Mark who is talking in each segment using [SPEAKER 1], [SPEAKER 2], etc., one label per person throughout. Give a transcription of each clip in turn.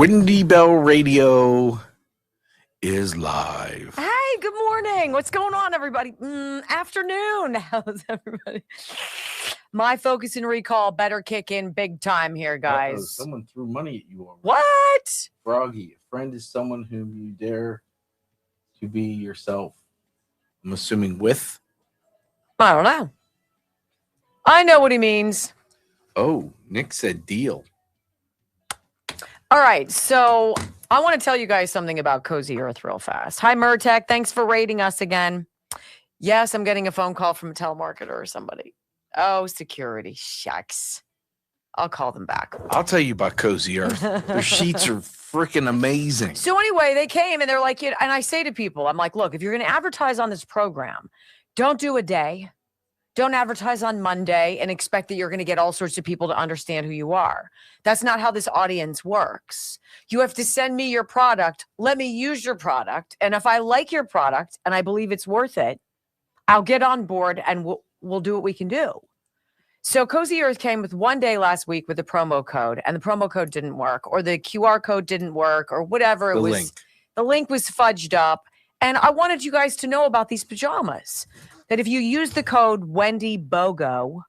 [SPEAKER 1] Wendy Bell Radio is live.
[SPEAKER 2] Hey, good morning. What's going on, everybody? Afternoon. How's everybody? My focus and recall better kick in big time here, guys.
[SPEAKER 1] Uh-oh, someone threw money at you already.
[SPEAKER 2] What?
[SPEAKER 1] Froggy, a friend is someone whom you dare to be yourself. I'm assuming with?
[SPEAKER 2] I don't know. I know what he means.
[SPEAKER 1] Oh, Nick said deal.
[SPEAKER 2] All right, so I want to tell you guys something about Cozy Earth real fast. Hi, Murtech. Thanks for rating us again. Yes, I'm getting a phone call from a telemarketer or somebody. Oh, security. Shucks. I'll call them back.
[SPEAKER 1] I'll tell you about Cozy Earth. Their sheets are freaking amazing.
[SPEAKER 2] So anyway, they came and they're like, and I say to people, I'm like, look, if you're going to advertise on this program, don't do a day. Don't advertise on Monday and expect that you're going to get all sorts of people to understand who you are. That's not how this audience works. You have to send me your product. Let me use your product. And if I like your product and I believe it's worth it, I'll get on board and we'll do what we can do. So Cozy Earth came with one day last week with a promo code, and the promo code didn't work, or the QR code didn't work, or whatever it was. The link was fudged up. And I wanted you guys to know about these pajamas. That if you use the code Wendy BOGO,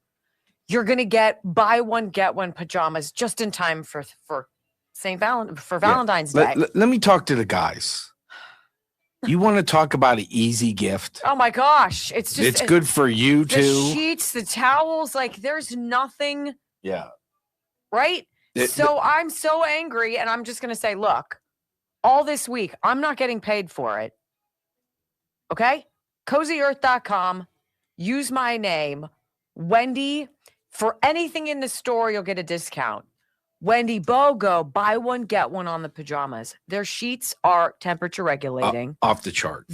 [SPEAKER 2] you're going to get buy one, get one pajamas just in time for Valentine's Day.
[SPEAKER 1] Let me talk to the guys. You want to talk about an easy gift?
[SPEAKER 2] Oh my gosh. It's
[SPEAKER 1] good for you too.
[SPEAKER 2] The sheets, the towels, like there's nothing.
[SPEAKER 1] Yeah.
[SPEAKER 2] Right? I'm so angry, and I'm just going to say, look, all this week, I'm not getting paid for it. Okay? CozyEarth.com. Use my name, Wendy. For anything in the store, you'll get a discount. Wendy BOGO, buy one, get one on the pajamas. Their sheets are temperature regulating.
[SPEAKER 1] Off the chart.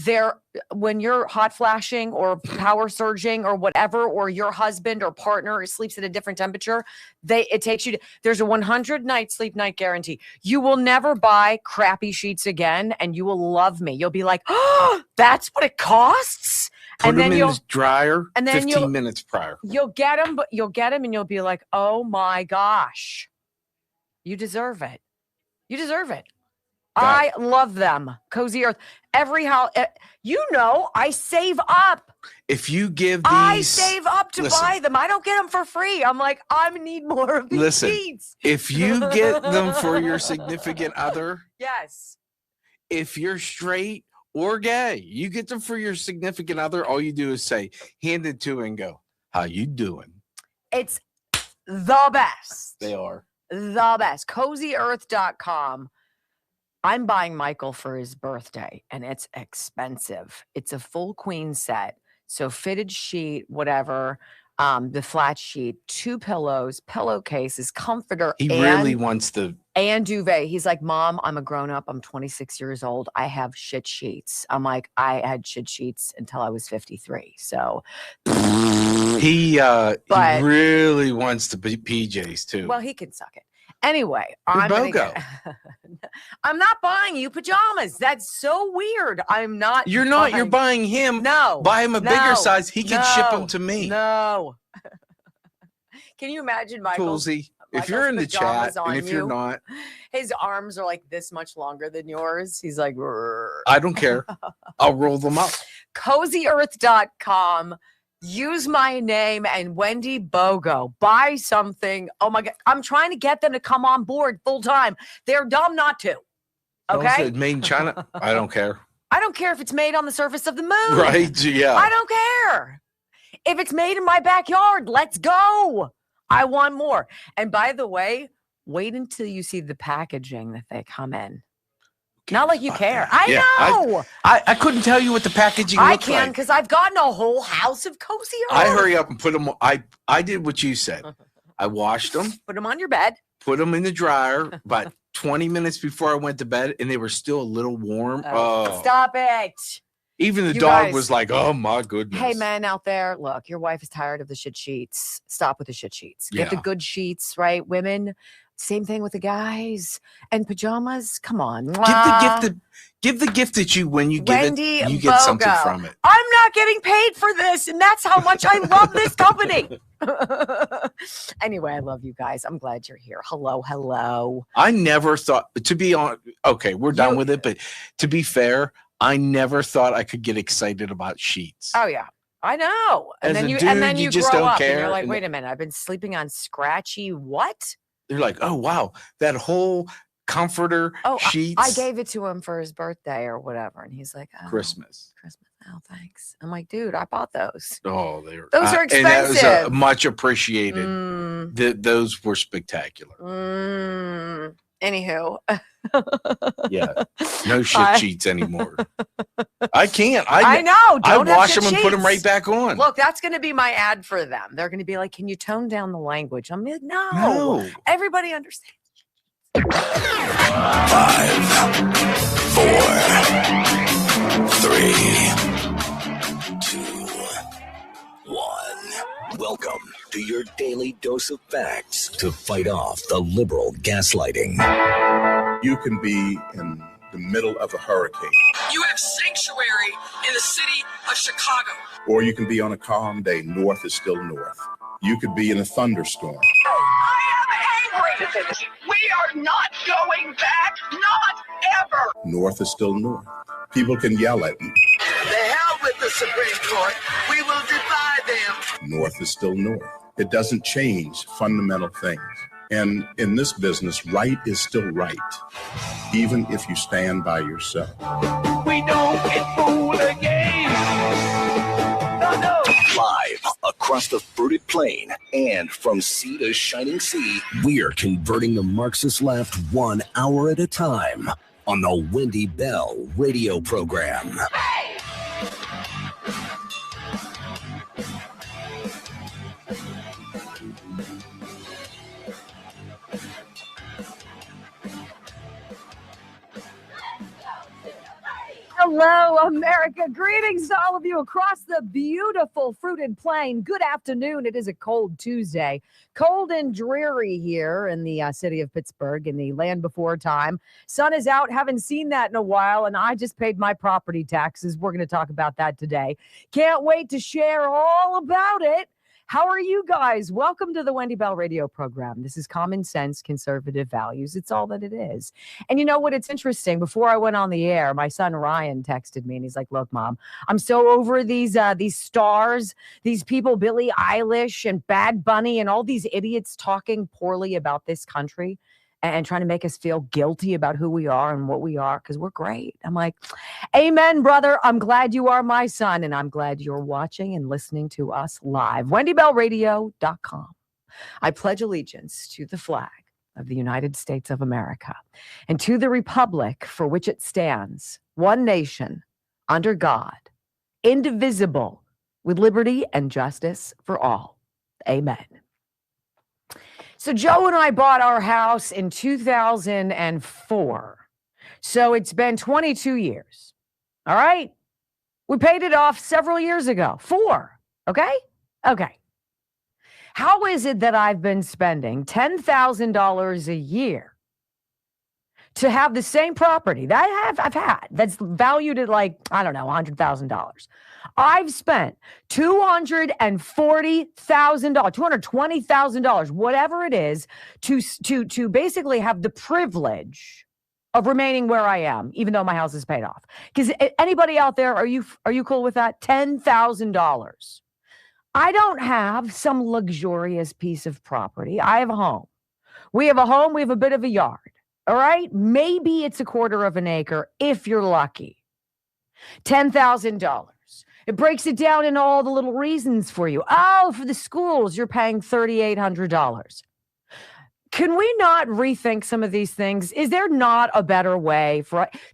[SPEAKER 2] When you're hot flashing or power surging or whatever, or your husband or partner sleeps at a different temperature, it takes you to, there's a 100-night sleep night guarantee. You will never buy crappy sheets again, and you will love me. You'll be like, oh, that's what it costs?
[SPEAKER 1] Put them in the dryer
[SPEAKER 2] and then
[SPEAKER 1] 15 minutes prior.
[SPEAKER 2] You'll get them and you'll be like, oh my gosh. You deserve it. You deserve it. I love them. Cozy Earth. I save up.
[SPEAKER 1] If you give these...
[SPEAKER 2] I save up to buy them. I don't get them for free. I'm like, I need more of these sheets.
[SPEAKER 1] If you get them for your significant other...
[SPEAKER 2] Yes.
[SPEAKER 1] If you're straight or gay, you get them for your significant other, all you do is say, hand it to and go, how you doing?
[SPEAKER 2] It's the best.
[SPEAKER 1] They are.
[SPEAKER 2] The best. CozyEarth.com. I'm buying Michael for his birthday, and it's expensive. It's a full queen set. So fitted sheet, whatever, the flat sheet, 2 pillows, pillowcases, comforter.
[SPEAKER 1] He really wants
[SPEAKER 2] and duvet. He's like, Mom, I'm a grown-up. I'm 26 years old. I have shit sheets. I'm like, I had shit sheets until I was 53. So
[SPEAKER 1] he really wants the PJs too.
[SPEAKER 2] Well, he can suck it. Anyway, I'm not buying you pajamas. That's so weird. I'm not.
[SPEAKER 1] You're not. You're buying him.
[SPEAKER 2] No.
[SPEAKER 1] Buy him a bigger size. He can ship them to me.
[SPEAKER 2] No. Can you imagine, Michael?
[SPEAKER 1] Toolsy, if you're in the chat, and if you're not,
[SPEAKER 2] his arms are like this much longer than yours. He's like, rrr.
[SPEAKER 1] I don't care. I'll roll them up.
[SPEAKER 2] CozyEarth.com. Use my name and Wendy BOGO. Buy something. Oh my God. I'm trying to get them to come on board full time. They're dumb not to. Okay.
[SPEAKER 1] It's made in China. I don't care.
[SPEAKER 2] I don't care if it's made on the surface of the moon.
[SPEAKER 1] Right. Yeah.
[SPEAKER 2] I don't care. If it's made in my backyard, let's go. I want more. And by the way, wait until you see the packaging that they come in. Not like you care. I know.
[SPEAKER 1] I couldn't tell you what the packaging looks like.
[SPEAKER 2] I can because I've gotten a whole house of Cozy Earth.
[SPEAKER 1] I hurry up and put them. I did what you said. I washed them.
[SPEAKER 2] Put them on your bed.
[SPEAKER 1] Put them in the dryer about 20 minutes before I went to bed, and they were still a little warm. Oh.
[SPEAKER 2] Stop it.
[SPEAKER 1] Even the dog was like, oh, my goodness.
[SPEAKER 2] Hey, men out there, look, your wife is tired of the shit sheets. Stop with the shit sheets. Get the good sheets, right? Women, same thing with the guys. And pajamas, come on.
[SPEAKER 1] Give the gift that when you give
[SPEAKER 2] Wendy
[SPEAKER 1] it, you get something from it.
[SPEAKER 2] I'm not getting paid for this, and that's how much I love this company. Anyway, I love you guys. I'm glad you're here. Hello, hello.
[SPEAKER 1] I never thought, to be on, okay, we're done with it, but to be fair, I never thought I could get excited about sheets.
[SPEAKER 2] Oh yeah, I know. And
[SPEAKER 1] As
[SPEAKER 2] then
[SPEAKER 1] a
[SPEAKER 2] you
[SPEAKER 1] dude,
[SPEAKER 2] and then
[SPEAKER 1] you
[SPEAKER 2] you
[SPEAKER 1] just
[SPEAKER 2] grow
[SPEAKER 1] don't
[SPEAKER 2] up and
[SPEAKER 1] care,
[SPEAKER 2] you're like,
[SPEAKER 1] and
[SPEAKER 2] wait a minute, I've been sleeping on scratchy what?
[SPEAKER 1] They're like, oh wow, that whole comforter sheets.
[SPEAKER 2] I gave it to him for his birthday or whatever, and he's like, oh,
[SPEAKER 1] Christmas.
[SPEAKER 2] Oh, thanks. I'm like, dude, I bought those.
[SPEAKER 1] Oh,
[SPEAKER 2] those are expensive.
[SPEAKER 1] And that was much appreciated. Those were spectacular.
[SPEAKER 2] Anywho.
[SPEAKER 1] Yeah. No shit sheets anymore. I can't.
[SPEAKER 2] I know.
[SPEAKER 1] I wash them and put them right back on.
[SPEAKER 2] Look, that's going to be my ad for them. They're going to be like, can you tone down the language? I'm like, no. Everybody understands.
[SPEAKER 3] 5, 4, 3, 2, 1. Welcome to your daily dose of facts to fight off the liberal gaslighting.
[SPEAKER 4] You can be in the middle of a hurricane.
[SPEAKER 5] You have sanctuary in the city of Chicago.
[SPEAKER 4] Or you can be on a calm day. North is still north. You could be in a thunderstorm.
[SPEAKER 5] I am angry. We are not going back. Not ever.
[SPEAKER 4] North is still north. People can yell at you.
[SPEAKER 5] The hell with the Supreme Court. We will defy them.
[SPEAKER 4] North is still north. It doesn't change fundamental things. And in this business, right is still right, even if you stand by yourself.
[SPEAKER 5] We don't get fooled again. No.
[SPEAKER 3] Live across the fruited plain and from sea to shining sea, we're converting the Marxist left 1 hour at a time on the Wendy Bell radio program.
[SPEAKER 6] Hello, America. Greetings to all of you across the beautiful fruited plain. Good afternoon. It is a cold Tuesday. Cold and dreary here in the city of Pittsburgh in the land before time. Sun is out. Haven't seen that in a while, and I just paid my property taxes. We're going to talk about that today. Can't wait to share all about it. How are you guys? Welcome to the Wendy Bell radio program. This is common sense, conservative values. It's all that it is. And you know what? It's interesting. Before I went on the air, my son Ryan texted me and he's like, look, Mom, I'm so over these stars, these people, Billie Eilish and Bad Bunny and all these idiots talking poorly about this country and trying to make us feel guilty about who we are and what we are because we're great. I'm like, amen, brother. I'm glad you are my son, and I'm glad you're watching and listening to us live. WendyBellRadio.com. I pledge allegiance to the flag of the United States of America and to the republic for which it stands, one nation, under God, indivisible, with liberty and justice for all. Amen. So Joe and I bought our house in 2004. So it's been 22 years. All right. We paid it off several years ago. 4. Okay. How is it that I've been spending $10,000 a year to have the same property that I've had that's valued at like, I don't know, $100,000? I've spent $240,000, $220,000, whatever it is, to basically have the privilege of remaining where I am, even though my house is paid off. Because anybody out there, are you cool with that? $10,000. I don't have some luxurious piece of property. I have a home. We have a home. We have a bit of a yard. All right. Maybe it's 1/4 of an acre if you're lucky. $10,000. It breaks it down into all the little reasons for you. Oh, for the schools, you're paying $3,800. Can we not rethink some of these things? Is there not a better way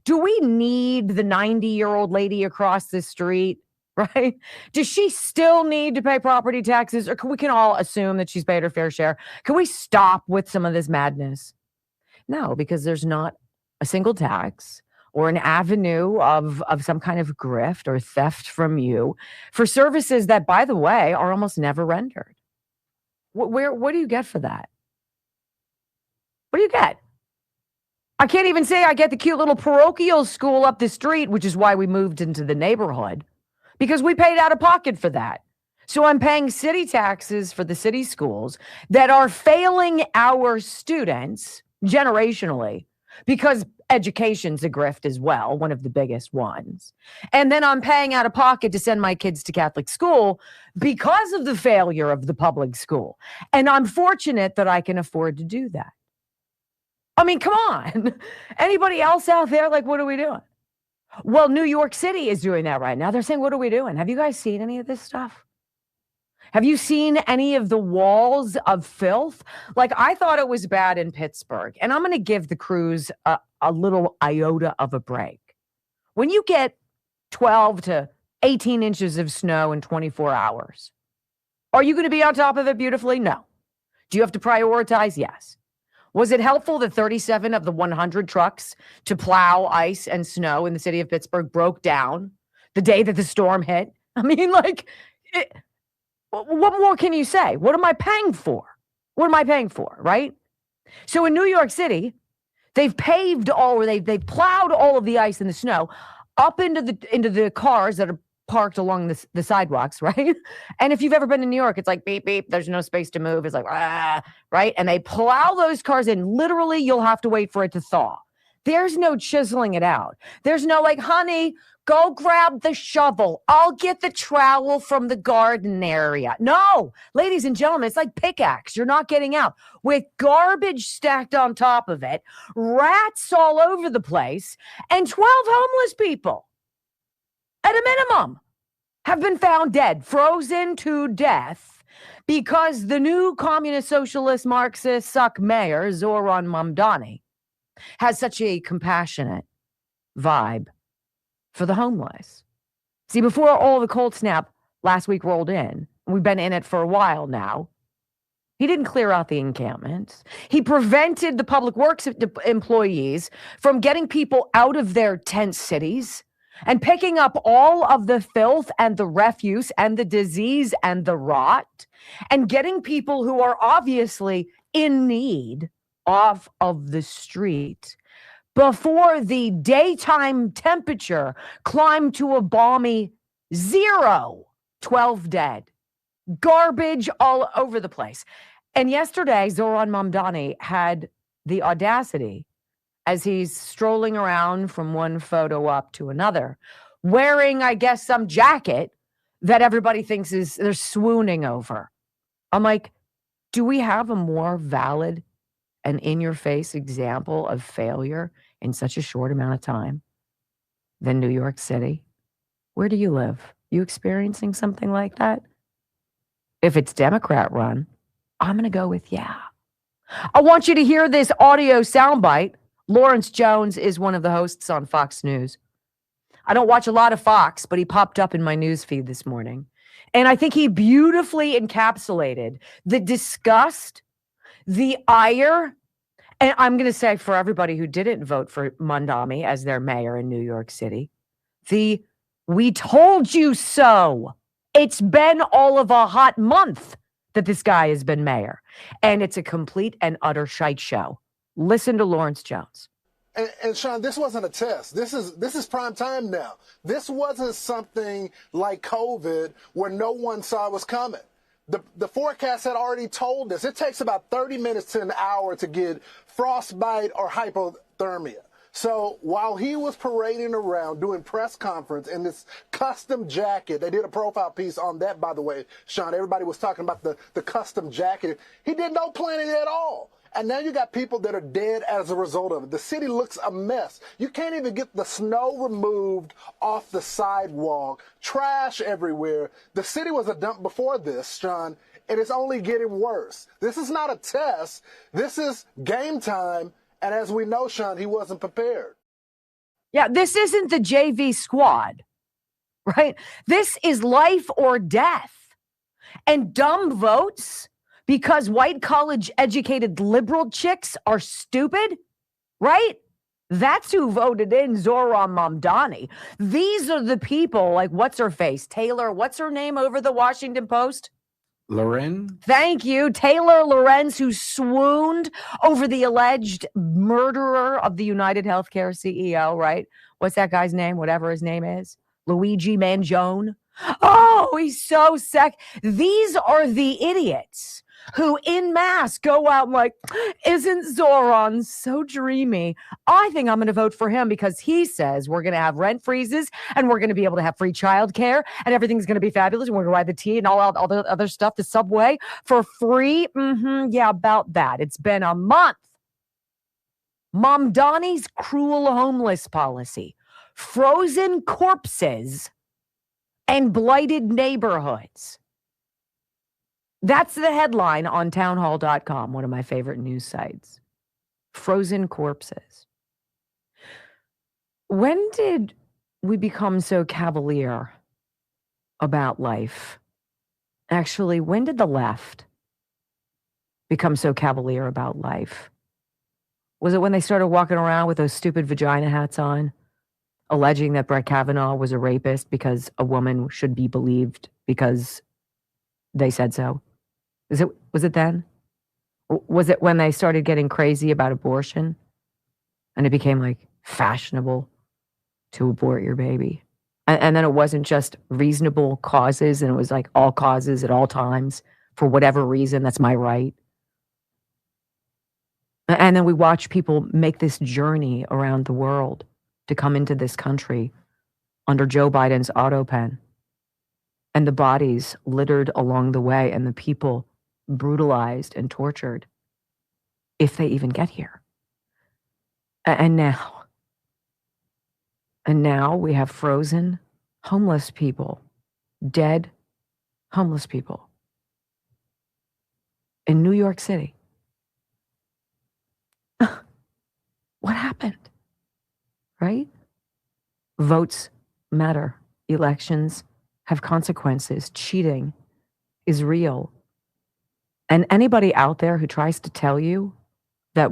[SPEAKER 6] do we need the 90-year-old lady across the street, right? Does she still need to pay property taxes, or we can all assume that she's paid her fair share? Can we stop with some of this madness? No, because there's not a single tax or an avenue of some kind of grift or theft from you for services that, by the way, are almost never rendered. What do you get for that? What do you get? I can't even say I get the cute little parochial school up the street, which is why we moved into the neighborhood, because we paid out of pocket for that.
[SPEAKER 2] So I'm paying city taxes for the city schools that are failing our students generationally because education's a grift as well, one of the biggest ones. And then I'm paying out of pocket to send my kids to Catholic school because of the failure of the public school. And I'm fortunate that I can afford to do that. I mean, come on. Anybody else out there, like, what are we doing? Well, New York City is doing that right now. They're saying, what are we doing? Have you guys seen any of this stuff? Have you seen any of the walls of filth? Like, I thought it was bad in Pittsburgh, and I'm going to give the crews a little iota of a break. When you get 12 to 18 inches of snow in 24 hours, are you going to be on top of it beautifully? No. Do you have to prioritize? Yes. Was it helpful that 37 of the 100 trucks to plow ice and snow in the city of Pittsburgh broke down the day that the storm hit? I mean, like, what more can you say? What am I paying for? What am I paying for, right? So in New York City, they've paved all, or they've plowed all of the ice and the snow up into the cars that are parked along the sidewalks, right? And if you've ever been to New York, it's like beep, beep, there's no space to move. It's like, right? And they plow those cars in. Literally, you'll have to wait for it to thaw. There's no chiseling it out. There's no like, honey, go grab the shovel. I'll get the trowel from the garden area. No, ladies and gentlemen, it's like pickaxe. You're not getting out with garbage stacked on top of it, rats all over the place, and 12 homeless people at a minimum have been found dead, frozen to death because the new communist, socialist, Marxist suck mayor, Zoran Mamdani, has such a compassionate vibe for the homeless. See, before all the cold snap last week rolled in, we've been in it for a while now, he didn't clear out the encampments. He prevented the public works employees from getting people out of their tent cities and picking up all of the filth and the refuse and the disease and the rot and getting people who are obviously in need off of the street before the daytime temperature climbed to a balmy 0, 12 dead. Garbage all over the place. And yesterday, Zoran Mamdani had the audacity, as he's strolling around from one photo up to another, wearing, I guess, some jacket that everybody thinks they're swooning over. I'm like, do we have a more valid and in-your-face example of failure in such a short amount of time than New York City? Where do you live? You experiencing something like that? If it's Democrat run, I'm going to go with yeah. I want you to hear this audio soundbite. Lawrence Jones is one of the hosts on Fox News. I don't watch a lot of Fox, but he popped up in my news feed this morning. And I think he beautifully encapsulated the disgust, the ire, and I'm going to say for everybody who didn't vote for Mamdani as their mayor in New York City, the we told you so. It's been all of a hot month that this guy has been mayor. And it's a complete and utter shite show. Listen to Lawrence Jones.
[SPEAKER 7] And Sean, this wasn't a test. This is prime time now. This wasn't something like COVID where no one saw it was coming. The forecast had already told us it takes about 30 minutes to an hour to get frostbite or hypothermia. So while he was parading around doing press conference in this custom jacket, they did a profile piece on that, by the way, Sean. Everybody was talking about the custom jacket. He did no planning at all. And now you got people that are dead as a result of it. The city looks a mess. You can't even get the snow removed off the sidewalk. Trash everywhere. The city was a dump before this, Sean, and it's only getting worse. This is not a test. This is game time. And as we know, Sean, he wasn't prepared.
[SPEAKER 2] Yeah, this isn't the JV squad, right? This is life or death. And dumb votes because white college educated liberal chicks are stupid, right? That's who voted in Zoran Mamdani. These are the people like, what's her face? Taylor, what's her name over the Washington Post?
[SPEAKER 1] Loren?
[SPEAKER 2] Thank you. Taylor Lorenz, who swooned over the alleged murderer of the United Healthcare CEO, right? What's that guy's name? Whatever his name is. Luigi Mangione. Oh, he's so sick. These are the idiots who in mass go out and like, isn't Zoran so dreamy? I think I'm going to vote for him because he says we're going to have rent freezes and we're going to be able to have free childcare and everything's going to be fabulous. And we're going to ride the T and all the other stuff, the subway for free. Yeah, about that. It's been a month. Mom Donnie's cruel homeless policy, frozen corpses, and blighted neighborhoods. That's the headline on townhall.com, one of my favorite news sites. Frozen corpses. When did we become so cavalier about life? Actually, when did the left become so cavalier about life? Was it when they started walking around with those stupid vagina hats on, alleging that Brett Kavanaugh was a rapist because a woman should be believed because they said so? Was it then? Was it when they started getting crazy about abortion and it became like fashionable to abort your baby? And then it wasn't just reasonable causes, and it was like all causes at all times for whatever reason. That's my right. And then we watch people make this journey around the world to come into this country under Joe Biden's auto pen, and the bodies littered along the way, and the people brutalized and tortured if they even get here. And now we have frozen homeless people, dead homeless people in New York City. What happened? Right? Votes matter. Elections have consequences. Cheating is real. And anybody out there who tries to tell you that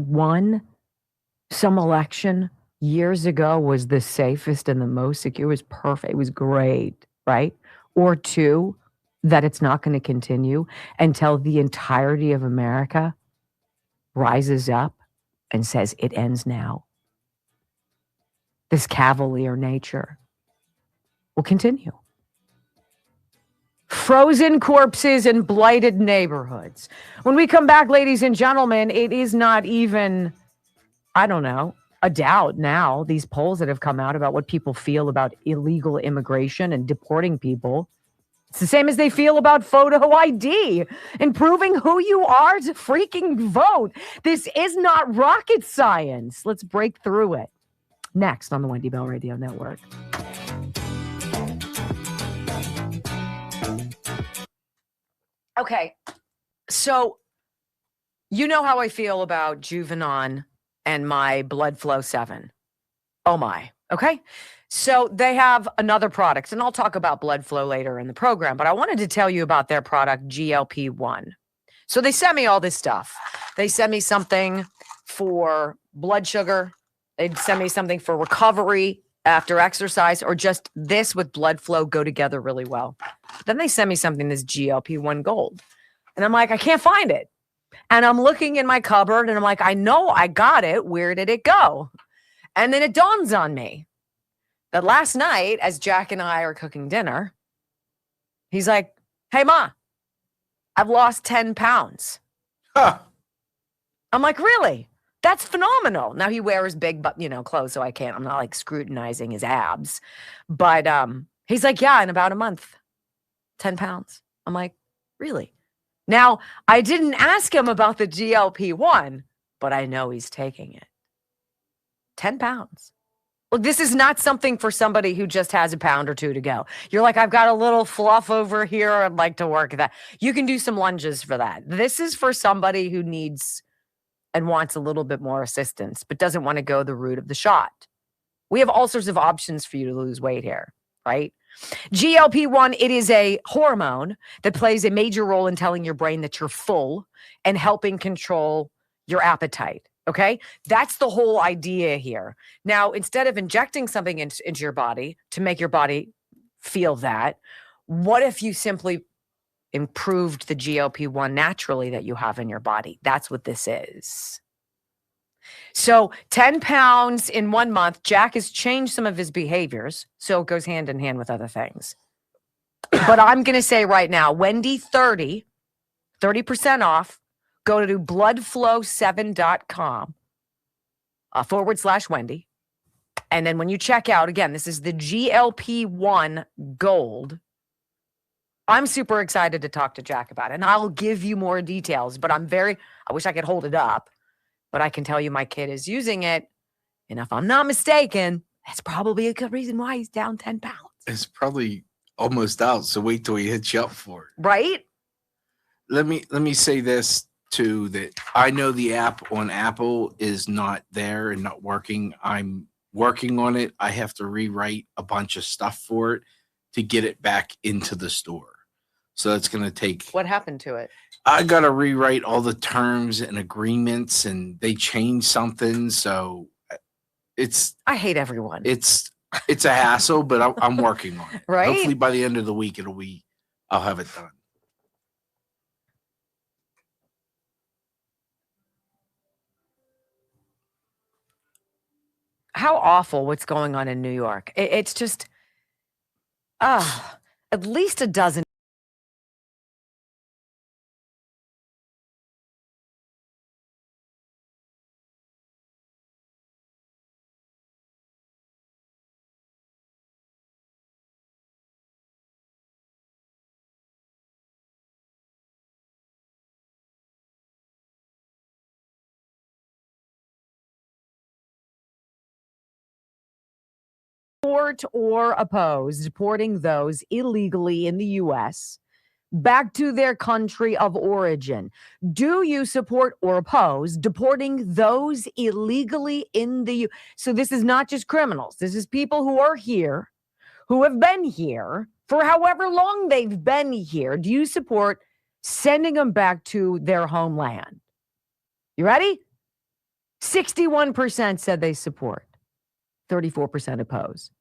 [SPEAKER 2] some election years ago was the safest and the most secure, was perfect, it was great, right? Or two, that it's not going to continue until the entirety of America rises up and says it ends now. This cavalier nature will continue. Frozen corpses and blighted neighborhoods. When we come back, ladies and gentlemen, it is not even, I don't know, a doubt now, these polls that have come out about what people feel about illegal immigration and deporting people. It's the same as they feel about photo ID and proving who you are to freaking vote. This is not rocket science. Let's break through it. Next on the Wendy Bell Radio Network. Okay, so you know how I feel about Juvenon and my Blood Flow 7. Oh my, okay? So they have another product, and I'll talk about Blood Flow later in the program, but I wanted to tell you about their product, GLP-1. So they sent me all this stuff. They sent me something for blood sugar. They'd send me something for recovery after exercise, or just this with blood flow go together really well. Then they send me something, this GLP-1 Gold. And I'm like, I can't find it. And I'm looking in my cupboard and I'm like, I know I got it. Where did it go? And then it dawns on me that last night, as Jack and I are cooking dinner, he's like, hey, Ma, I've lost 10 pounds.
[SPEAKER 1] Huh.
[SPEAKER 2] I'm like, really? That's phenomenal. Now he wears big, clothes, so I'm not like scrutinizing his abs. But he's like, yeah, in about a month, 10 pounds. I'm like, really? Now, I didn't ask him about the GLP-1, but I know he's taking it. 10 pounds. Look, this is not something for somebody who just has a pound or two to go. You're like, I've got a little fluff over here. I'd like to work that. You can do some lunges for that. This is for somebody who needs and wants a little bit more assistance, but doesn't want to go the route of the shot. We have all sorts of options for you to lose weight here, right? GLP-1, it is a hormone that plays a major role in telling your brain that you're full and helping control your appetite, okay? That's the whole idea here. Now, instead of injecting something into your body to make your body feel that, what if you simply improved the GLP-1 naturally that you have in your body? That's what this is. So 10 pounds in 1 month. Jack has changed some of his behaviors, so it goes hand in hand with other things. But I'm going to say right now, Wendy 30% off. Go to bloodflow7.com /Wendy. And then when you check out, again, this is the GLP-1 Gold. I'm super excited to talk to Jack about it. And I'll give you more details, but I wish I could hold it up, but I can tell you my kid is using it. And if I'm not mistaken, that's probably a good reason why he's down 10 pounds.
[SPEAKER 1] It's probably almost out, so wait till he hits you up for it.
[SPEAKER 2] Right?
[SPEAKER 1] Let me say this too, that I know the app on Apple is not there and not working. I'm working on it. I have to rewrite a bunch of stuff for it to get it back into the store. So it's going to take.
[SPEAKER 2] What happened to it?
[SPEAKER 1] I got to rewrite all the terms and agreements, and they changed something. So
[SPEAKER 2] I hate everyone.
[SPEAKER 1] It's a hassle, but I'm working on it.
[SPEAKER 2] Right?
[SPEAKER 1] Hopefully by the end of the week, I'll have it done.
[SPEAKER 2] How awful what's going on in New York. It's just, at least a dozen. Support or oppose deporting those illegally in the U.S. back to their country of origin? Do you support or oppose deporting those illegally in the U.S.? So this is not just criminals. This is people who are here, who have been here for however long they've been here. Do you support sending them back to their homeland? You ready? 61% said they support. 34% oppose.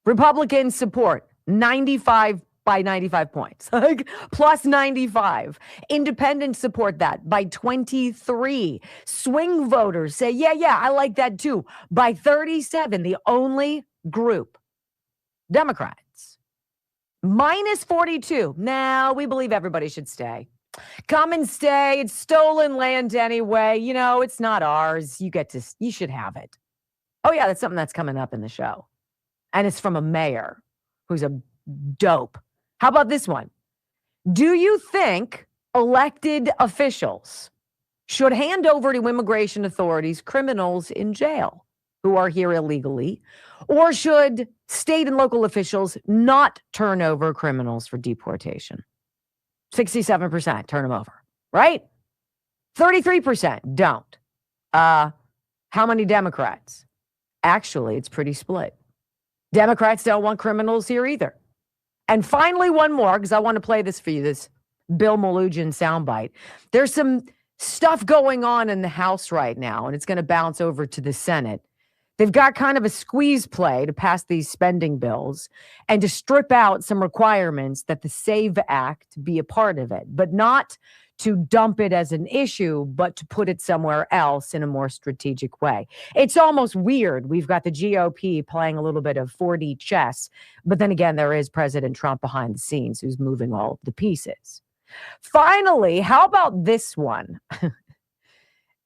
[SPEAKER 2] Republicans support 95 by 95 points, like plus 95. Independents support that by 23. Swing voters say, yeah, I like that too, by 37. The only group, Democrats, minus 42. Now we believe everybody should stay. Come and stay. It's stolen land anyway. You know, it's not ours. You should have it. Oh, yeah, that's something that's coming up in the show. And it's from a mayor who's a dope. How about this one? Do you think elected officials should hand over to immigration authorities criminals in jail who are here illegally? Or should state and local officials not turn over criminals for deportation? 67% turn them over, right? 33% don't. How many Democrats? Actually, it's pretty split. Democrats don't want criminals here either. And finally, one more, because I want to play this for you, this Bill Malugin soundbite. There's some stuff going on in the House right now, and it's going to bounce over to the Senate. They've got kind of a squeeze play to pass these spending bills and to strip out some requirements that the SAVE Act be a part of it, but not to dump it as an issue, but to put it somewhere else in a more strategic way. It's almost weird. We've got the GOP playing a little bit of 4D chess, but then again, there is President Trump behind the scenes who's moving all of the pieces. Finally, how about this one?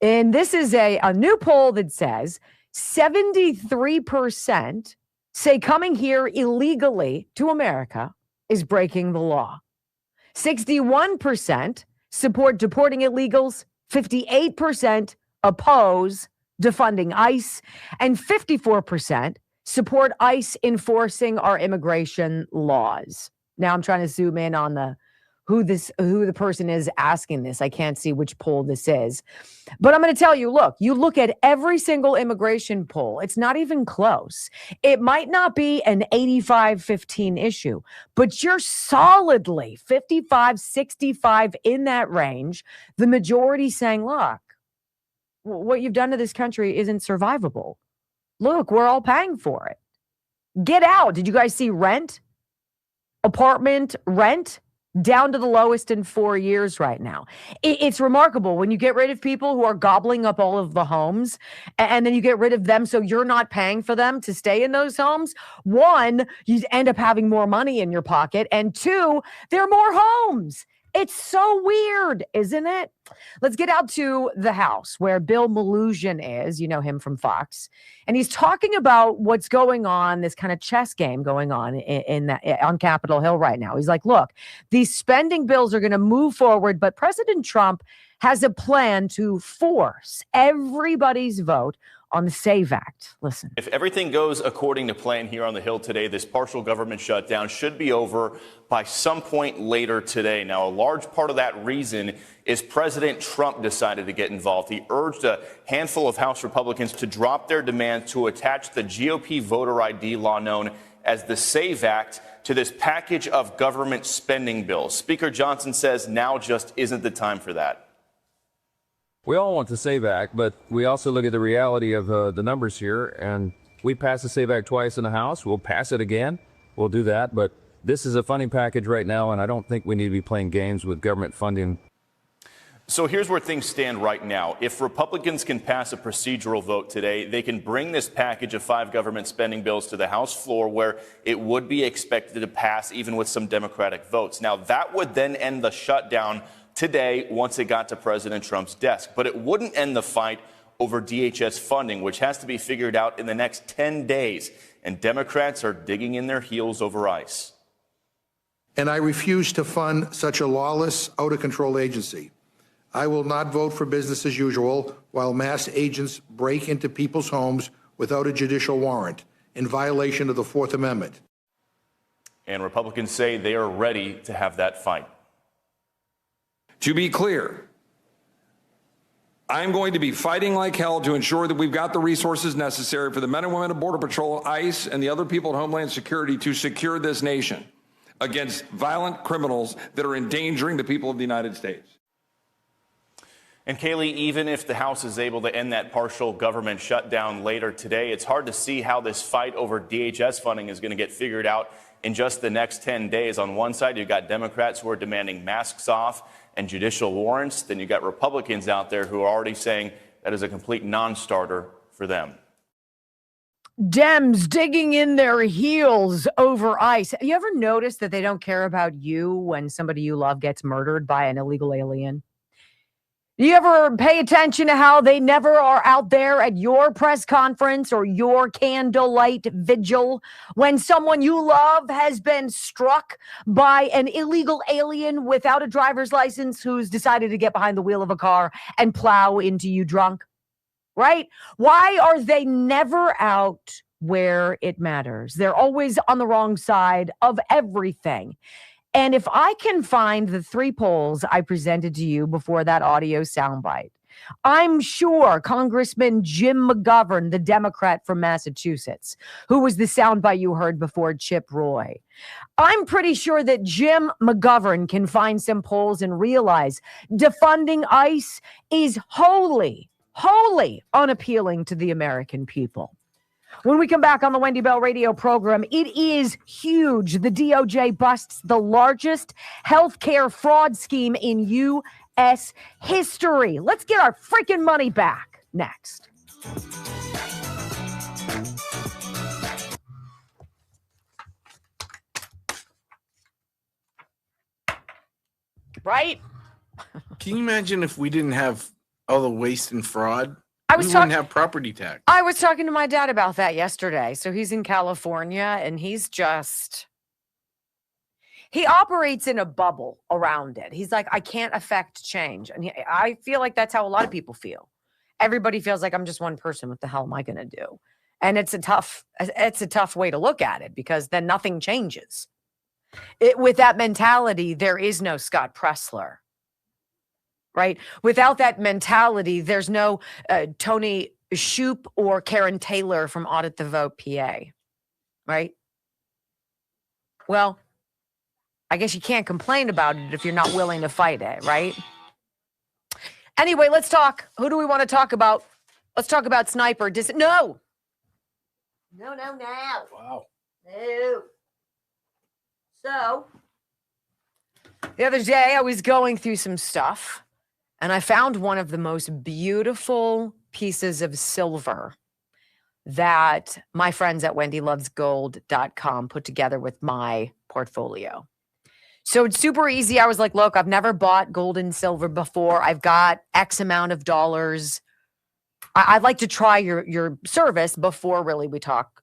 [SPEAKER 2] And this is a new poll that says 73% say coming here illegally to America is breaking the law. 61% support deporting illegals, 58% oppose defunding ICE, and 54% support ICE enforcing our immigration laws. Now I'm trying to zoom in on who the person is asking this. I can't see which poll this is. But I'm going to tell you, look, you look at every single immigration poll, it's not even close. It might not be an 85-15 issue, but you're solidly 55-65 in that range. The majority saying, look, what you've done to this country isn't survivable. Look, we're all paying for it. Get out. Did you guys see rent? Apartment rent down to the lowest in 4 years right now. It's remarkable when you get rid of people who are gobbling up all of the homes and then you get rid of them so you're not paying for them to stay in those homes. One, you end up having more money in your pocket, and two, there are more homes. It's so weird, isn't it? Let's get out to the House where Bill Maloogian is. You know him from Fox. And he's talking about what's going on, this kind of chess game going on on Capitol Hill right now. He's like, look, these spending bills are going to move forward, but President Trump has a plan to force everybody's vote on the SAVE Act. Listen.
[SPEAKER 8] If everything goes according to plan here on the Hill today, this partial government shutdown should be over by some point later today. Now, a large part of that reason is President Trump decided to get involved. He urged a handful of House Republicans to drop their demand to attach the GOP voter ID law known as the SAVE Act to this package of government spending bills. Speaker Johnson says now just isn't the time for that.
[SPEAKER 9] We all want the SAVE Act, but we also look at the reality of the numbers here, and we passed the SAVE Act twice in the House. We'll pass it again. We'll do that, but this is a funding package right now, and I don't think we need to be playing games with government funding.
[SPEAKER 8] So here's where things stand right now. If Republicans can pass a procedural vote today, they can bring this package of 5 government spending bills to the House floor where it would be expected to pass even with some Democratic votes. Now, that would then end the shutdown today once it got to President Trump's desk. But it wouldn't end the fight over DHS funding, which has to be figured out in the next 10 days. And Democrats are digging in their heels over ICE.
[SPEAKER 10] And I refuse to fund such a lawless, out-of-control agency. I will not vote for business as usual while masked agents break into people's homes without a judicial warrant in violation of the Fourth Amendment.
[SPEAKER 8] And Republicans say they are ready to have that fight.
[SPEAKER 11] To be clear, I'm going to be fighting like hell to ensure that we've got the resources necessary for the men and women of Border Patrol, ICE, and the other people at Homeland Security to secure this nation against violent criminals that are endangering the people of the United States.
[SPEAKER 8] And Kaylee, even if the House is able to end that partial government shutdown later today, it's hard to see how this fight over DHS funding is going to get figured out in just the next 10 days. On one side, you've got Democrats who are demanding masks off and judicial warrants. Then you've got Republicans out there who are already saying that is a complete non-starter for them.
[SPEAKER 2] Dems digging in their heels over ICE. Have you ever noticed that they don't care about you when somebody you love gets murdered by an illegal alien? Do you ever pay attention to how they never are out there at your press conference or your candlelight vigil when someone you love has been struck by an illegal alien without a driver's license who's decided to get behind the wheel of a car and plow into you drunk? Right? Why are they never out where it matters? They're always on the wrong side of everything. And if I can find the 3 polls I presented to you before that audio soundbite, I'm sure Congressman Jim McGovern, the Democrat from Massachusetts, who was the soundbite you heard before Chip Roy, I'm pretty sure that Jim McGovern can find some polls and realize defunding ICE is wholly unappealing to the American people. When we come back on the Wendy Bell radio program, it is huge. The DOJ busts the largest healthcare fraud scheme in U.S. history. Let's get our freaking money back next. Right?
[SPEAKER 1] Can you imagine if we didn't have all the waste and fraud? We wouldn't have property tax.
[SPEAKER 2] I was talking to my dad about that yesterday. So he's in California and he operates in a bubble around it. He's like, I can't affect change. And I feel like that's how a lot of people feel. Everybody feels like I'm just one person. What the hell am I going to do? And it's a tough way to look at it because then nothing changes. With that mentality, there is no Scott Pressler. Right? Without that mentality, there's no Tony Shoup or Karen Taylor from Audit the Vote PA. Right? Well, I guess you can't complain about it if you're not willing to fight it, right? Anyway, let's talk. Who do we want to talk about? Let's talk about Sniper. No. No.
[SPEAKER 1] Wow.
[SPEAKER 2] No. So, The other day, I was going through some stuff and I found one of the most beautiful pieces of silver that my friends at wendylovesgold.com put together with my portfolio. So it's super easy. I was like, look, I've never bought gold and silver before. I've got X amount of dollars. I'd like to try your service before really we talk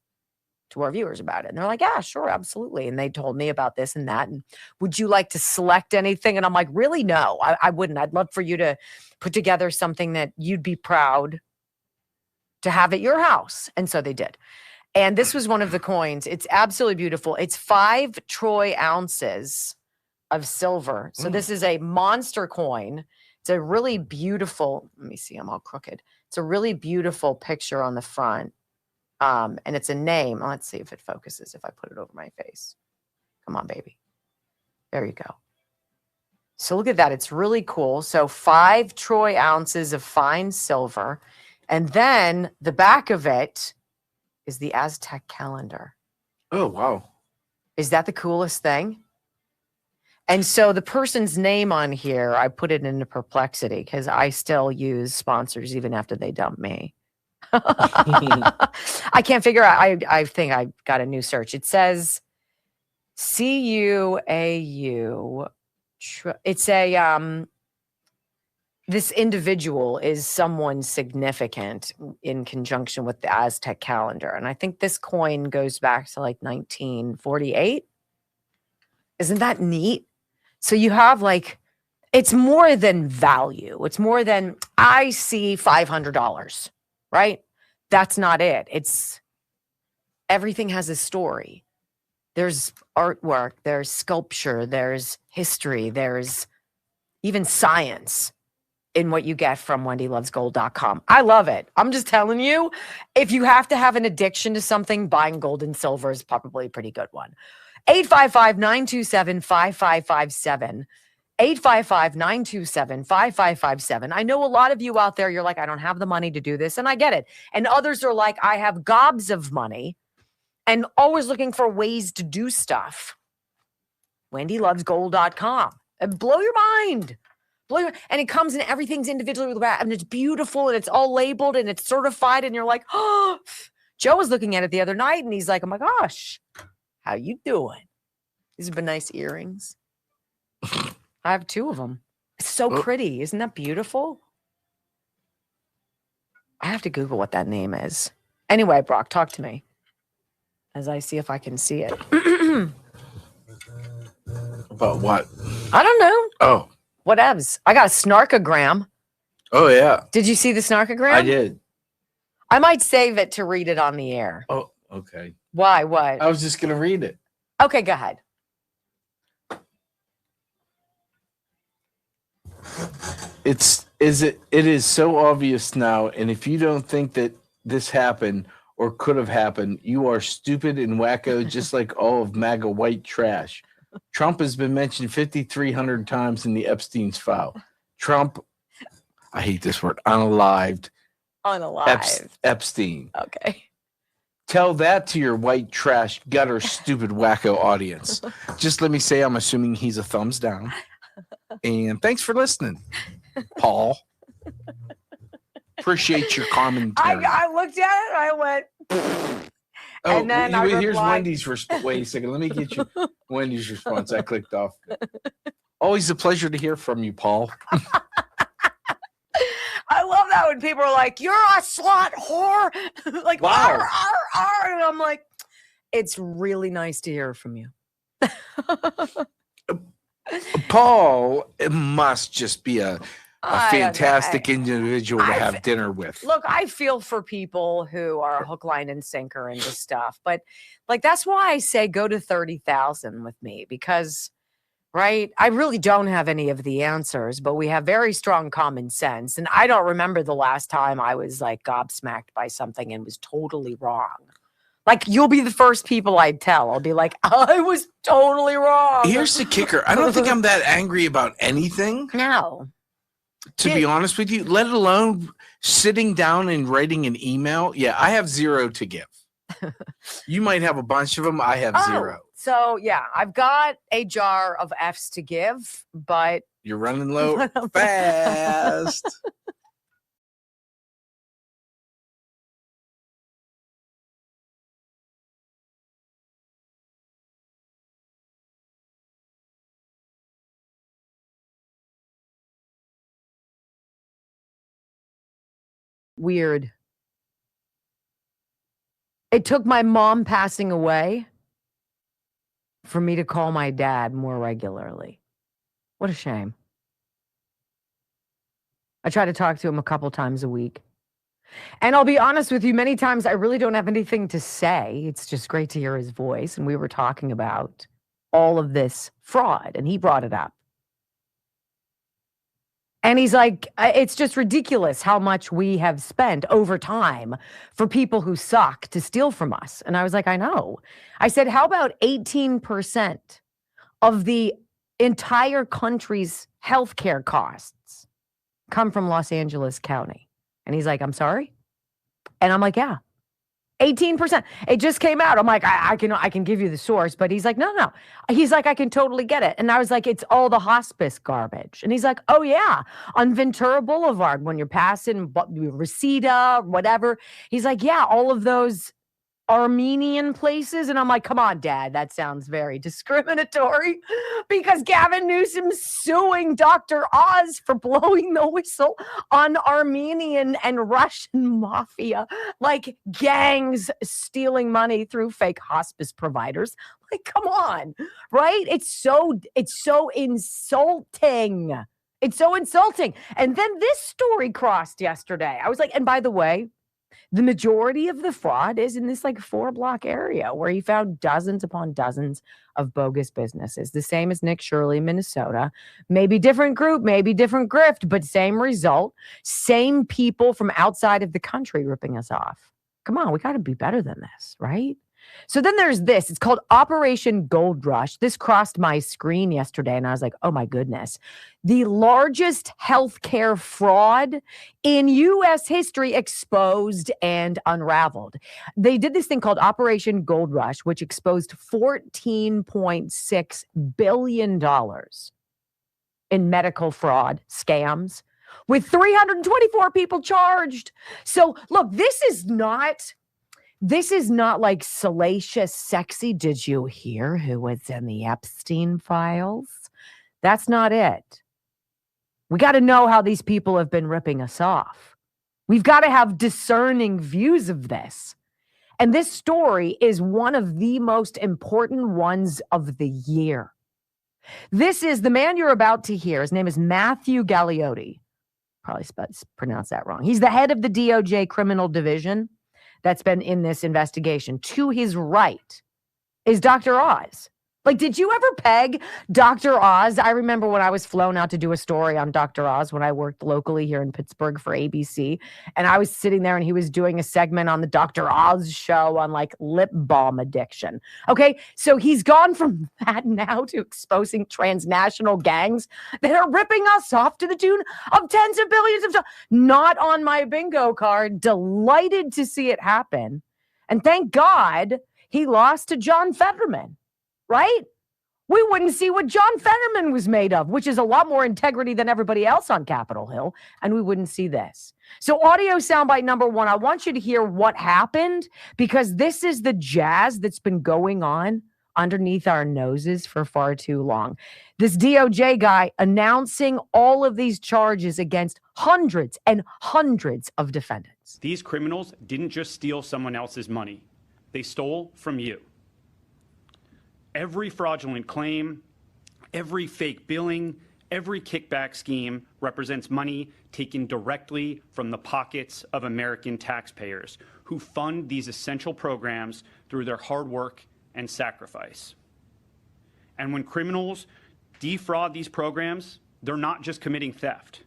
[SPEAKER 2] to our viewers about it. And they're like, yeah, sure, absolutely. And they told me about this and that. And would you like to select anything? And I'm like, really? No, I wouldn't. I'd love for you to put together something that you'd be proud to have at your house. And so they did. And this was one of the coins. It's absolutely beautiful. It's 5 troy ounces of silver. So this is a monster coin. It's a really beautiful, let me see, I'm all crooked. It's a really beautiful picture on the front. And it's a name. Let's see if it focuses, if I put it over my face. Come on, baby. There you go. So look at that. It's really cool. So 5 troy ounces of fine silver. And then the back of it is the Aztec calendar.
[SPEAKER 1] Oh, wow.
[SPEAKER 2] Is that the coolest thing? And so the person's name on here, I put it into perplexity because I still use sponsors even after they dump me. I can't figure out. I think I got a new search. It says CUAU. It's a this individual is someone significant in conjunction with the Aztec calendar. And I think this coin goes back to like 1948. Isn't that neat? So you have like, it's more than value. It's more than, I see $500, right? That's not it. It's, everything has a story. There's artwork, there's sculpture, there's history, there's even science in what you get from wendylovesgold.com. I love it. I'm just telling you, if you have to have an addiction to something, buying gold and silver is probably a pretty good one. 855-927-5557. 855-927-5557. I know a lot of you out there, you're like, I don't have the money to do this, and I get it. And others are like, I have gobs of money and always looking for ways to do stuff. wendylovesgold.com. And blow your mind. And it comes in everything's individually wrapped, and it's beautiful, and it's all labeled, and it's certified, and you're like, oh. Joe was looking at it the other night, and he's like, oh my gosh, how you doing? These have been nice earrings. I have 2 of them. It's so pretty. Isn't that beautiful? I have to Google what that name is. Anyway, Brock, talk to me as I see if I can see it.
[SPEAKER 1] About what?
[SPEAKER 2] I don't know.
[SPEAKER 1] Oh.
[SPEAKER 2] Whatevs. I got a snarkogram.
[SPEAKER 1] Oh, yeah.
[SPEAKER 2] Did you see the snarkogram?
[SPEAKER 1] I did.
[SPEAKER 2] I might save it to read it on the air.
[SPEAKER 1] Oh, okay.
[SPEAKER 2] Why? What?
[SPEAKER 1] I was just going to read it.
[SPEAKER 2] Okay, go ahead.
[SPEAKER 1] It is so obvious now, and if you don't think that this happened or could have happened, you are stupid and wacko, just like all of MAGA white trash. Trump has been mentioned 5,300 times in the Epstein's file. Trump, I hate this word, unalived. Epstein.
[SPEAKER 2] Okay.
[SPEAKER 1] Tell that to your white trash, gutter, stupid, wacko audience. Just let me say, I'm assuming he's a thumbs down. And thanks for listening, Paul. Appreciate your commentary.
[SPEAKER 2] I looked at it and I went,
[SPEAKER 1] oh,
[SPEAKER 2] and then
[SPEAKER 1] here's Wendy's response. Wait a second. Let me get you Wendy's response. I clicked off. Always a pleasure to hear from you, Paul.
[SPEAKER 2] I love that when people are like, you're a slut whore. Like,
[SPEAKER 1] wow.
[SPEAKER 2] Arr, arr, arr. And I'm like, it's really nice to hear from you.
[SPEAKER 1] Paul must just be a fantastic individual to have dinner with.
[SPEAKER 2] Look, I feel for people who are hook, line, and sinker into stuff. But like, that's why I say go to 30,000 with me, because right, I really don't have any of the answers, but we have very strong common sense. And I don't remember the last time I was like gobsmacked by something and was totally wrong. Like, you'll be the first people I'd tell. I'll be like, I was totally wrong.
[SPEAKER 1] Here's the kicker. I don't think I'm that angry about anything.
[SPEAKER 2] No.
[SPEAKER 1] To be honest with you, let alone sitting down and writing an email. Yeah, I have 0 to give. You might have a bunch of them. I have 0.
[SPEAKER 2] So yeah, I've got a jar of F's to give, but
[SPEAKER 1] You're running low fast.
[SPEAKER 2] weird. It took my mom passing away for me to call my dad more regularly. What a shame. I try to talk to him a couple times a week. And I'll be honest with you, many times I really don't have anything to say. It's just great to hear his voice. And we were talking about all of this fraud, and he brought it up. And he's like, it's just ridiculous how much we have spent over time for people who suck to steal from us. And I was like, I know. I said, how about 18% of the entire country's healthcare costs come from Los Angeles County? And he's like, I'm sorry? And I'm like, yeah. 18%. It just came out. I'm like, I can give you the source, but he's like, no. He's like, I can totally get it. And I was like, it's all the hospice garbage. And he's like, oh yeah, on Ventura Boulevard when you're passing Reseda, whatever. He's like, yeah, all of those Armenian places. And I'm like, come on, Dad, that sounds very discriminatory because Gavin Newsom's suing Dr. Oz for blowing the whistle on Armenian and Russian mafia, like gangs stealing money through fake hospice providers. Like, come on, right? It's so insulting. It's so insulting. And then this story crossed yesterday. I was like, and by the way, the majority of the fraud is in this like 4-block area where he found dozens upon dozens of bogus businesses. The same as Nick Shirley, Minnesota. Maybe different group, maybe different grift, but same result. Same people from outside of the country ripping us off. Come on, we got to be better than this, right? So then there's this. It's called Operation Gold Rush. This crossed my screen yesterday, and I was like, oh my goodness. The largest healthcare fraud in U.S. history exposed and unraveled. They did this thing called Operation Gold Rush, which exposed $14.6 billion in medical fraud scams with 324 people charged. So look, this is not like salacious, sexy. Did you hear who was in the Epstein files? That's not it. We got to know how these people have been ripping us off. We've got to have discerning views of this. And this story is one of the most important ones of the year. This is the man you're about to hear. His name is Matthew Galliotti. Probably pronounced that wrong. He's the head of the DOJ criminal division that's been in this investigation. To his right is Dr. Oz. Like, did you ever peg Dr. Oz? I remember when I was flown out to do a story on Dr. Oz when I worked locally here in Pittsburgh for ABC. And I was sitting there and he was doing a segment on the Dr. Oz show on like lip balm addiction. Okay. So he's gone from that now to exposing transnational gangs that are ripping us off to the tune of tens of billions of dollars. Not on my bingo card. Delighted to see it happen. And thank God he lost to John Fetterman. Right? We wouldn't see what John Fetterman was made of, which is a lot more integrity than everybody else on Capitol Hill, and we wouldn't see this. So audio soundbite number one, I want you to hear what happened because this is the jazz that's been going on underneath our noses for far too long. This DOJ guy announcing all of these charges against hundreds and hundreds of defendants.
[SPEAKER 12] These criminals didn't just steal someone else's money. They stole from you. Every fraudulent claim, every fake billing, every kickback scheme represents money taken directly from the pockets of American taxpayers who fund these essential programs through their hard work and sacrifice. And when criminals defraud these programs, they're not just committing theft.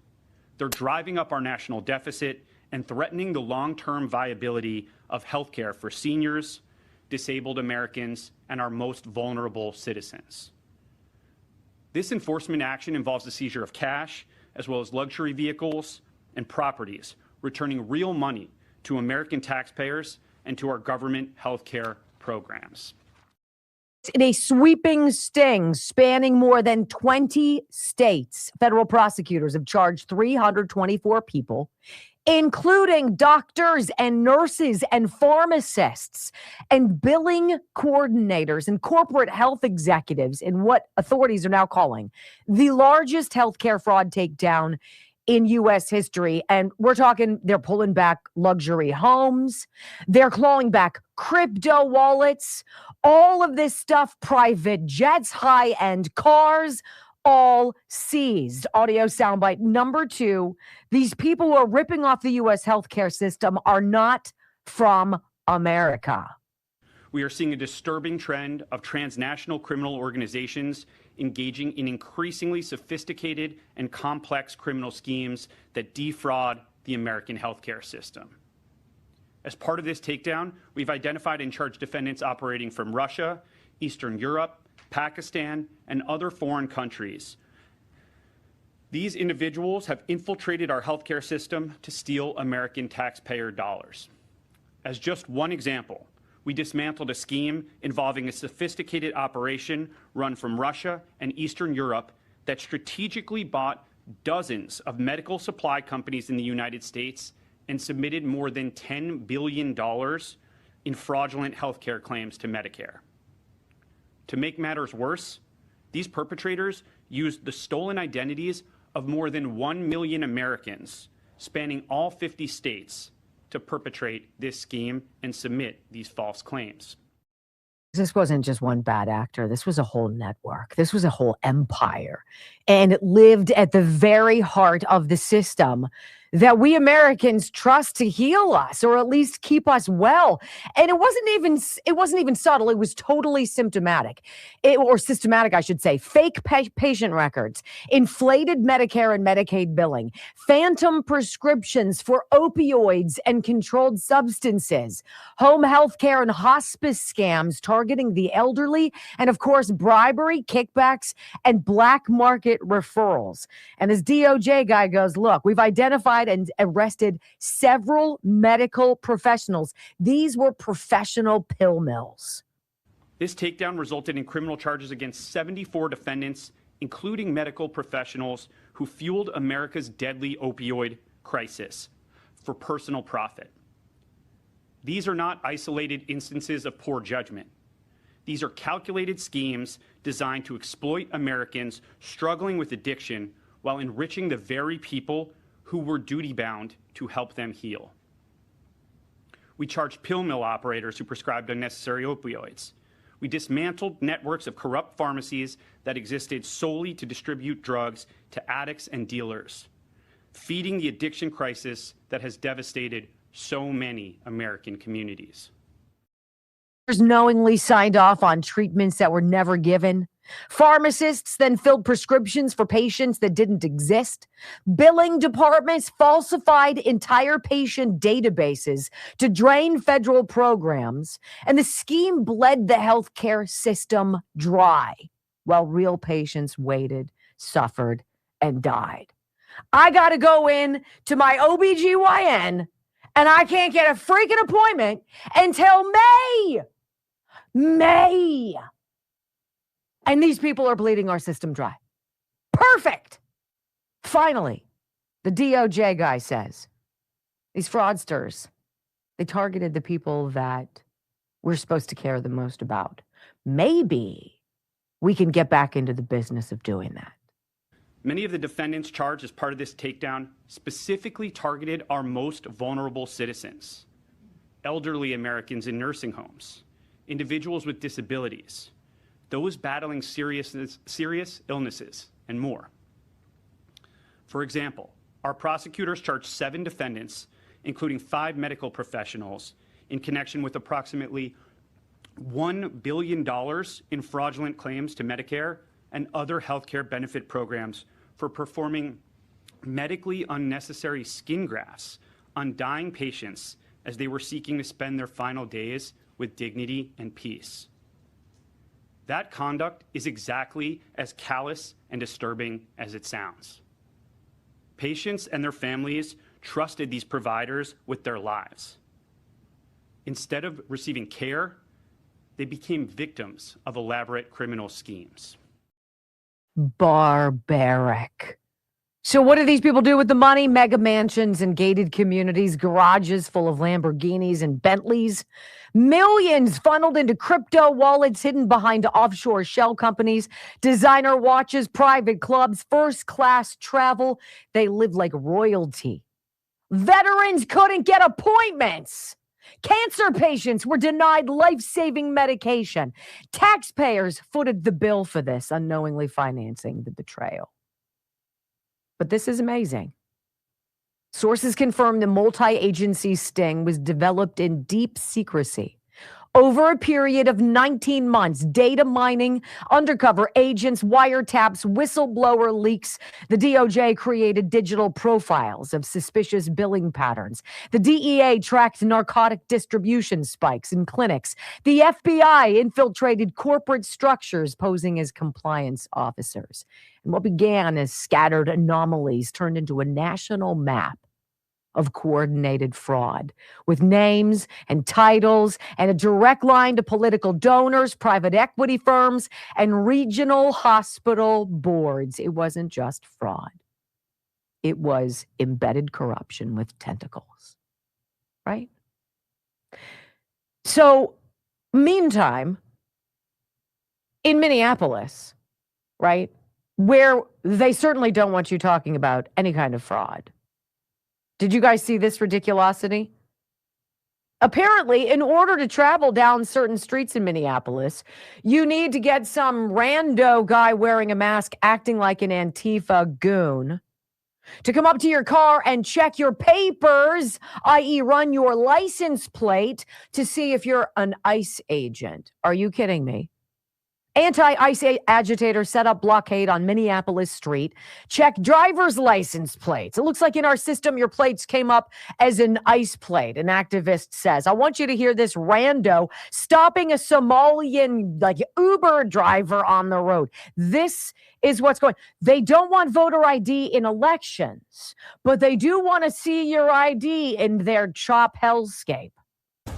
[SPEAKER 12] They're driving up our national deficit and threatening the long-term viability of healthcare for seniors, disabled Americans, and our most vulnerable citizens. This enforcement action involves the seizure of cash, as well as luxury vehicles and properties, returning real money to American taxpayers and to our government healthcare programs.
[SPEAKER 6] In a sweeping sting spanning more than 20 states, federal prosecutors have charged 324 people, including doctors and nurses and pharmacists and billing coordinators and corporate health executives in what authorities are now calling the largest healthcare fraud takedown in U.S. history. And we're talking, they're pulling back luxury homes, they're clawing back crypto wallets, all of this stuff, private jets, high-end cars, all seized. Audio soundbite number 2. These people who are ripping off the U.S. healthcare system are not from America.
[SPEAKER 12] We are seeing a disturbing trend of transnational criminal organizations engaging in increasingly sophisticated and complex criminal schemes that defraud the American healthcare system. As part of this takedown, we've identified and charged defendants operating from Russia, Eastern Europe, Pakistan, and other foreign countries. These individuals have infiltrated our healthcare system to steal American taxpayer dollars. As just one example, we dismantled a scheme involving a sophisticated operation run from Russia and Eastern Europe that strategically bought dozens of medical supply companies in the United States and submitted more than $10 billion in fraudulent healthcare claims to Medicare. To make matters worse, these perpetrators used the stolen identities of more than 1 million Americans spanning all 50 states to perpetrate this scheme and submit these false claims.
[SPEAKER 6] This wasn't just one bad actor. This was a whole network. This was a whole empire. And it lived at the very heart of the system that we Americans trust to heal us, or at least keep us well. And it wasn't even subtle. It was totally symptomatic, or systematic, I should say. Fake patient records, inflated Medicare and Medicaid billing, phantom prescriptions for opioids and controlled substances, home health care and hospice scams targeting the elderly, and of course, bribery, kickbacks, and black market referrals. And this DOJ guy goes, look, we've identified and arrested several medical professionals. These were professional pill mills.
[SPEAKER 12] This takedown resulted in criminal charges against 74 defendants, including medical professionals who fueled America's deadly opioid crisis for personal profit. These are not isolated instances of poor judgment. These are calculated schemes designed to exploit Americans struggling with addiction while enriching the very people who were duty-bound to help them heal. We charged pill mill operators who prescribed unnecessary opioids. We dismantled networks of corrupt pharmacies that existed solely to distribute drugs to addicts and dealers, feeding the addiction crisis that has devastated so many American communities.
[SPEAKER 6] Knowingly signed off on treatments that were never given. Pharmacists then filled prescriptions for patients that didn't exist. Billing departments falsified entire patient databases to drain federal programs. And the scheme bled the healthcare system dry while real patients waited, suffered, and died. I got to go in to my OBGYN and I can't get a freaking appointment until May. And these people are bleeding our system dry. Perfect. Finally, the DOJ guy says, these fraudsters, they targeted the people that we're supposed to care the most about. Maybe we can get back into the business of doing that.
[SPEAKER 12] Many of the defendants charged as part of this takedown specifically targeted our most vulnerable citizens, elderly Americans in nursing homes, individuals with disabilities, those battling serious illnesses, and more. For example, our prosecutors charged 7 defendants, including 5 medical professionals, in connection with approximately $1 billion in fraudulent claims to Medicare and other healthcare benefit programs for performing medically unnecessary skin grafts on dying patients as they were seeking to spend their final days with dignity and peace. That conduct is exactly as callous and disturbing as it sounds. Patients and their families trusted these providers with their lives. Instead of receiving care, they became victims of elaborate criminal schemes.
[SPEAKER 6] Barbaric. So what do these people do with the money? Mega mansions and gated communities, garages full of Lamborghinis and Bentleys, millions funneled into crypto wallets hidden behind offshore shell companies, designer watches, private clubs, first-class travel. They live like royalty. Veterans couldn't get appointments. Cancer patients were denied life-saving medication. Taxpayers footed the bill for this, unknowingly financing the betrayal. But this is amazing. Sources confirm the multi-agency sting was developed in deep secrecy. Over a period of 19 months, data mining, undercover agents, wiretaps, whistleblower leaks, the DOJ created digital profiles of suspicious billing patterns. The DEA tracked narcotic distribution spikes in clinics. The FBI infiltrated corporate structures posing as compliance officers. And what began as scattered anomalies turned into a national map of coordinated fraud with names and titles and a direct line to political donors, private equity firms, and regional hospital boards. It wasn't just fraud. It was embedded corruption with tentacles, right? So, meantime, in Minneapolis, right, where they certainly don't want you talking about any kind of fraud. Did you guys see this ridiculosity? Apparently, in order to travel down certain streets in Minneapolis, you need to get some rando guy wearing a mask acting like an Antifa goon to come up to your car and check your papers, i.e. run your license plate to see if you're an ICE agent. Are you kidding me? Anti-ICE agitators set up blockade on Minneapolis Street. Check driver's license plates. It looks like in our system, your plates came up as an ICE plate, an activist says. I want you to hear this rando stopping a Somalian Uber driver on the road. This is what's going on. They don't want voter ID in elections, but they do want to see your ID in their CHOP hellscape.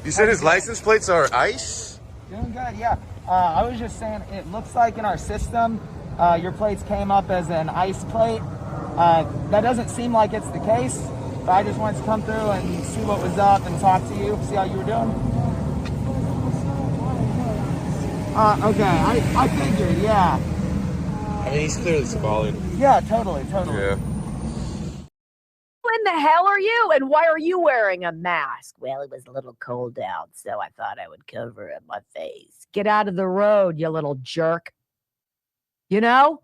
[SPEAKER 13] You said his license plates are ICE?
[SPEAKER 14] Doing good, yeah. I was just saying, it looks like in our system, your plates came up as an ICE plate. That doesn't seem like it's the case, but I just wanted to come through and see what was up and talk to you, see how you were doing. Okay, I figured, yeah.
[SPEAKER 13] I mean, he's clearly Somalian.
[SPEAKER 14] Yeah, totally.
[SPEAKER 13] Yeah.
[SPEAKER 6] Who in the hell are you? And why are you wearing a mask? Well, it was a little cold out, so I thought I would cover up my face. Get out of the road, you little jerk. You know?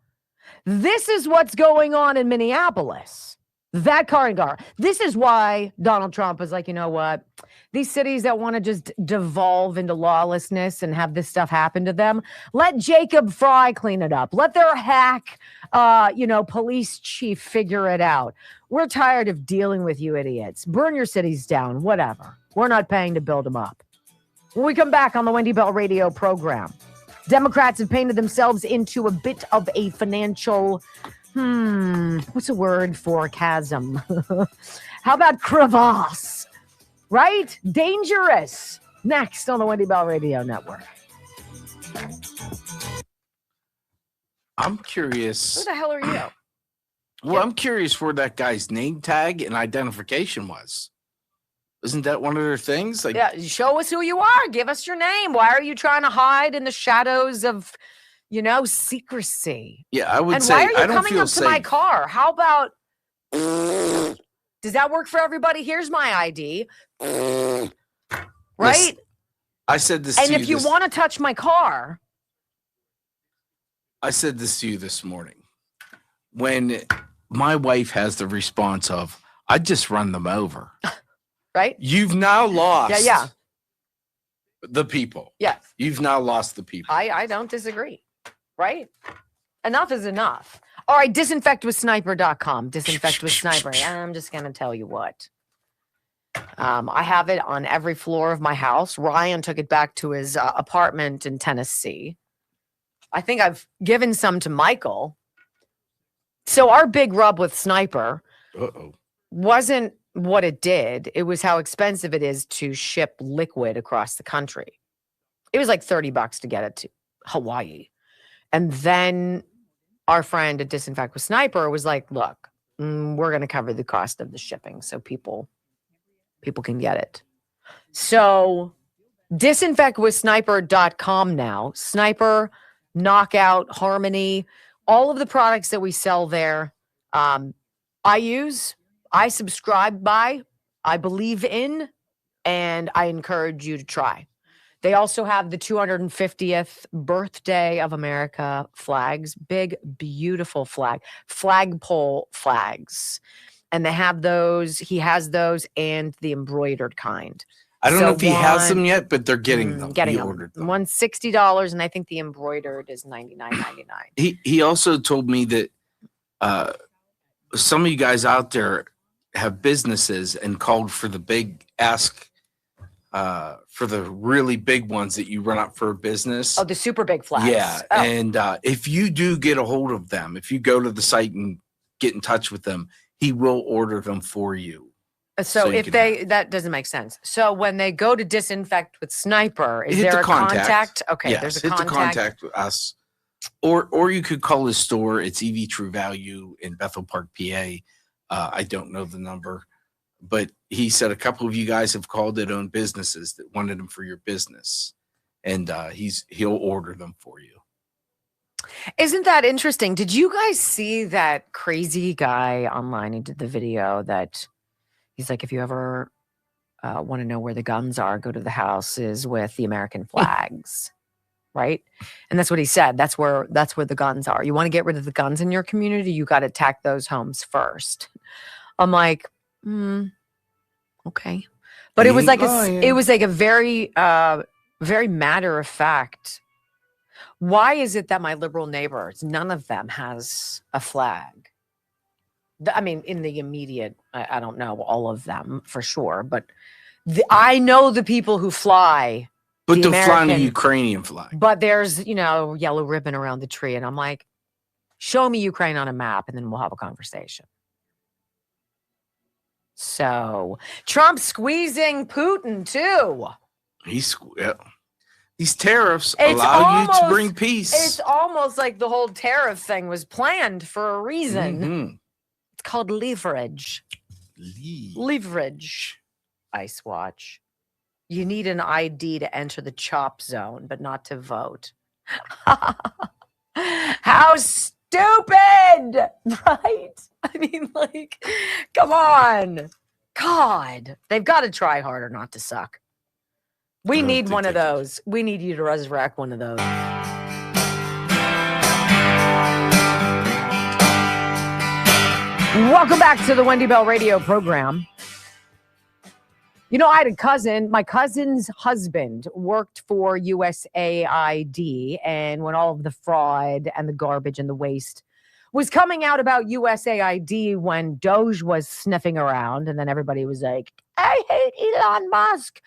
[SPEAKER 6] This is what's going on in Minneapolis. That car and car. This is why Donald Trump was like, you know what? These cities that want to just devolve into lawlessness and have this stuff happen to them, let Jacob Fry clean it up. Let their hack, police chief figure it out. We're tired of dealing with you idiots. Burn your cities down, whatever. We're not paying to build them up. When we come back on the Wendy Bell radio program, Democrats have painted themselves into a bit of a financial, what's a word for chasm? How about crevasse? Right? Dangerous. Next on the Wendy Bell Radio Network.
[SPEAKER 1] I'm curious.
[SPEAKER 2] Who the hell are you?
[SPEAKER 1] Well, I'm curious where that guy's name tag and identification was. Isn't that one of their things? Like,
[SPEAKER 2] Yeah, show us who you are. Give us your name. Why are you trying to hide in the shadows of, secrecy?
[SPEAKER 1] yeah, I would
[SPEAKER 2] And
[SPEAKER 1] say
[SPEAKER 2] why are you
[SPEAKER 1] I don't
[SPEAKER 2] coming
[SPEAKER 1] feel
[SPEAKER 2] up to
[SPEAKER 1] safe.
[SPEAKER 2] my car? How about? Does that work for everybody? Here's my ID. Right?
[SPEAKER 1] Listen, I said this
[SPEAKER 2] And
[SPEAKER 1] to you.
[SPEAKER 2] if you want to touch my car,
[SPEAKER 1] I said this to you this morning. When my wife has the response of, I just run them over.
[SPEAKER 2] right?
[SPEAKER 1] You've now lost
[SPEAKER 2] Yeah.
[SPEAKER 1] the people.
[SPEAKER 2] Yes.
[SPEAKER 1] You've now lost the people.
[SPEAKER 2] I don't disagree. Right? Enough is enough. All right, disinfectwithsniper.com. Disinfect with Sniper. I'm just going to tell you what. I have it on every floor of my house. Ryan took it back to his apartment in Tennessee. I think I've given some to Michael. So our big rub with Sniper wasn't what it did. It was how expensive it is to ship liquid across the country. It was like $30 to get it to Hawaii. And then our friend at Disinfect with Sniper was like, look, we're going to cover the cost of the shipping so people can get it. So disinfectwithsniper.com now. Sniper, Knockout, Harmony, all of the products that we sell there, I use, I subscribe by, I believe in, and I encourage you to try. They also have the 250th birthday of America flags, big, beautiful flagpole flags. And they have those, he has those and the embroidered kind.
[SPEAKER 1] I don't know if he has them yet, but they're getting them.
[SPEAKER 2] Getting
[SPEAKER 1] He
[SPEAKER 2] them.
[SPEAKER 1] ordered them.
[SPEAKER 2] One's $60, and I think the embroidered is $99.99.
[SPEAKER 1] He also told me that some of you guys out there have businesses and called for the big ask for the really big ones that you run up for a business.
[SPEAKER 2] Oh, the super big flags.
[SPEAKER 1] Yeah.
[SPEAKER 2] Oh.
[SPEAKER 1] And if you do get a hold of them, if you go to the site and get in touch with them, he will order them for you.
[SPEAKER 2] So
[SPEAKER 1] you
[SPEAKER 2] if
[SPEAKER 1] can
[SPEAKER 2] they, that doesn't make sense. So when they go to Disinfect with Sniper, is
[SPEAKER 1] Hit
[SPEAKER 2] there
[SPEAKER 1] the
[SPEAKER 2] a contact? Okay,
[SPEAKER 1] Yes,
[SPEAKER 2] there's a
[SPEAKER 1] hit
[SPEAKER 2] contact.
[SPEAKER 1] the contact with us. Or you could call his store. It's EV True Value in Bethel Park, PA. I don't know the number, but he said a couple of you guys have called that own businesses that wanted them for your business, and he'll order them for you.
[SPEAKER 2] Isn't that interesting? Did you guys see that crazy guy online? He did the video that he's like, if you ever want to know where the guns are, go to the houses with the American flags. Right. And that's what he said. That's where the guns are. You want to get rid of the guns in your community, you got to attack those homes first. I'm like, okay. But it was like a very very matter of fact. Why is it that my liberal neighbors, none of them has a flag? I mean, in the immediate, I don't know all of them for sure, but I know the people who fly.
[SPEAKER 1] But they're flying the Ukrainian flag.
[SPEAKER 2] But there's, yellow ribbon around the tree. And I'm like, show me Ukraine on a map and then we'll have a conversation. So Trump squeezing Putin too.
[SPEAKER 1] These tariffs allow you to bring peace.
[SPEAKER 2] It's almost like the whole tariff thing was planned for a reason.
[SPEAKER 1] Mm-hmm.
[SPEAKER 2] It's called leverage. Leverage. Ice Watch. You need an ID to enter the chop zone, but not to vote. How stupid, right? I mean, like, come on. God, they've got to try harder not to suck. We need one of those. We need you to resurrect one of those. Welcome back to the Wendy Bell Radio program. I had a cousin, my cousin's husband worked for USAID, and when all of the fraud and the garbage and the waste was coming out about USAID, when Doge was sniffing around, and then everybody was like, I hate Elon Musk,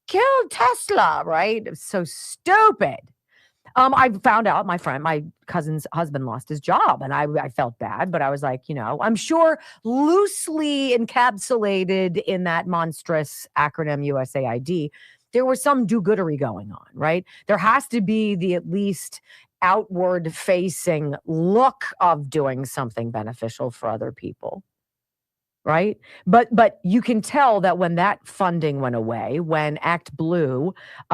[SPEAKER 2] kill Tesla, right? It was so stupid. I found out my cousin's husband lost his job, and I felt bad, but I was like, I'm sure loosely encapsulated in that monstrous acronym USAID, there was some do-goodery going on, right? There has to be the at least outward facing look of doing something beneficial for other people. Right. But you can tell that when that funding went away, when Act Blue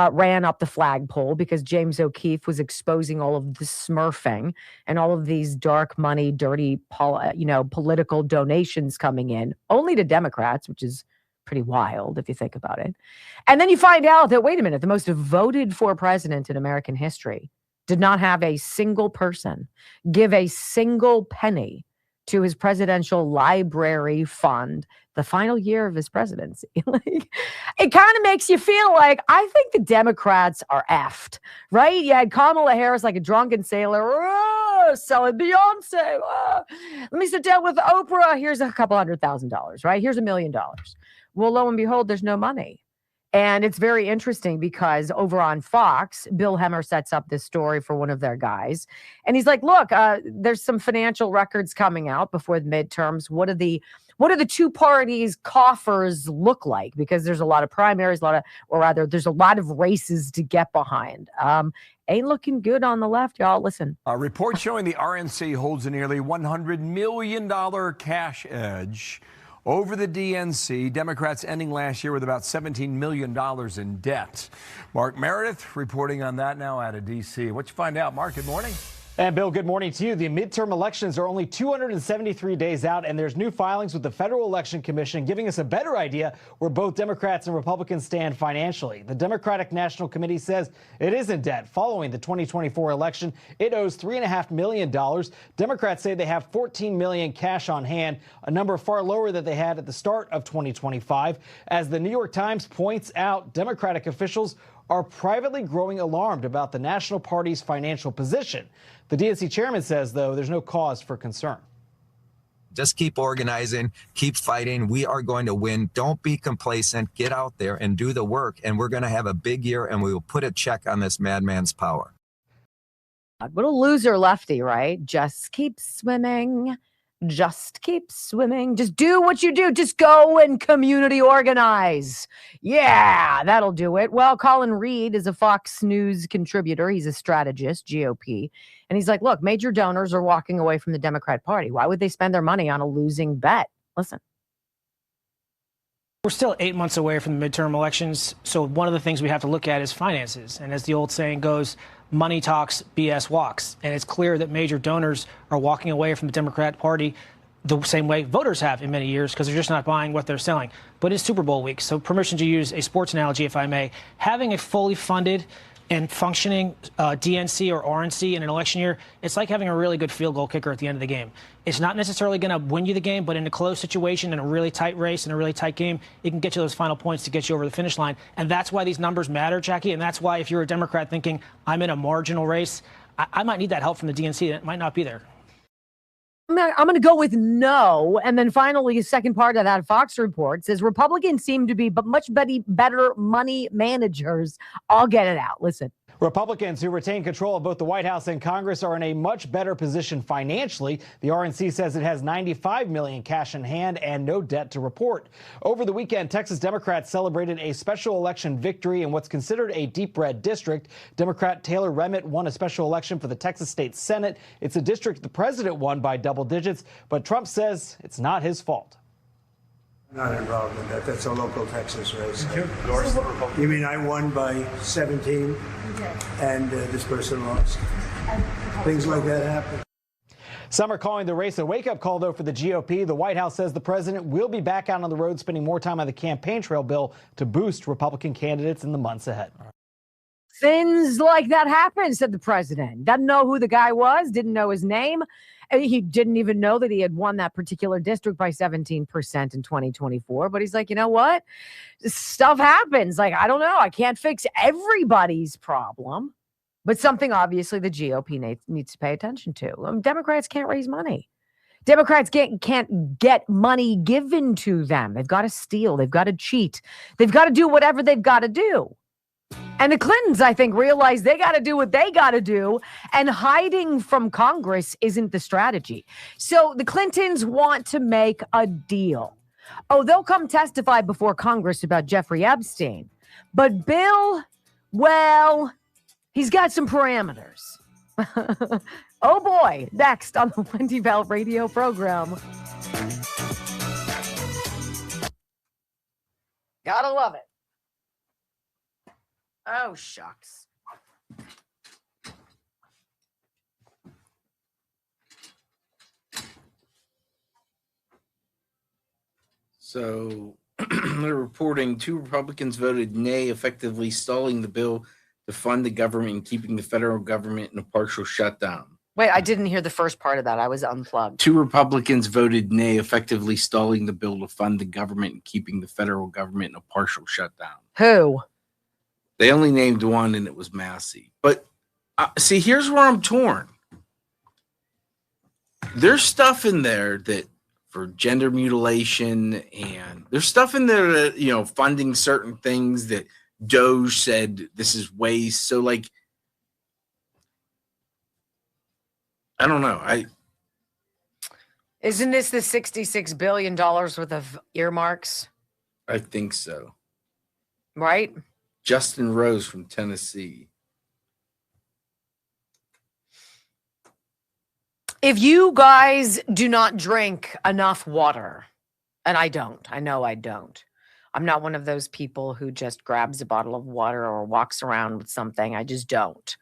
[SPEAKER 2] ran up the flagpole because James O'Keefe was exposing all of the smurfing and all of these dark money, dirty, political donations coming in only to Democrats, which is pretty wild if you think about it. And then you find out that, wait a minute, the most voted for president in American history did not have a single person give a single penny to his presidential library fund the final year of his presidency. It kind of makes you feel like, I think the Democrats are effed, right? You had Kamala Harris like a drunken sailor, selling Beyonce. Let me sit down with Oprah. Here's a couple $100,000, right? Here's $1 million. Well, lo and behold, there's no money. And it's very interesting because over on Fox, Bill Hemmer sets up this story for one of their guys. And he's like, look, there's some financial records coming out before the midterms. What do the two parties' coffers look like? Because there's a lot of primaries, there's a lot of races to get behind. Ain't looking good on the left, y'all. Listen.
[SPEAKER 15] A report showing the RNC holds a nearly $100 million cash edge over the DNC. Democrats ending last year with about $17 million in debt. Mark Meredith reporting on that now out of D.C. What you find out, Mark? Good morning.
[SPEAKER 16] And Bill, good morning to you. The midterm elections are only 273 days out, and there's new filings with the Federal Election Commission giving us a better idea where both Democrats and Republicans stand financially. The Democratic National Committee says it is in debt following the 2024 election. It owes $3.5 million. Democrats say they have $14 million cash on hand, a number far lower than they had at the start of 2025. As the New York Times points out, Democratic officials are privately growing alarmed about the national party's financial position. The DNC chairman says, though, there's no cause for concern.
[SPEAKER 17] Just keep organizing, keep fighting. We are going to win. Don't be complacent. Get out there and do the work. And we're going to have a big year, and we will put a check on this madman's power.
[SPEAKER 2] What a loser lefty, right? Just keep swimming. Just keep swimming. Just do what you do. Just go and community organize. Yeah, that'll do it. Well, Colin Reed is a Fox News contributor. He's a strategist, GOP. And he's like, look, major donors are walking away from the Democrat Party. Why would they spend their money on a losing bet? Listen.
[SPEAKER 18] We're still 8 months away from the midterm elections. So one of the things we have to look at is finances. And as the old saying goes, money talks, BS walks. And it's clear that major donors are walking away from the Democrat Party the same way voters have in many years because they're just not buying what they're selling. But it's Super Bowl week. So permission to use a sports analogy, if I may, having a fully funded and functioning DNC or RNC in an election year, it's like having a really good field goal kicker at the end of the game. It's not necessarily going to win you the game, but in a close situation, in a really tight race, in a really tight game, it can get you those final points to get you over the finish line. And that's why these numbers matter, Jackie. And that's why if you're a Democrat thinking, I'm in a marginal race, I might need that help from the DNC. It might not be there.
[SPEAKER 2] I'm going to go with no. And then finally, the second part of that Fox report says Republicans seem to be much better money managers. I'll get it out. Listen.
[SPEAKER 16] Republicans who retain control of both the White House and Congress are in a much better position financially. The RNC says it has $95 million cash in hand and no debt to report. Over the weekend, Texas Democrats celebrated a special election victory in what's considered a deep red district. Democrat Taylor Remitt won a special election for the Texas State Senate. It's a district the president won by double digits, but Trump says it's not his fault.
[SPEAKER 19] Not involved in that. That's a local Texas race. You mean I won by 17 and this person lost? Things like that happen.
[SPEAKER 16] Some are calling the race a wake-up call, though, for the GOP. The White House says the president will be back out on the road, spending more time on the campaign trail bill to boost Republican candidates in the months ahead.
[SPEAKER 2] Things like that happen, said the president. Doesn't know who the guy was, didn't know his name. He didn't even know that he had won that particular district by 17% in 2024. But he's like, you know what? Stuff happens. Like, I don't know. I can't fix everybody's problem. But something obviously the GOP needs to pay attention to. Democrats can't raise money. Democrats can't get money given to them. They've got to steal. They've got to cheat. They've got to do whatever they've got to do. And the Clintons, I think, realize they got to do what they got to do, and hiding from Congress isn't the strategy. So the Clintons want to make a deal. Oh, they'll come testify before Congress about Jeffrey Epstein. But Bill, well, he's got some parameters. Oh, boy. Next on the Wendy Bell radio program. Gotta love it. Oh, shucks.
[SPEAKER 1] So they're reporting 2 Republicans voted nay, effectively stalling the bill to fund the government and keeping the federal government in a partial shutdown.
[SPEAKER 2] Wait, I didn't hear the first part of that. I was unplugged. 2
[SPEAKER 1] Republicans voted nay, effectively stalling the bill to fund the government and keeping the federal government in a partial shutdown.
[SPEAKER 2] Who?
[SPEAKER 1] They only named one, and it was Massey. But see, here's where I'm torn. There's stuff in there that for gender mutilation, and there's stuff in there that, you know, funding certain things that Doge said this is waste. So like, I don't know.
[SPEAKER 2] Isn't this the $66 billion worth of earmarks?
[SPEAKER 1] I think so.
[SPEAKER 2] Right?
[SPEAKER 1] Justin Rose from Tennessee.
[SPEAKER 2] If you guys do not drink enough water, and I don't, I know I don't. I'm not one of those people who just grabs a bottle of water or walks around with something. I just don't.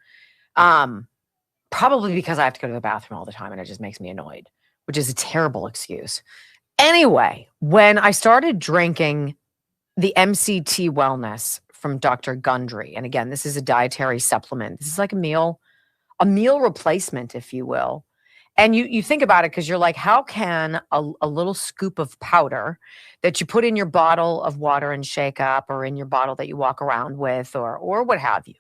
[SPEAKER 2] Probably because I have to go to the bathroom all the time and it just makes me annoyed, which is a terrible excuse. Anyway, when I started drinking the MCT Wellness from Dr. Gundry, and again, this is a dietary supplement. This is like a meal replacement, if you will. And you think about it because you're like, how can a little scoop of powder that you put in your bottle of water and shake up, or in your bottle that you walk around with, or what have you,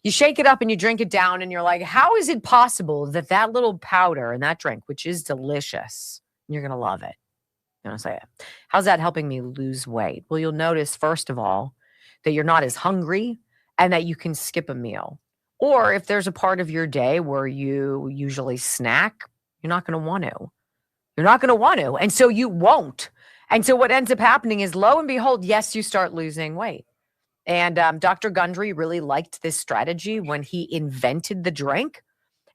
[SPEAKER 2] you shake it up and you drink it down, and you're like, how is it possible that that little powder in that drink, which is delicious, you're going to love it. I'm going to say it. How's that helping me lose weight? Well, you'll notice, first of all, that you're not as hungry and that you can skip a meal. Or if there's a part of your day where you usually snack, you're not going to want to. You're not going to want to. And so you won't. And so what ends up happening is, lo and behold, yes, you start losing weight. And Dr. Gundry really liked this strategy when he invented the drink,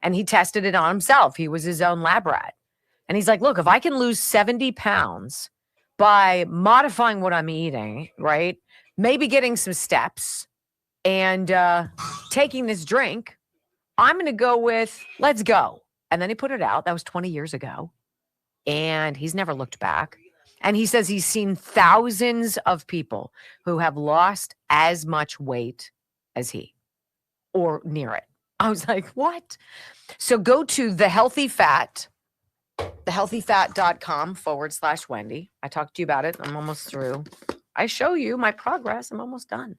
[SPEAKER 2] and he tested it on himself. He was his own lab rat. And he's like, look, if I can lose 70 pounds by modifying what I'm eating, right? Maybe getting some steps and taking this drink, I'm going to go with, let's go. And then he put it out. That was 20 years ago. And he's never looked back. And he says he's seen thousands of people who have lost as much weight as he, or near it. I was like, what? So go to thehealthyfat.com/Wendy. I talked to you about it. I'm almost through. I show you my progress. I'm almost done.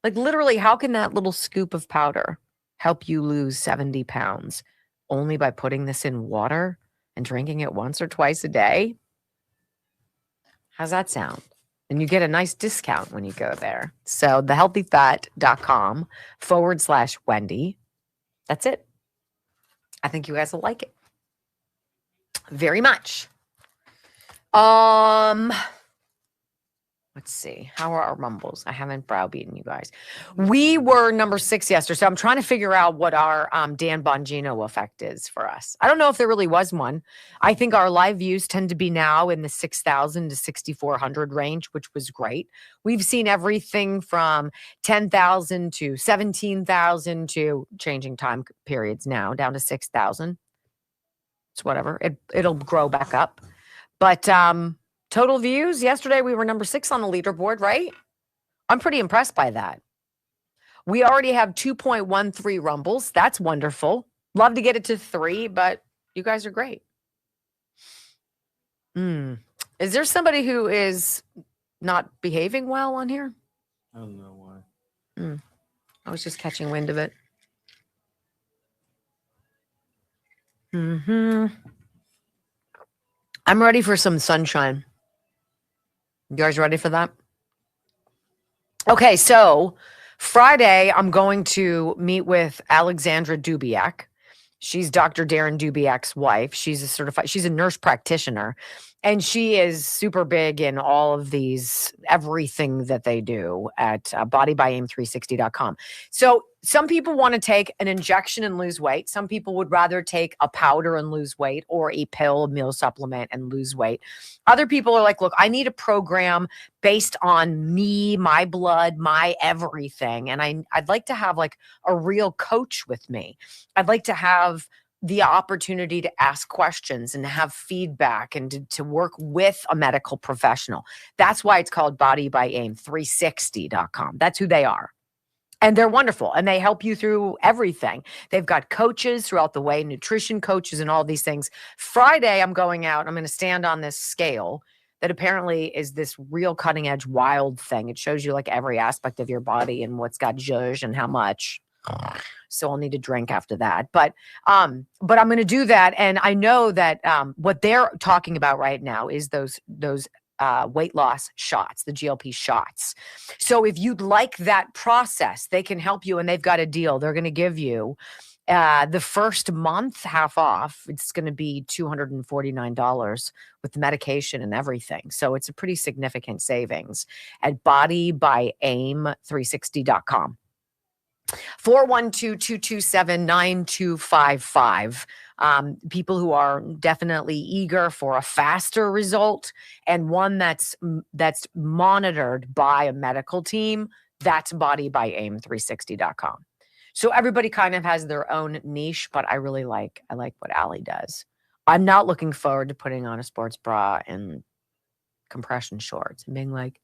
[SPEAKER 2] Like, literally, how can that little scoop of powder help you lose 70 pounds? Only by putting this in water and drinking it once or twice a day? How's that sound? And you get a nice discount when you go there. So thehealthyfat.com/Wendy. That's it. I think you guys will like it very much. Let's see. How are our rumbles? I haven't browbeaten you guys. We were number 6 yesterday. So I'm trying to figure out what our Dan Bongino effect is for us. I don't know if there really was one. I think our live views tend to be now in the 6,000 to 6,400 range, which was great. We've seen everything from 10,000 to 17,000 to changing time periods now down to 6,000. It's whatever. It'll grow back up. But total views, yesterday we were number 6 on the leaderboard, right? I'm pretty impressed by that. We already have 2.13 rumbles. That's wonderful. Love to get it to 3, but you guys are great. Is there somebody who is not behaving well on here?
[SPEAKER 1] I don't know why.
[SPEAKER 2] I was just catching wind of it. I'm ready for some sunshine. You guys ready for that? Okay, so Friday, I'm going to meet with Alexandra Dubiak. She's Dr. Darren Dubiak's wife. She's a nurse practitioner, and she is super big in all of these, everything that they do at bodybyAIM360.com. So some people want to take an injection and lose weight. Some people would rather take a powder and lose weight, or a pill, a meal supplement, and lose weight. Other people are like, look, I need a program based on me, my blood, my everything. And I'd like to have like a real coach with me. I'd like to have the opportunity to ask questions and have feedback and to work with a medical professional. That's why it's called bodybyAIM360.com. That's who they are. And they're wonderful, and they help you through everything. They've got coaches throughout the way, nutrition coaches and all these things. Friday, I'm going out. I'm going to stand on this scale that apparently is this real cutting edge wild thing. It shows you like every aspect of your body and what's got zhuzh and how much. So I'll need a drink after that. But I'm going to do that. And I know that what they're talking about right now is those weight loss shots, the GLP shots. So if you'd like that process, they can help you, and they've got a deal. They're going to give you the first month half off. It's going to be $249 with the medication and everything. So it's a pretty significant savings at bodybyAIM360.com. 412-227-9255. People who are definitely eager for a faster result and one that's monitored by a medical team. That's bodybyAIM360.com. So everybody kind of has their own niche, but I like what Allie does. I'm not looking forward to putting on a sports bra and compression shorts and being like,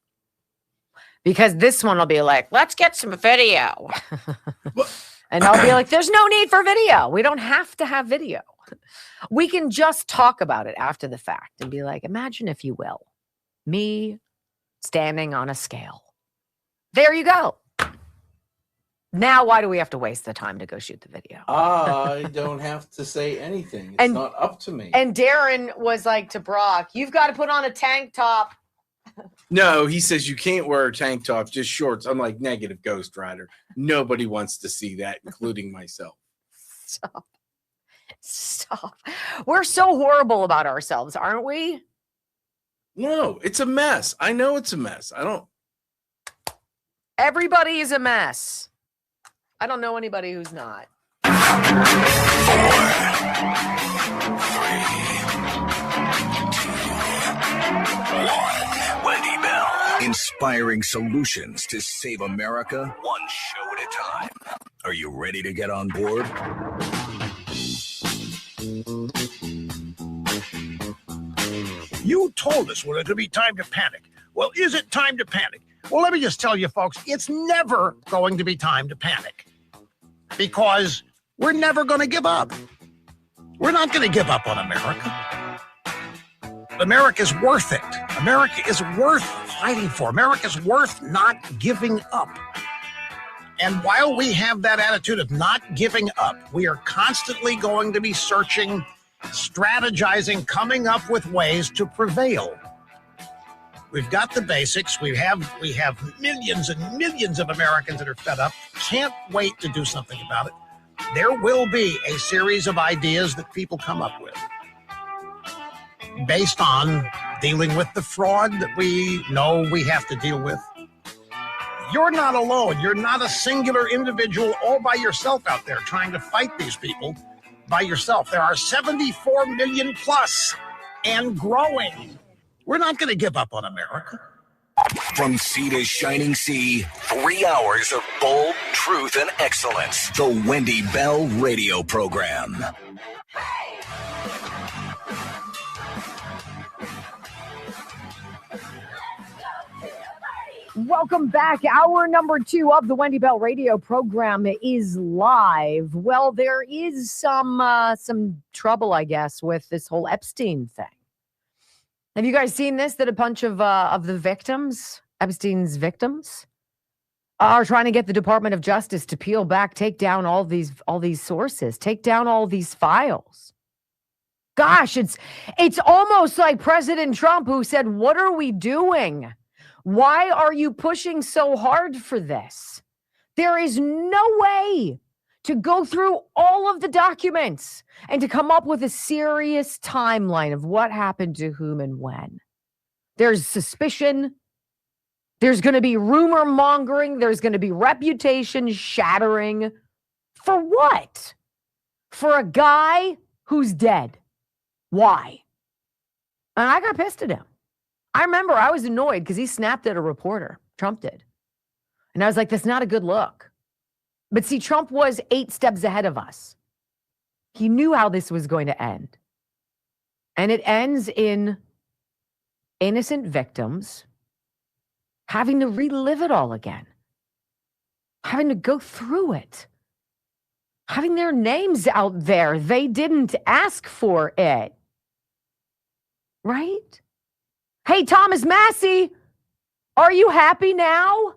[SPEAKER 2] because this one will be like, let's get some video. And I'll be like, there's no need for video. We don't have to have video. We can just talk about it after the fact and be like, imagine, if you will, me standing on a scale. There you go. Now, why do we have to waste the time to go shoot the video?
[SPEAKER 1] I don't have to say anything. It's not up to me.
[SPEAKER 2] And Darren was like to Brock, you've got to put on a tank top.
[SPEAKER 1] No, he says you can't wear a tank top, just shorts. I'm like, negative, Ghost Rider. Nobody wants to see that, including myself.
[SPEAKER 2] Stop. We're so horrible about ourselves, aren't we?
[SPEAKER 1] No, it's a mess. I know it's a mess.
[SPEAKER 2] Everybody is a mess. I don't know anybody who's not.
[SPEAKER 3] 4, 3, 2, 1. Wendy Bell. Inspiring solutions to save America, one show at a time. Are you ready to get on board?
[SPEAKER 20] You told us when it would be time to panic. Well, is it time to panic? Well, let me just tell you, folks, it's never going to be time to panic because we're never going to give up. We're not going to give up on America. America's worth it. America is worth fighting for. America's worth not giving up. And while we have that attitude of not giving up, we are constantly going to be searching, strategizing, coming up with ways to prevail. We've got the basics. We have millions and millions of Americans that are fed up, can't wait to do something about it. There will be a series of ideas that people come up with based on dealing with the fraud that we know we have to deal with. You're not alone. You're not a singular individual all by yourself out there trying to fight these people by yourself. There are 74 million plus and growing. We're not going to give up on America.
[SPEAKER 3] From sea to shining sea, 3 hours of bold truth and excellence. The Wendy Bell Radio Program.
[SPEAKER 6] Welcome back. Hour number 2 of the Wendy Bell Radio Program is live. Well, there is some trouble, I guess, with this whole Epstein thing. Have you guys seen this? That a bunch of the victims, Epstein's victims, are trying to get the Department of Justice to peel back, take down all these sources, take down all these files. Gosh, it's almost like President Trump, who said, "What are we doing? Why are you pushing so hard for this? There is no way to go through all of the documents and to come up with a serious timeline of what happened to whom and when. There's suspicion. There's going to be rumor mongering. There's going to be reputation shattering. For what? For a guy who's dead. Why?" And I got pissed at him. I remember I was annoyed because he snapped at a reporter. Trump did. And I was like, that's not a good look. But see, Trump was 8 steps ahead of us. He knew how this was going to end. And it ends in innocent victims having to relive it all again, having to go through it, having their names out there. They didn't ask for it. Right? Hey, Thomas Massey, are you happy now?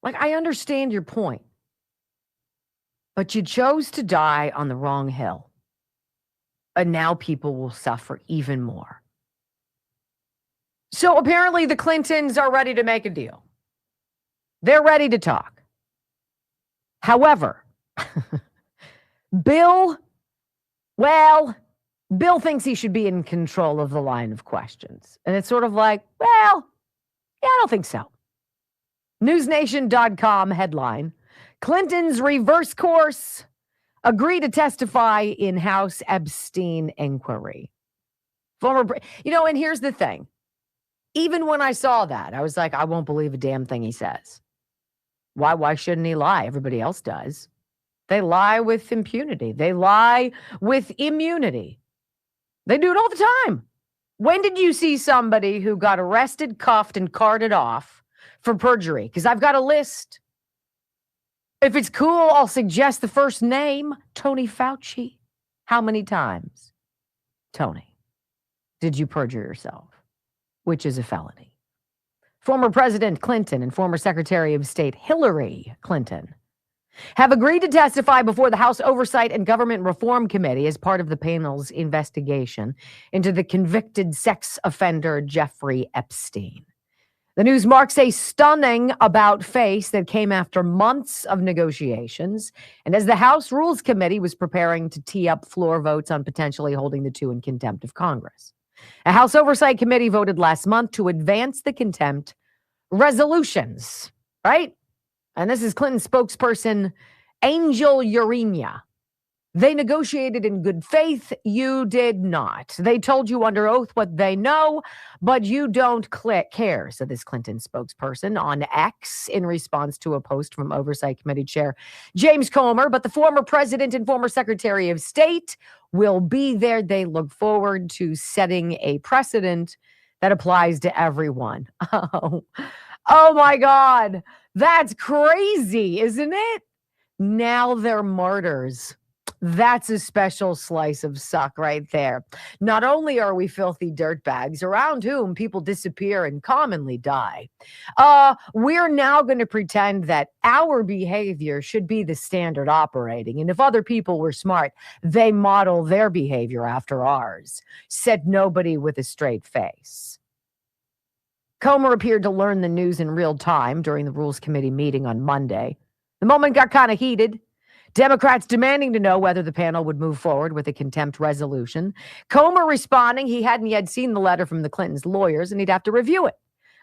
[SPEAKER 6] Like, I understand your point.
[SPEAKER 2] But you chose to die on the wrong hill. And now people will suffer even more. So apparently the Clintons are ready to make a deal. They're ready to talk. However, Bill thinks he should be in control of the line of questions. And it's sort of like, well, yeah, I don't think so. NewsNation.com headline, Clinton's reverse course, agree to testify in House Epstein inquiry. And here's the thing. Even when I saw that, I was like, I won't believe a damn thing he says. Why shouldn't he lie? Everybody else does. They lie with impunity. They lie with immunity. They do it all the time. When did you see somebody who got arrested, cuffed, and carted off for perjury? Because I've got a list. If it's cool, I'll suggest the first name, Tony Fauci. How many times, Tony, did you perjure yourself? Which is a felony. Former President Clinton and former Secretary of State Hillary Clinton have agreed to testify before the House Oversight and Government Reform Committee as part of the panel's investigation into the convicted sex offender Jeffrey Epstein. The news marks a stunning about-face that came after months of negotiations, and as the House Rules Committee was preparing to tee up floor votes on potentially holding the two in contempt of Congress. A House Oversight Committee voted last month to advance the contempt resolutions, right? And this is Clinton spokesperson Angel Urania. They negotiated in good faith. You did not. They told you under oath what they know, but you don't care, said this Clinton spokesperson on X in response to a post from Oversight Committee Chair James Comer. But the former president and former Secretary of State will be there. They look forward to setting a precedent that applies to everyone. Oh my God. That's crazy, isn't it? Now they're martyrs. That's a special slice of suck right there. Not only are we filthy dirtbags around whom people disappear and commonly die, we're now going to pretend that our behavior should be the standard operating. And if other people were smart, they model their behavior after ours, said nobody with a straight face. Comer appeared to learn the news in real time during the Rules Committee meeting on Monday. The moment got kind of heated. Democrats demanding to know whether the panel would move forward with a contempt resolution. Comer responding he hadn't yet seen the letter from the Clintons' lawyers and he'd have to review it.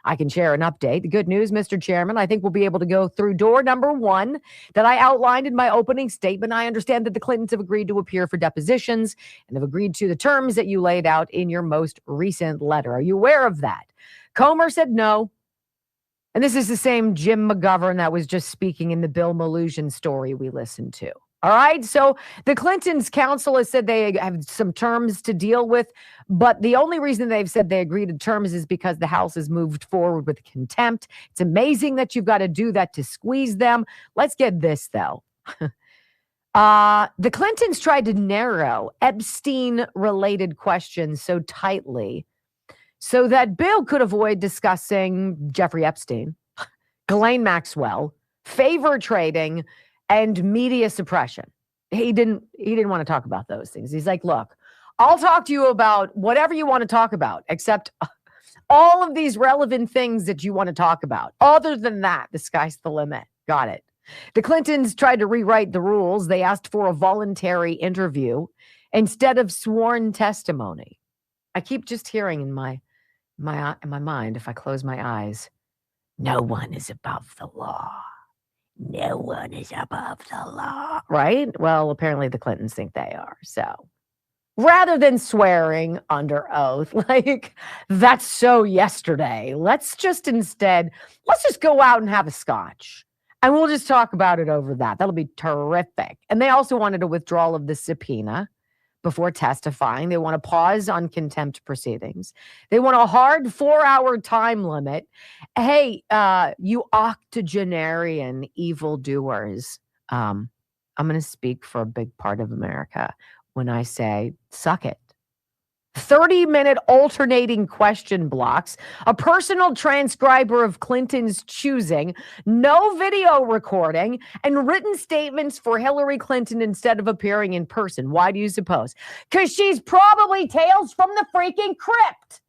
[SPEAKER 2] I can share an update. The good news, Mr. Chairman, I think we'll be able to go through door number 1 that I outlined in my opening statement. I understand that the Clintons have agreed to appear for depositions and have agreed to the terms that you laid out in your most recent letter. Are you aware of that? Comer said no. And this is the same Jim McGovern that was just speaking in the Bill Maloogian story we listened to. All right. So the Clintons' counsel has said they have some terms to deal with, but the only reason they've said they agreed to terms is because the House has moved forward with contempt. It's amazing that you've got to do that to squeeze them. Let's get this, though. The Clintons tried to narrow Epstein-related questions so tightly so that Bill could avoid discussing Jeffrey Epstein, Ghislaine Maxwell, favor trading, and media suppression. He didn't want to talk about those things. He's like, look, I'll talk to you about whatever you want to talk about, except all of these relevant things that you want to talk about. Other than that, the sky's the limit. Got it. The Clintons tried to rewrite the rules. They asked for a voluntary interview instead of sworn testimony. I keep just hearing in my mind, if I close my eyes, no one is above the law. No one is above the law. Right? Well, apparently the Clintons think they are. So rather than swearing under oath, like that's so yesterday, let's just go out and have a scotch. And we'll just talk about it over that. That'll be terrific. And they also wanted a withdrawal of the subpoena before testifying. They want to pause on contempt proceedings. They want a hard 4-hour time limit. Hey, you octogenarian evildoers. I'm going to speak for a big part of America when I say, suck it. 30-minute alternating question blocks, a personal transcriber of Clinton's choosing, no video recording, and written statements for Hillary Clinton instead of appearing in person. Why do you suppose? Because she's probably Tales from the freaking Crypt.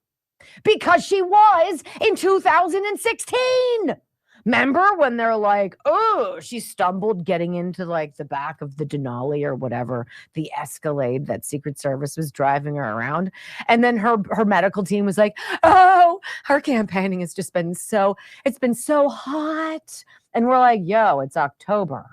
[SPEAKER 2] Because she was in 2016. Remember when they're like, oh, she stumbled getting into like the back of the Denali or whatever, the Escalade that Secret Service was driving her around. And then her medical team was like, oh, her campaigning has just been it's been so hot. And we're like, yo, it's October.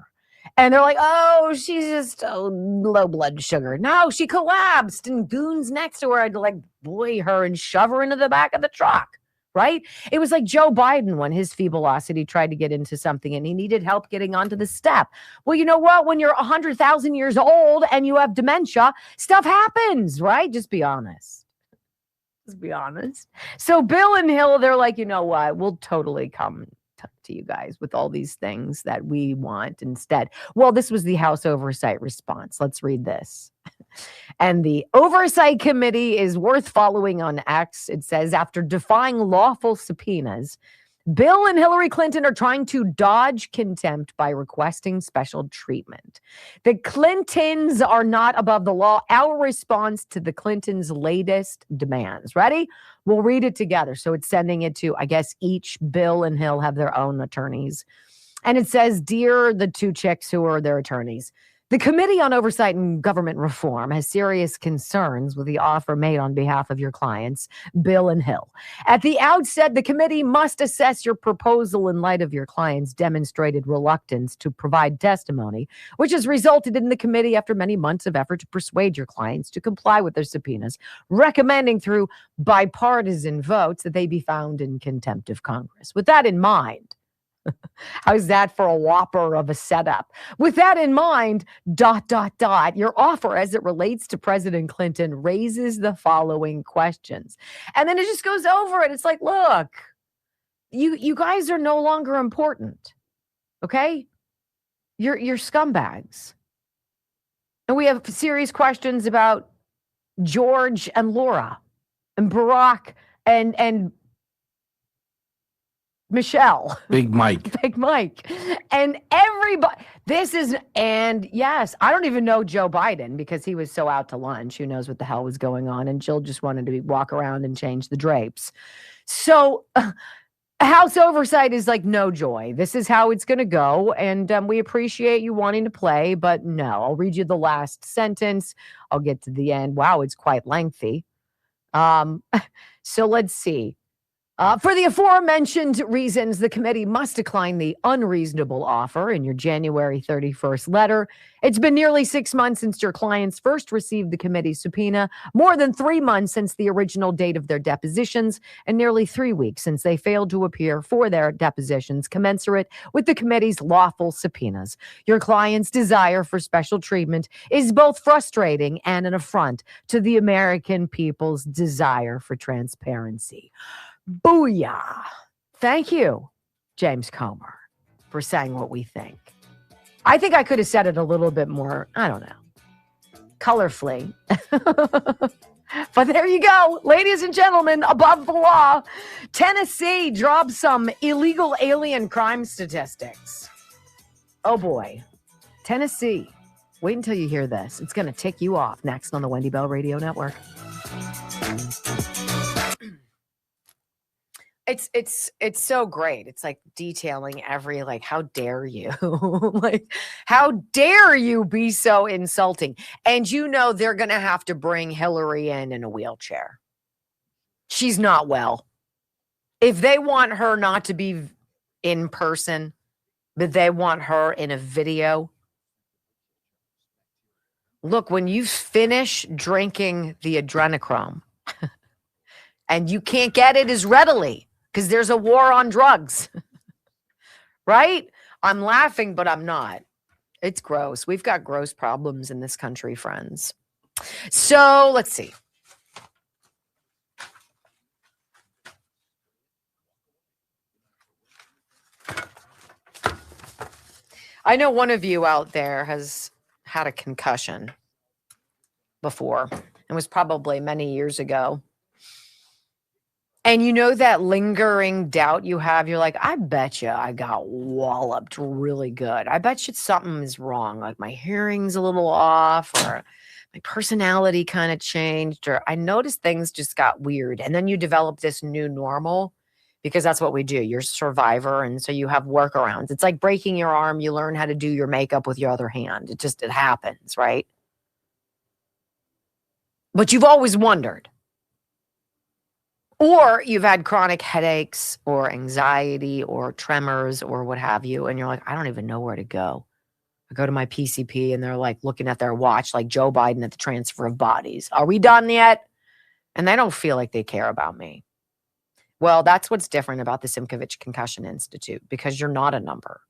[SPEAKER 2] And they're like, oh, she's just low blood sugar. No, she collapsed and goons next to her had to like buoy her and shove her into the back of the truck. Right? It was like Joe Biden when his Feebelocity tried to get into something and he needed help getting onto the step. Well, you know what? When you're 100,000 years old and you have dementia, stuff happens, right? Just be honest. Just be honest. So Bill and Hill, they're like, you know what? We'll totally come to you guys with all these things that we want instead. Well, this was the House Oversight response. Let's read this. And the Oversight Committee is worth following on X. It says, after defying lawful subpoenas, Bill and Hillary Clinton are trying to dodge contempt by requesting special treatment. The Clintons are not above the law. Our response to the Clintons' latest demands. Ready? We'll read it together. So it's sending it to, I guess, each Bill and Hill have their own attorneys. And it says, dear the two chicks who are their attorneys, the Committee on Oversight and Government Reform has serious concerns with the offer made on behalf of your clients, Bill and Hill. At the outset, the committee must assess your proposal in light of your clients' demonstrated reluctance to provide testimony, which has resulted in the committee, after many months of effort, to persuade your clients to comply with their subpoenas, recommending through bipartisan votes that they be found in contempt of Congress. With that in mind, how's that for a whopper of a setup? With that in mind, ... your offer as it relates to President Clinton raises the following questions. And then it just goes over it. It's like, look, you guys are no longer important. Okay? You're scumbags. And we have serious questions about George and Laura and Barack and Michelle.
[SPEAKER 1] Big Mike.
[SPEAKER 2] Big Mike. And everybody, and yes, I don't even know Joe Biden because he was so out to lunch. Who knows what the hell was going on? And Jill just wanted to walk around and change the drapes. So House Oversight is like, no, Joy. This is how it's going to go. And we appreciate you wanting to play, but no, I'll read you the last sentence. I'll get to the end. Wow, it's quite lengthy. So let's see. For the aforementioned reasons, the committee must decline the unreasonable offer in your January 31st letter. It's been nearly 6 months since your clients first received the committee's subpoena, more than 3 months since the original date of their depositions, and nearly 3 weeks since they failed to appear for their depositions commensurate with the committee's lawful subpoenas. Your client's desire for special treatment is both frustrating and an affront to the American people's desire for transparency. Booyah. Thank you, James Comer, for saying what we think. I think I could have said it a little bit more, I don't know, colorfully. But there you go. Ladies and gentlemen, above the law, Tennessee drops some illegal alien crime statistics. Oh boy. Tennessee. Wait until you hear this. It's going to tick you off next on the Wendy Bell Radio Network. It's so great. It's like detailing every, like, how dare you? Like, how dare you be so insulting? And you know they're going to have to bring Hillary in a wheelchair. She's not well. If they want her not to be in person, but they want her in a video. Look, when you finish drinking the adrenochrome and you can't get it as readily, because there's a war on drugs, right? I'm laughing, but I'm not. It's gross. We've got gross problems in this country, friends. So let's see. I know one of you out there has had a concussion before. It was probably many years ago. And you know that lingering doubt you have? You're like, I bet you I got walloped really good. I bet you something is wrong. Like my hearing's a little off, or my personality kind of changed, or I noticed things just got weird. And then you develop this new normal because that's what we do. You're a survivor. And so you have workarounds. It's like breaking your arm. You learn how to do your makeup with your other hand. It happens, right? But you've always wondered. Or you've had chronic headaches or anxiety or tremors or what have you. And you're like, I don't even know where to go. I go to my PCP and they're like looking at their watch like Joe Biden at the transfer of bodies. Are we done yet? And they don't feel like they care about me. Well, that's what's different about the Simkovich Concussion Institute, because you're not a number.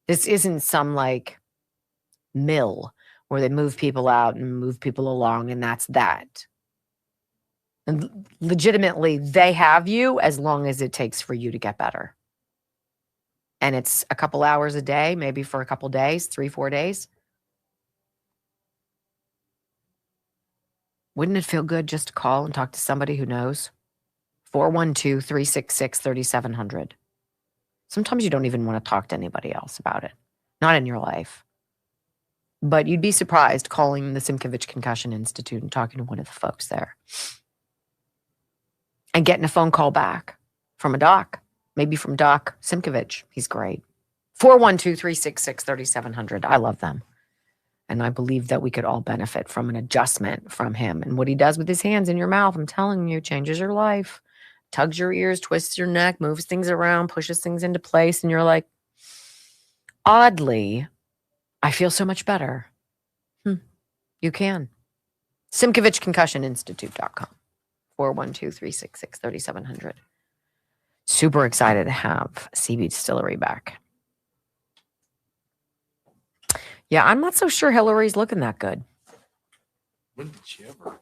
[SPEAKER 2] This isn't some like mill where they move people out and move people along and that's that. And legitimately, they have you as long as it takes for you to get better. And it's a couple hours a day, maybe for a couple days, 3-4 days. Wouldn't it feel good just to call and talk to somebody who knows? 412-366-3700. Sometimes you don't even want to talk to anybody else about it. Not in your life. But you'd be surprised calling the Simkovich Concussion Institute and talking to one of the folks there. And getting a phone call back from a doc, maybe from Doc Simkovich. He's great. 412-366-3700. I love them. And I believe that we could all benefit from an adjustment from him. And what he does with his hands in your mouth, I'm telling you, changes your life. Tugs your ears, twists your neck, moves things around, pushes things into place. And you're like, oddly, I feel so much better. You can. SimkovichConcussionInstitute.com. 412-366-3700. Super excited to have CB Distillery back. Yeah, I'm not so sure Hillary's looking that good.
[SPEAKER 1] When did she ever?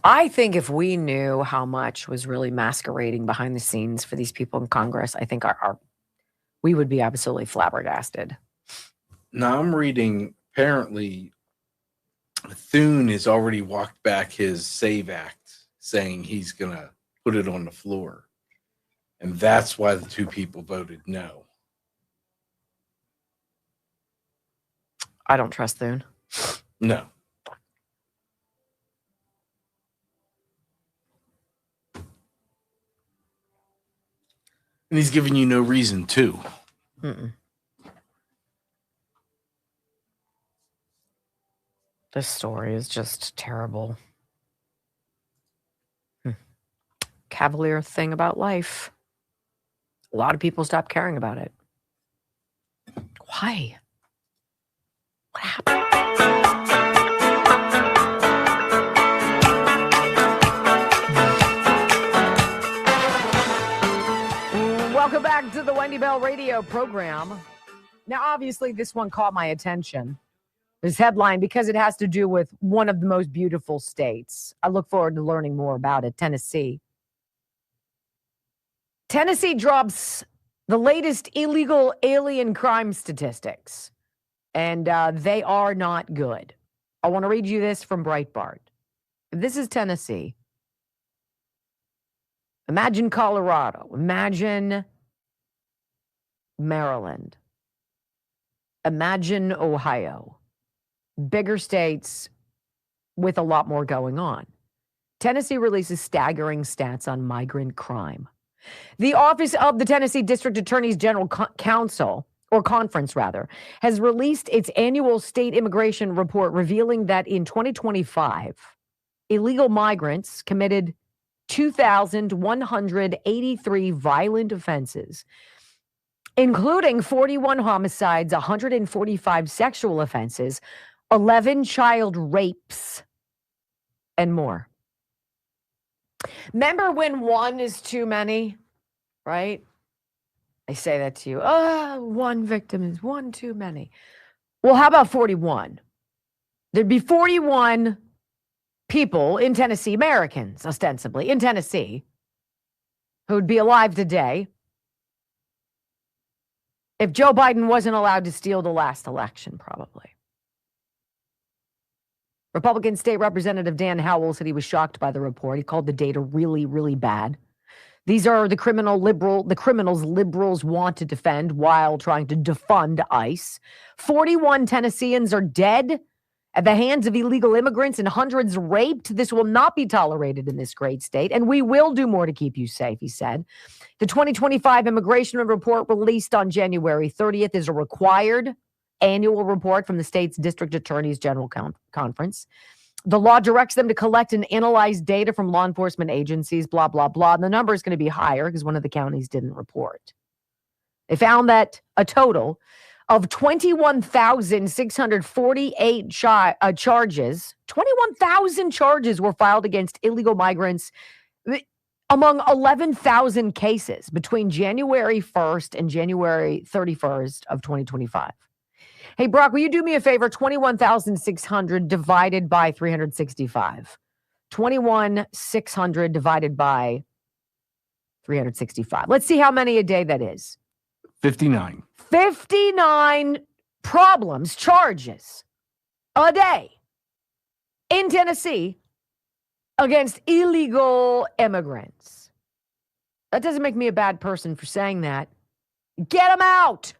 [SPEAKER 2] I think if we knew how much was really masquerading behind the scenes for these people in Congress, I think we would be absolutely flabbergasted.
[SPEAKER 1] Now I'm reading, apparently, Thune has already walked back his SAVE Act, saying he's going to put it on the floor. And that's why the two people voted no.
[SPEAKER 2] I don't trust Thune.
[SPEAKER 1] No. And he's giving you no reason to.
[SPEAKER 2] Mm-mm. This story is just terrible. Cavalier thing about life. A lot of people stop caring about it. Why? What happened? Welcome back to the Wendy Bell radio program. Now, obviously, this one caught my attention. This headline, because it has to do with one of the most beautiful states. I look forward to learning more about it, Tennessee. Tennessee drops the latest illegal alien crime statistics, and they are not good. I want to read you this from Breitbart. This is Tennessee. Imagine Colorado. Imagine Maryland. Imagine Ohio. Bigger states with a lot more going on. Tennessee releases staggering stats on migrant crime. The Office of the Tennessee District Attorney's General Counsel, or Conference rather, has released its annual state immigration report revealing that in 2025, illegal migrants committed 2,183 violent offenses, including 41 homicides, 145 sexual offenses, 11 child rapes, and more. Remember when one is too many, right? I say that to you. One victim is one too many. Well, how about 41? There'd be 41 people in Tennessee, Americans, ostensibly, in Tennessee, who would be alive today if Joe Biden wasn't allowed to steal the last election, probably.
[SPEAKER 6] Republican State Representative Dan Howell said he was shocked by the report. He called the data really, really bad. These are the criminals liberals want to defend while trying to defund ICE. 41 Tennesseans are dead at the hands of illegal immigrants and hundreds raped. This will not be tolerated in this great state, and we will do more to keep you safe, he said. The 2025 immigration report released on January 30th is a required annual report from the state's district attorney's general conference. The law directs them to collect and analyze data from law enforcement agencies, blah, blah, blah. And the number is going to be higher because one of the counties didn't report. They found that a total of 21,648 charges, 21,000 charges were filed against illegal migrants among 11,000 cases between January 1st and January 31st of 2025. Hey, Brock, will you do me a favor? 21,600 divided by 365. 21,600 divided by 365. Let's see how many a day that is.
[SPEAKER 1] 59.
[SPEAKER 6] 59 problems, charges a day in Tennessee against illegal immigrants. That doesn't make me a bad person for saying that. Get them out.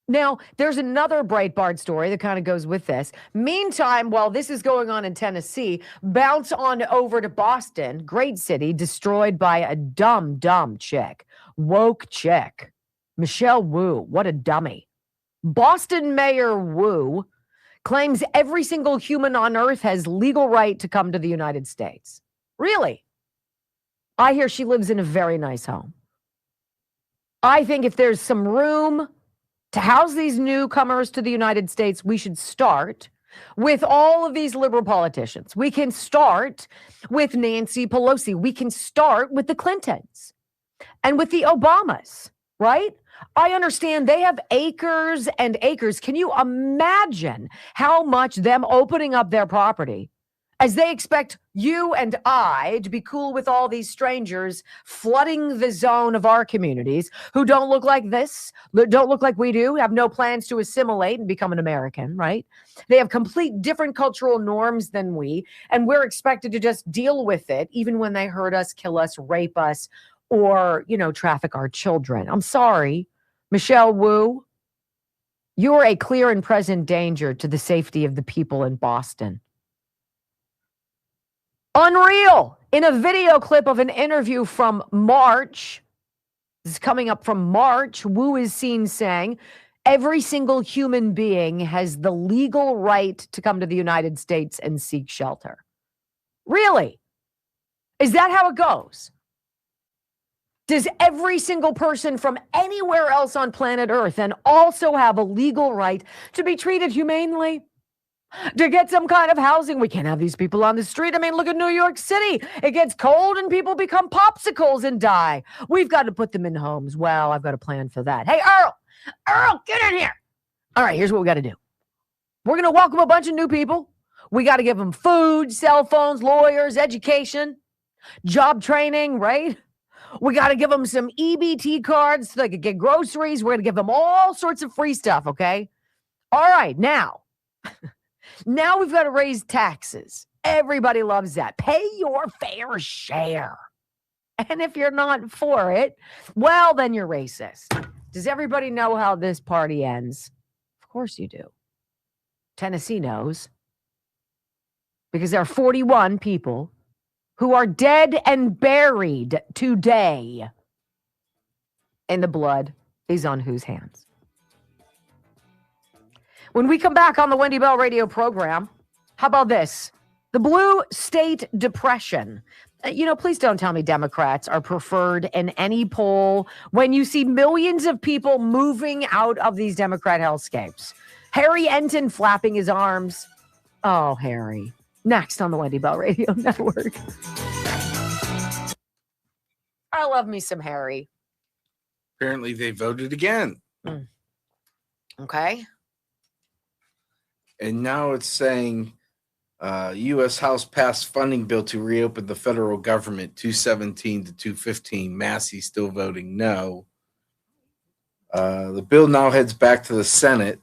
[SPEAKER 6] Now, there's another Breitbart story that kind of goes with this. Meantime, while this is going on in Tennessee, bounce on over to Boston, great city, destroyed by a dumb chick. Woke chick. Michelle Wu, what a dummy. Boston Mayor Wu claims every single human on earth has legal right to come to the United States. Really? I hear she lives in a very nice home. I think if there's some room to house these newcomers to the United States, we should start with all of these liberal politicians. We can start with Nancy Pelosi. We can start with the Clintons and with the Obamas, right? I understand they have acres and acres. Can you imagine how much them opening up their property as they expect you and I to be cool with all these strangers flooding the zone of our communities who don't look like this, don't look like we do, have no plans to assimilate and become an American, right? They have complete different cultural norms than we, and we're expected to just deal with it even when they hurt us, kill us, rape us, or, traffic our children. I'm sorry, Michelle Wu, you're a clear and present danger to the safety of the people in Boston. Unreal. In a video clip of an interview from March, this is coming up from March, Wu is seen saying, every single human being has the legal right to come to the United States and seek shelter. Really? Is that how it goes? Does every single person from anywhere else on planet Earth then also have a legal right to be treated humanely? To get some kind of housing? We can't have these people on the street. I mean, look at New York City. It gets cold and people become popsicles and die. We've got to put them in homes. Well, I've got a plan for that. Hey, Earl, get in here. All right, here's what we got to do. We're going to welcome a bunch of new people. We got to give them food, cell phones, lawyers, education, job training, right? We got to give them some EBT cards so they can get groceries. We're going to give them all sorts of free stuff, okay? All right, now we've got to raise taxes. Everybody loves that. Pay your fair share. And if you're not for it, well, then you're racist. Does everybody know how this party ends? Of course you do. Tennessee knows. Because there are 41 people who are dead and buried today. And the blood is on whose hands? When we come back on the Wendy Bell radio program, how about this? The blue state depression. Please don't tell me Democrats are preferred in any poll when you see millions of people moving out of these Democrat hellscapes. Harry Enton flapping his arms. Oh, Harry. Next on the Wendy Bell Radio Network. I love me some Harry.
[SPEAKER 1] Apparently they voted again.
[SPEAKER 6] Okay.
[SPEAKER 1] And now it's saying U.S. House passed funding bill to reopen the federal government, 217 to 215. Massey still voting no. The bill now heads back to the Senate,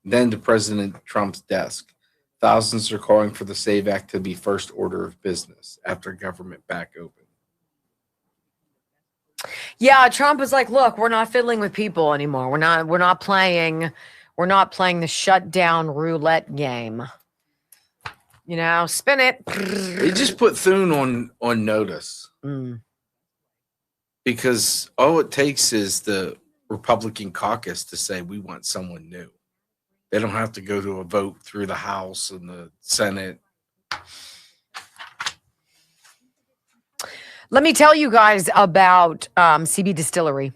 [SPEAKER 1] then to President Trump's desk. Thousands are calling for the SAVE Act to be first order of business after government back open.
[SPEAKER 2] Yeah, Trump was like, look, we're not fiddling with people anymore. We're not playing the shutdown roulette game. You know, spin it.
[SPEAKER 1] They just put Thune on notice. Because all it takes is the Republican caucus to say we want someone new. They don't have to go to a vote through the House and the Senate.
[SPEAKER 2] Let me tell you guys about CB Distillery.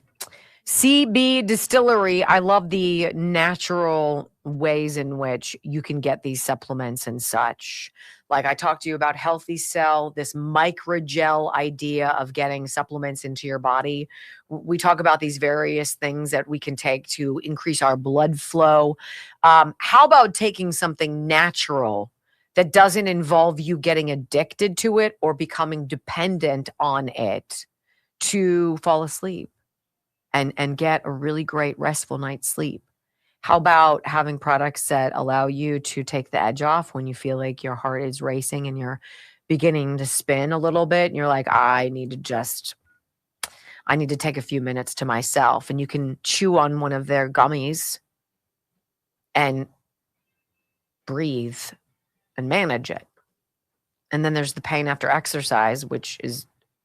[SPEAKER 2] CB Distillery, I love the natural ways in which you can get these supplements and such. Like I talked to you about Healthy Cell, this microgel idea of getting supplements into your body. We talk about these various things that we can take to increase our blood flow. How about taking something natural that doesn't involve you getting addicted to it or becoming dependent on it to fall asleep and get a really great restful night's sleep? How about having products that allow you to take the edge off when you feel like your heart is racing and you're beginning to spin a little bit and you're like, I need to take a few minutes to myself. And you can chew on one of their gummies and breathe and manage it. And then there's the pain after exercise, which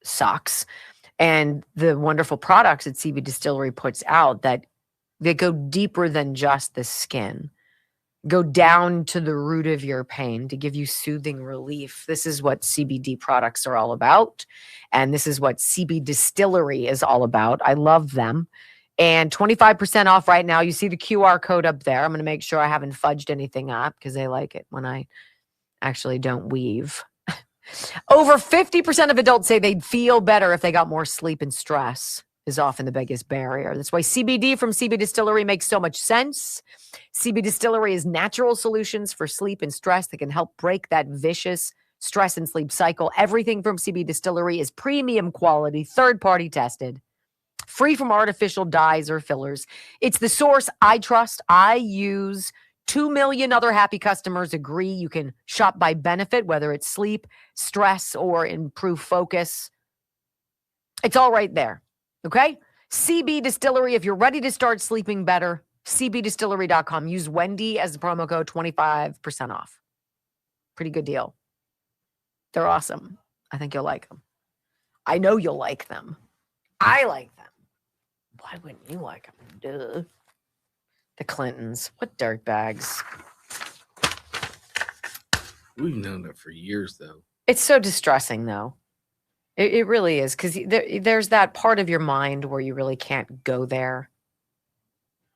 [SPEAKER 2] sucks. And the wonderful products that CB Distillery puts out that they go deeper than just the skin, go down to the root of your pain to give you soothing relief. This is what CBD products are all about. And this is what CB Distillery is all about. I love them. And 25% off right now. You see the QR code up there. I'm going to make sure I haven't fudged anything up because they like it when I actually don't weave. Over 50% of adults say they'd feel better if they got more sleep, and stress is often the biggest barrier. That's why CBD from CB Distillery makes so much sense. CB Distillery is natural solutions for sleep and stress that can help break that vicious stress and sleep cycle. Everything from CB Distillery is premium quality, third-party tested, free from artificial dyes or fillers. It's the source I trust. I use. 2 million other happy customers agree. You can shop by benefit, whether it's sleep, stress, or improve focus. It's all right there. Okay? CB Distillery, if you're ready to start sleeping better, cbdistillery.com. Use Wendy as the promo code, 25% off. Pretty good deal. They're awesome. I think you'll like them. I know you'll like them. I like them. Why wouldn't you like them? Duh. The Clintons. What dirtbags.
[SPEAKER 1] We've known that for years, though.
[SPEAKER 2] It's so distressing, though. It really is, because there's that part of your mind where you really can't go there.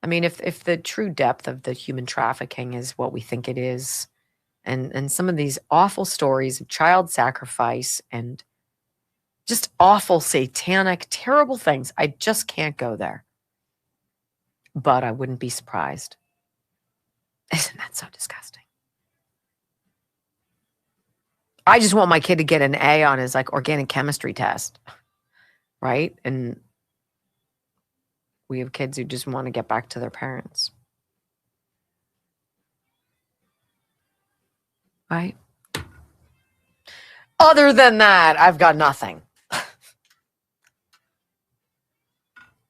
[SPEAKER 2] I mean, if the true depth of the human trafficking is what we think it is, and some of these awful stories of child sacrifice and just awful, satanic, terrible things, I just can't go there. But I wouldn't be surprised. Isn't that so disgusting? I just want my kid to get an A on his organic chemistry test, right? And we have kids who just want to get back to their parents, right? Other than that, I've got nothing.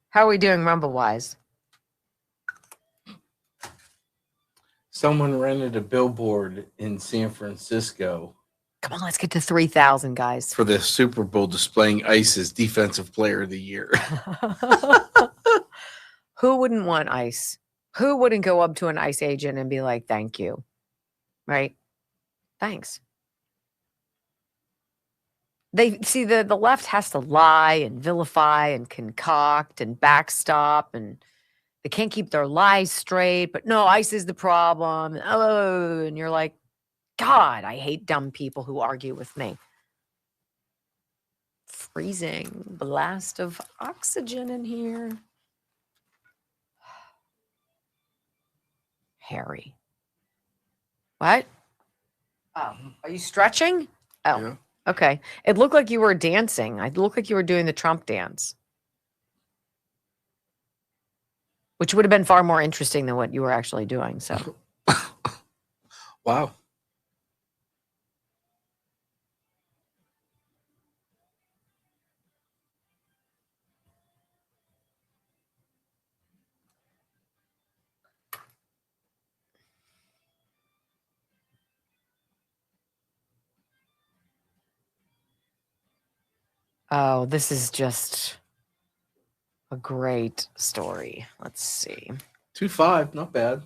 [SPEAKER 2] How are we doing Rumble-wise?
[SPEAKER 1] Someone rented a billboard in San Francisco.
[SPEAKER 2] Come on, let's get to 3,000, guys.
[SPEAKER 1] For the Super Bowl, displaying Ice as Defensive Player of the Year.
[SPEAKER 2] Who wouldn't want Ice? Who wouldn't go up to an ICE agent and be like, thank you? Right? Thanks. They see the left has to lie and vilify and concoct and backstop, and they can't keep their lies straight. But no, ICE is the problem. Oh, and you're like, God, I hate dumb people who argue with me. Freezing blast of oxygen in here. Harry. What? Oh, are you stretching? Oh, yeah. Okay. It looked like you were dancing. It looked like you were doing the Trump dance, which would have been far more interesting than what you were actually doing. So,
[SPEAKER 1] wow.
[SPEAKER 2] Oh, this is just a great story. Let's see.
[SPEAKER 1] 2.5, not bad.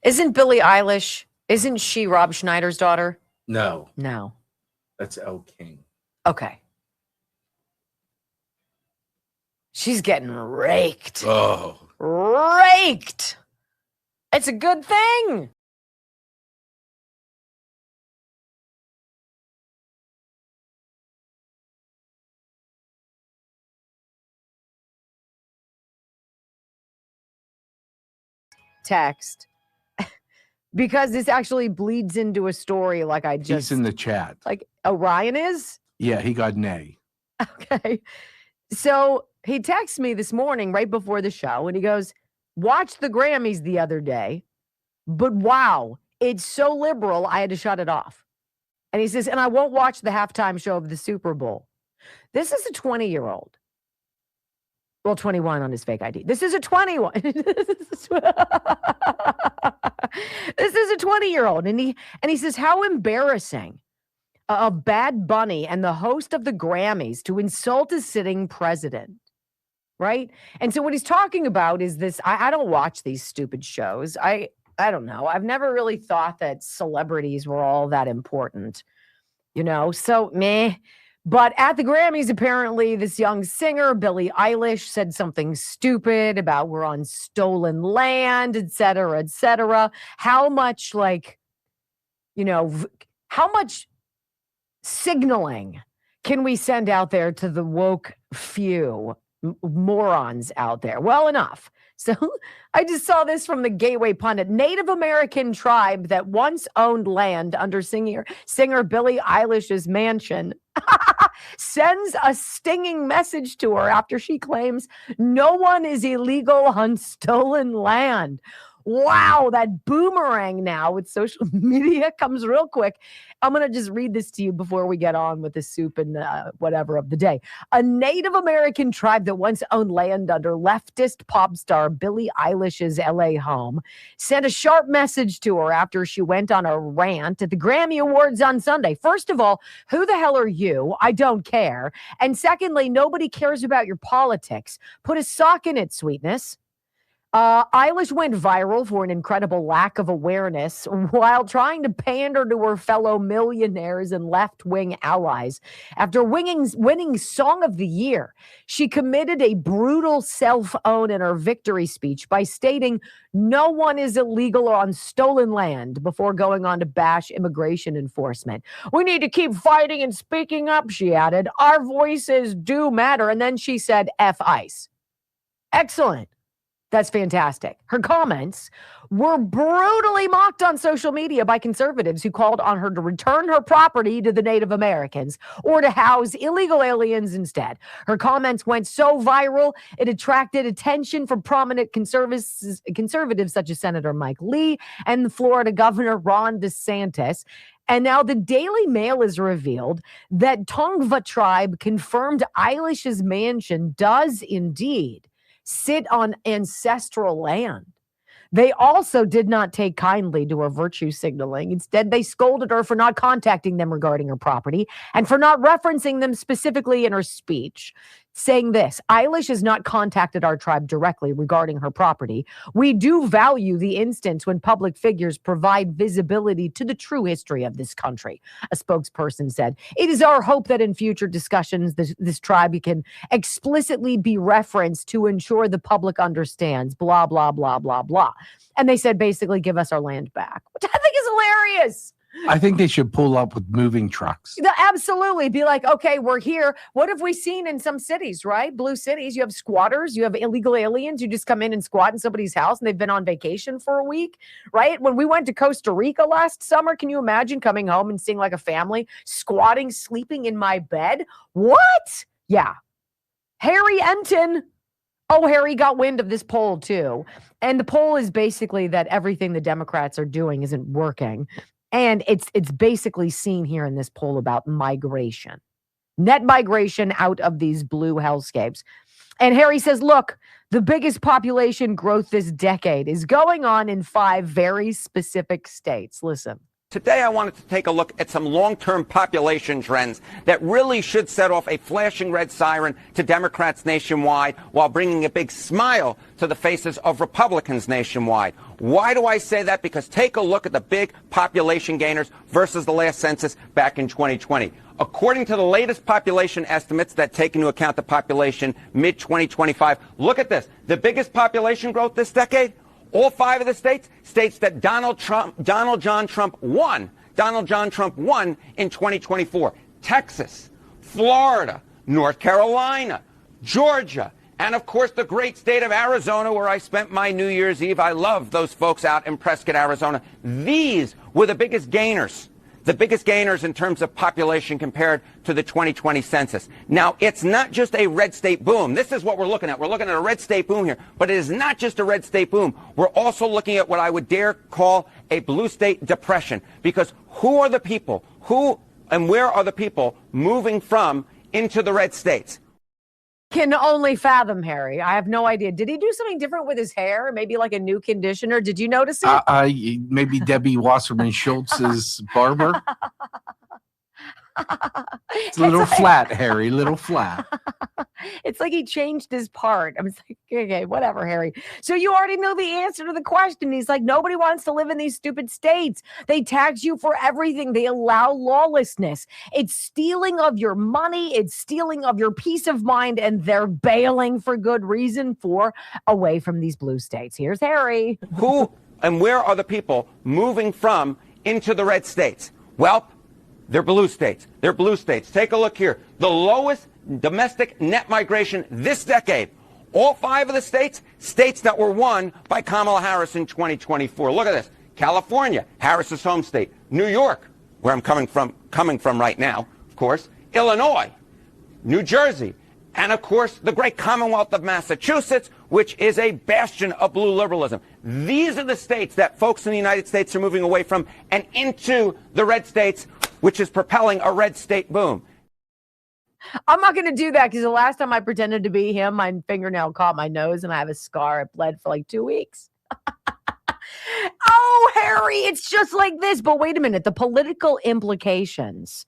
[SPEAKER 2] Isn't Billie Eilish, isn't she Rob Schneider's daughter?
[SPEAKER 1] No,
[SPEAKER 2] No.
[SPEAKER 1] that's Elle King.
[SPEAKER 2] Okay. She's getting raked.
[SPEAKER 1] Oh,
[SPEAKER 2] Raked. It's a good thing. Text. Because this actually bleeds into a story like I just...
[SPEAKER 1] he's in the chat.
[SPEAKER 2] Like Orion is?
[SPEAKER 1] Yeah, he got nay.
[SPEAKER 2] Okay. So he texts me this morning right before the show and he goes, watched the Grammys the other day, but wow, it's so liberal, I had to shut it off. And he says, and I won't watch the halftime show of the Super Bowl. This is a 20-year-old. Well, 21 on his fake ID. This is a 21. This is a 20-year-old. And he says, how embarrassing of Bad Bunny and the host of the Grammys to insult a sitting president. Right? And so what he's talking about is this. I don't watch these stupid shows. I don't know. I've never really thought that celebrities were all that important, so meh. But at the Grammys, apparently, this young singer, Billie Eilish, said something stupid about we're on stolen land, et cetera, et cetera. How much, how much signaling can we send out there to the woke few morons out there? Well, enough. So I just saw this from the Gateway Pundit. Native American tribe that once owned land under singer Billie Eilish's mansion sends a stinging message to her after she claims no one is illegal on stolen land. Wow, that boomerang now with social media comes real quick. I'm going to just read this to you before we get on with the soup and whatever of the day. A Native American tribe that once owned land under leftist pop star Billie Eilish's LA home sent a sharp message to her after she went on a rant at the Grammy Awards on Sunday. First of all, who the hell are you? I don't care. And secondly, nobody cares about your politics. Put a sock in it, sweetness. Eilish went viral for an incredible lack of awareness while trying to pander to her fellow millionaires and left-wing allies. After winning Song of the Year, she committed a brutal self-own in her victory speech by stating no one is illegal on stolen land before going on to bash immigration enforcement. We need to keep fighting and speaking up, she added. Our voices do matter. And then she said, F ICE. Excellent. That's fantastic. Her comments were brutally mocked on social media by conservatives who called on her to return her property to the Native Americans or to house illegal aliens instead. Her comments went so viral, it attracted attention from prominent conservatives such as Senator Mike Lee and the Florida Governor Ron DeSantis. And now the Daily Mail has revealed that Tongva tribe confirmed Eilish's mansion does indeed sit on ancestral land. They also did not take kindly to her virtue signaling. Instead, they scolded her for not contacting them regarding her property and for not referencing them specifically in her speech, saying this: Eilish has not contacted our tribe directly regarding her property. We do value the instance when public figures provide visibility to the true history of this country, a spokesperson said. It is our hope that in future discussions, this tribe can explicitly be referenced to ensure the public understands, blah, blah, blah, blah, blah. And they said, basically, give us our land back, which I think is hilarious.
[SPEAKER 1] I think they should pull up with moving trucks.
[SPEAKER 2] Absolutely. Be like, okay, we're here. What have we seen in some cities, right? Blue cities, you have squatters, you have illegal aliens. You just come in and squat in somebody's house and they've been on vacation for a week, right? When we went to Costa Rica last summer, can you imagine coming home and seeing like a family squatting, sleeping in my bed? What? Yeah. Harry Enton. Oh, Harry got wind of this poll too. And the poll is basically that everything the Democrats are doing isn't working. And it's basically seen here in this poll about migration, net migration out of these blue hellscapes.
[SPEAKER 6] And Harry says, look, the biggest population growth this decade is going on in 5 very specific states. Listen.
[SPEAKER 21] Today, I wanted to take a look at some long-term population trends that really should set off a flashing red siren to Democrats nationwide while bringing a big smile to the faces of Republicans nationwide. Why do I say that? Because take a look at the big population gainers versus the last census back in 2020. According to the latest population estimates that take into account the population mid-2025, look at this. The biggest population growth this decade, all 5 of the states that Donald John Trump won in 2024. Texas, Florida, North Carolina, Georgia, and of course the great state of Arizona, where I spent my New Year's Eve. I love those folks out in Prescott, Arizona. These were the biggest gainers. The biggest gainers in terms of population compared to the 2020 census. Now, it's not just a red state boom. This is what we're looking at. We're looking at a red state boom here. But it is not just a red state boom. We're also looking at what I would dare call a blue state depression. Because who are the people? Who and where are the people moving from into the red states?
[SPEAKER 6] Can only fathom, Harry. I have no idea. Did he do something different with his hair? Maybe like a new conditioner? Did you notice it?
[SPEAKER 1] Maybe Debbie Wasserman Schultz's barber. It's a little flat, Harry. Little flat.
[SPEAKER 6] It's like he changed his part. I'm like, okay, whatever, Harry. So you already know the answer to the question. He's like, nobody wants to live in these stupid states. They tax you for everything. They allow lawlessness. It's stealing of your money. It's stealing of your peace of mind. And they're bailing for good reason away from these blue states. Here's Harry.
[SPEAKER 21] Who and where are the people moving from into the red states? Well, they're blue states. They're blue states. Take a look here. The lowest domestic net migration this decade. All 5 of the states that were won by Kamala Harris in 2024. Look at this. California, Harris's home state. New York, where I'm coming from right now, of course. Illinois, New Jersey, and of course the great Commonwealth of Massachusetts, which is a bastion of blue liberalism. These are the states that folks in the United States are moving away from and into the red states, which is propelling a red state boom.
[SPEAKER 6] I'm not going to do that because the last time I pretended to be him, my fingernail caught my nose and I have a scar. It bled for like 2 weeks. Oh, Harry, it's just like this. But wait a minute. The political implications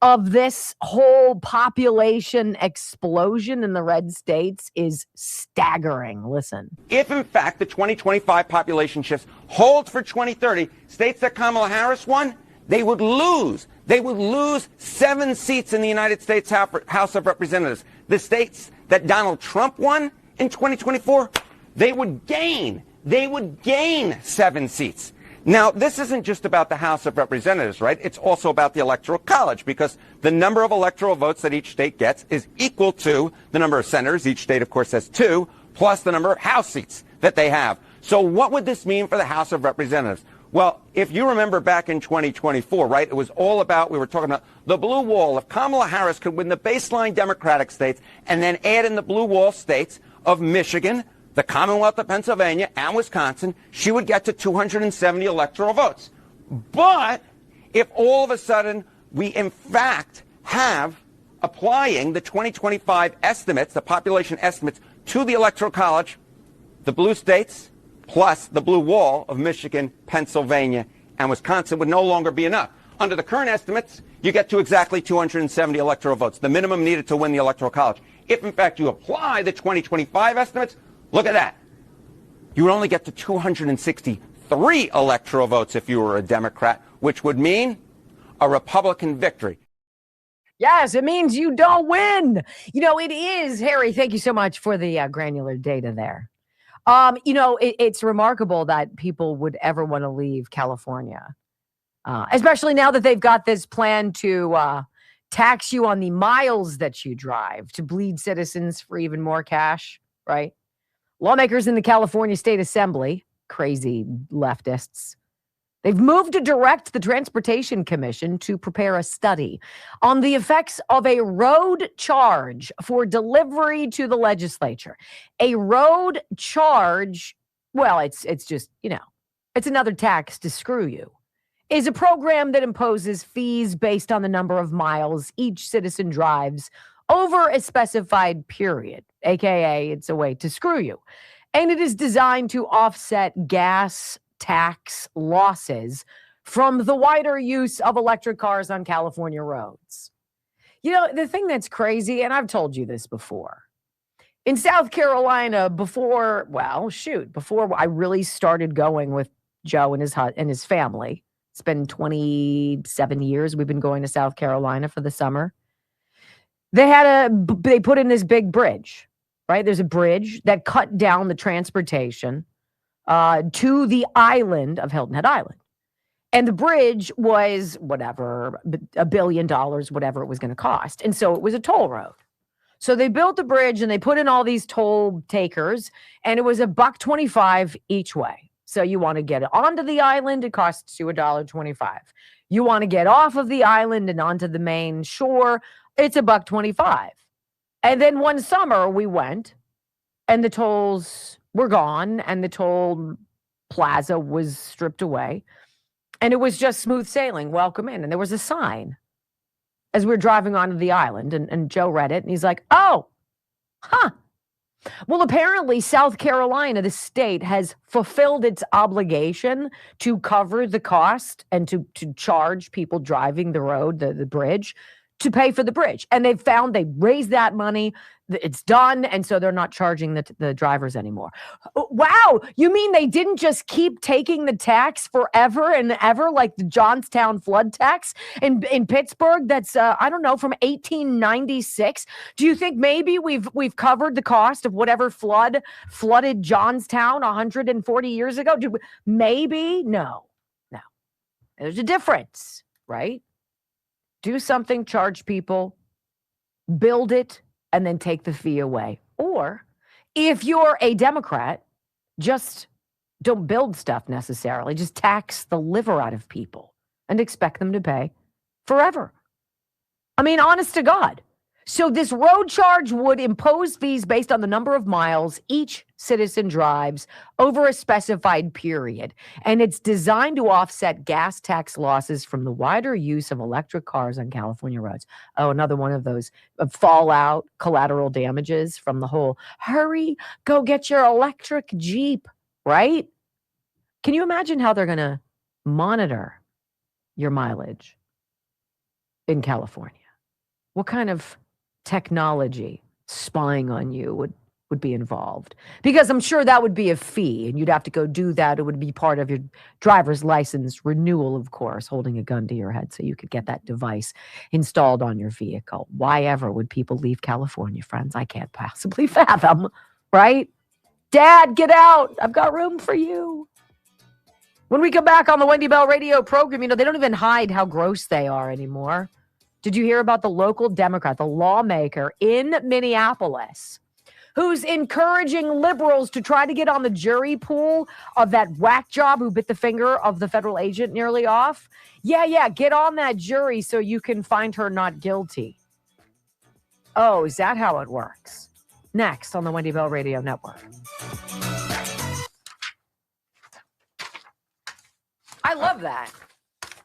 [SPEAKER 6] of this whole population explosion in the red states is staggering. Listen.
[SPEAKER 21] If, in fact, the 2025 population shifts hold for 2030, states that Kamala Harris won, they would lose 7 seats in the United States House of Representatives. The states that Donald Trump won in 2024, they would gain 7 seats. Now, this isn't just about the House of Representatives, right? It's also about the Electoral College, because the number of electoral votes that each state gets is equal to the number of senators. Each state, of course, has 2, plus the number of House seats that they have. So what would this mean for the House of Representatives? Well, if you remember back in 2024, right, it was all about, we were talking about the blue wall. If Kamala Harris could win the baseline Democratic states and then add in the blue wall states of Michigan, the Commonwealth of Pennsylvania, and Wisconsin, she would get to 270 electoral votes. But if all of a sudden we, in fact, have applying the 2025 estimates, the population estimates, to the Electoral College, the blue states plus the blue wall of Michigan, Pennsylvania, and Wisconsin would no longer be enough. Under the current estimates, you get to exactly 270 electoral votes, the minimum needed to win the Electoral College. If, in fact, you apply the 2025 estimates, look at that. You would only get to 263 electoral votes if you were a Democrat, which would mean a Republican victory.
[SPEAKER 6] Yes, it means you don't win. You know, it is, Harry, thank you so much for the granular data there. You know, it's remarkable that people would ever want to leave California, especially now that they've got this plan to tax you on the miles that you drive to bleed citizens for even more cash, right? Lawmakers in the California State Assembly, crazy leftists, they've moved to direct the Transportation Commission to prepare a study on the effects of a road charge for delivery to the legislature. A road charge, well, it's just, you know, it's another tax to screw you, is a program that imposes fees based on the number of miles each citizen drives
[SPEAKER 2] over a specified period, aka it's a way to screw you. And it is designed to offset gas tax losses from the wider use of electric cars on California roads. You know, the thing that's crazy, and I've told you this before, in South Carolina, before I really started going with Joe and his family, it's been 27 years we've been going to South Carolina for the summer. They put in this big bridge, right? There's a bridge that cut down the transportation to the island of Hilton Head Island. And the bridge was whatever, $1 billion, whatever it was going to cost. And so it was a toll road. So they built the bridge and they put in all these toll takers, and it was $1.25 each way. So you want to get onto the island, it costs you $1.25. You want to get off of the island and onto the main shore, it's $1.25. And then one summer we went, and the tolls were gone, and the toll plaza was stripped away, and it was just smooth sailing. Welcome in. And there was a sign as we were driving onto the island, and Joe read it, and he's like, "Oh, huh." Well, apparently South Carolina, the state, has fulfilled its obligation to cover the cost and to charge people driving the road, the bridge, to pay for the bridge. And they raised that money. It's done. And so they're not charging the drivers anymore. Wow. You mean they didn't just keep taking the tax forever and ever, like the Johnstown flood tax in Pittsburgh? That's, I don't know, from 1896. Do you think maybe we've covered the cost of whatever flooded Johnstown 140 years ago? Maybe? No. There's a difference, right? Do something, charge people, build it, and then take the fee away. Or if you're a Democrat, just don't build stuff necessarily. Just tax the liver out of people and expect them to pay forever. I mean, honest to God. So this road charge would impose fees based on the number of miles each citizen drives over a specified period. And it's designed to offset gas tax losses from the wider use of electric cars on California roads. Oh, another one of those fallout, collateral damages from the whole, hurry, go get your electric Jeep, right? Can you imagine how they're going to monitor your mileage in California? What kind of technology spying on you would be involved? Because I'm sure that would be a fee, and you'd have to go do that. It would be part of your driver's license renewal, of course, holding a gun to your head so you could get that device installed on your vehicle. Why ever would people leave California, friends? I can't possibly fathom, right? Dad, get out. I've got room for you. When we come back on the Wendy Bell radio program, they don't even hide how gross they are anymore. Did you hear about the local Democrat, the lawmaker in Minneapolis, who's encouraging liberals to try to get on the jury pool of that whack job who bit the finger of the federal agent nearly off? Yeah, get on that jury so you can find her not guilty. Oh, is that how it works? Next on the Wendy Bell Radio Network. I love that.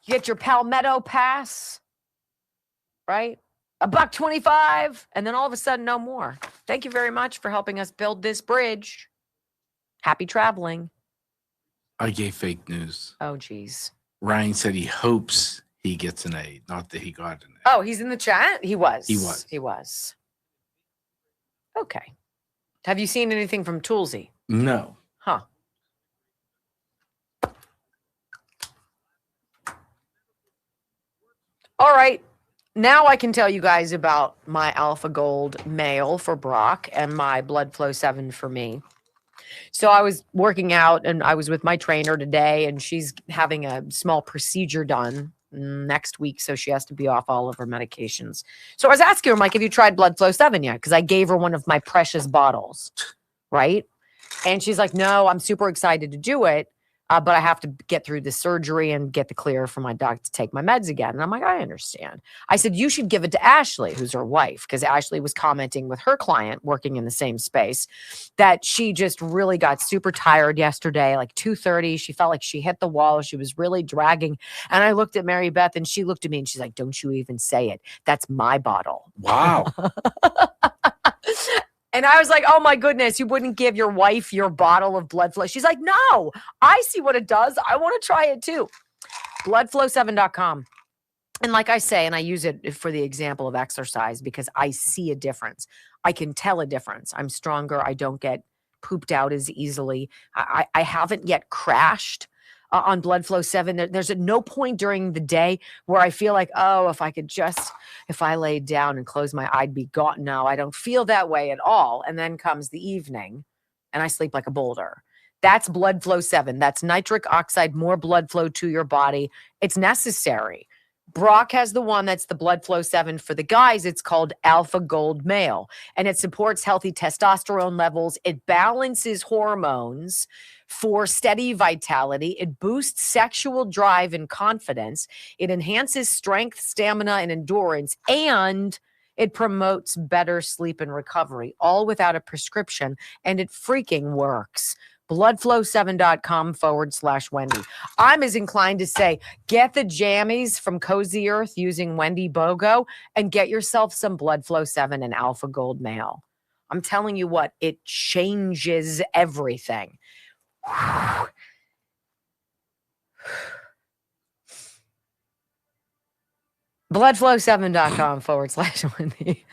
[SPEAKER 2] You get your Palmetto Pass, right? $1.25, and then all of a sudden, no more. Thank you very much for helping us build this bridge. Happy traveling.
[SPEAKER 1] I gave fake news.
[SPEAKER 2] Oh, geez.
[SPEAKER 1] Ryan said he hopes he gets an A, not that he got an A.
[SPEAKER 2] Oh, he's in the chat? He was.
[SPEAKER 1] He
[SPEAKER 2] was. Okay. Have you seen anything from Toolsy?
[SPEAKER 1] No.
[SPEAKER 2] Huh. All right. Now I can tell you guys about my Alpha Gold male for Brock and my Blood Flow 7 for me. So I was working out and I was with my trainer today, and she's having a small procedure done next week. So she has to be off all of her medications. So I was asking her, Mike, have you tried Blood Flow 7 yet? Because I gave her one of my precious bottles, right? And she's like, no, I'm super excited to do it. but I have to get through the surgery and get the clear for my doctor to take my meds again. And I'm like, I understand. I said, you should give it to Ashley, who's her wife, because Ashley was commenting with her client working in the same space that she just really got super tired yesterday, like 2:30. She felt like she hit the wall. She was really dragging. And I looked at Mary Beth and she looked at me and she's like, don't you even say it. That's my bottle.
[SPEAKER 1] Wow.
[SPEAKER 2] And I was like, oh my goodness, you wouldn't give your wife your bottle of blood flow. She's like, no, I see what it does. I want to try it too. Bloodflow7.com. And like I say, and I use it for the example of exercise because I see a difference. I can tell a difference. I'm stronger. I don't get pooped out as easily. I haven't yet crashed on Blood Flow 7. There's at no point during the day where I feel like, oh, if I laid down and closed my eye, I'd be gone. No, I don't feel that way at all. And then comes the evening and I sleep like a boulder. That's Blood Flow 7. That's nitric oxide, more blood flow to your body. It's necessary. Brock has the one that's the Blood Flow 7. For the guys, it's called Alpha Gold Male, and it supports healthy testosterone levels. It balances hormones for steady vitality. It boosts sexual drive and confidence. It enhances strength, stamina, and endurance, and it promotes better sleep and recovery, all without a prescription, and it freaking works. Bloodflow7.com/Wendy. I'm as inclined to say, get the jammies from Cozy Earth using Wendy BOGO and get yourself some Blood Flow 7 and Alpha Gold Male. I'm telling you what, it changes everything. Bloodflow7.com/Wendy.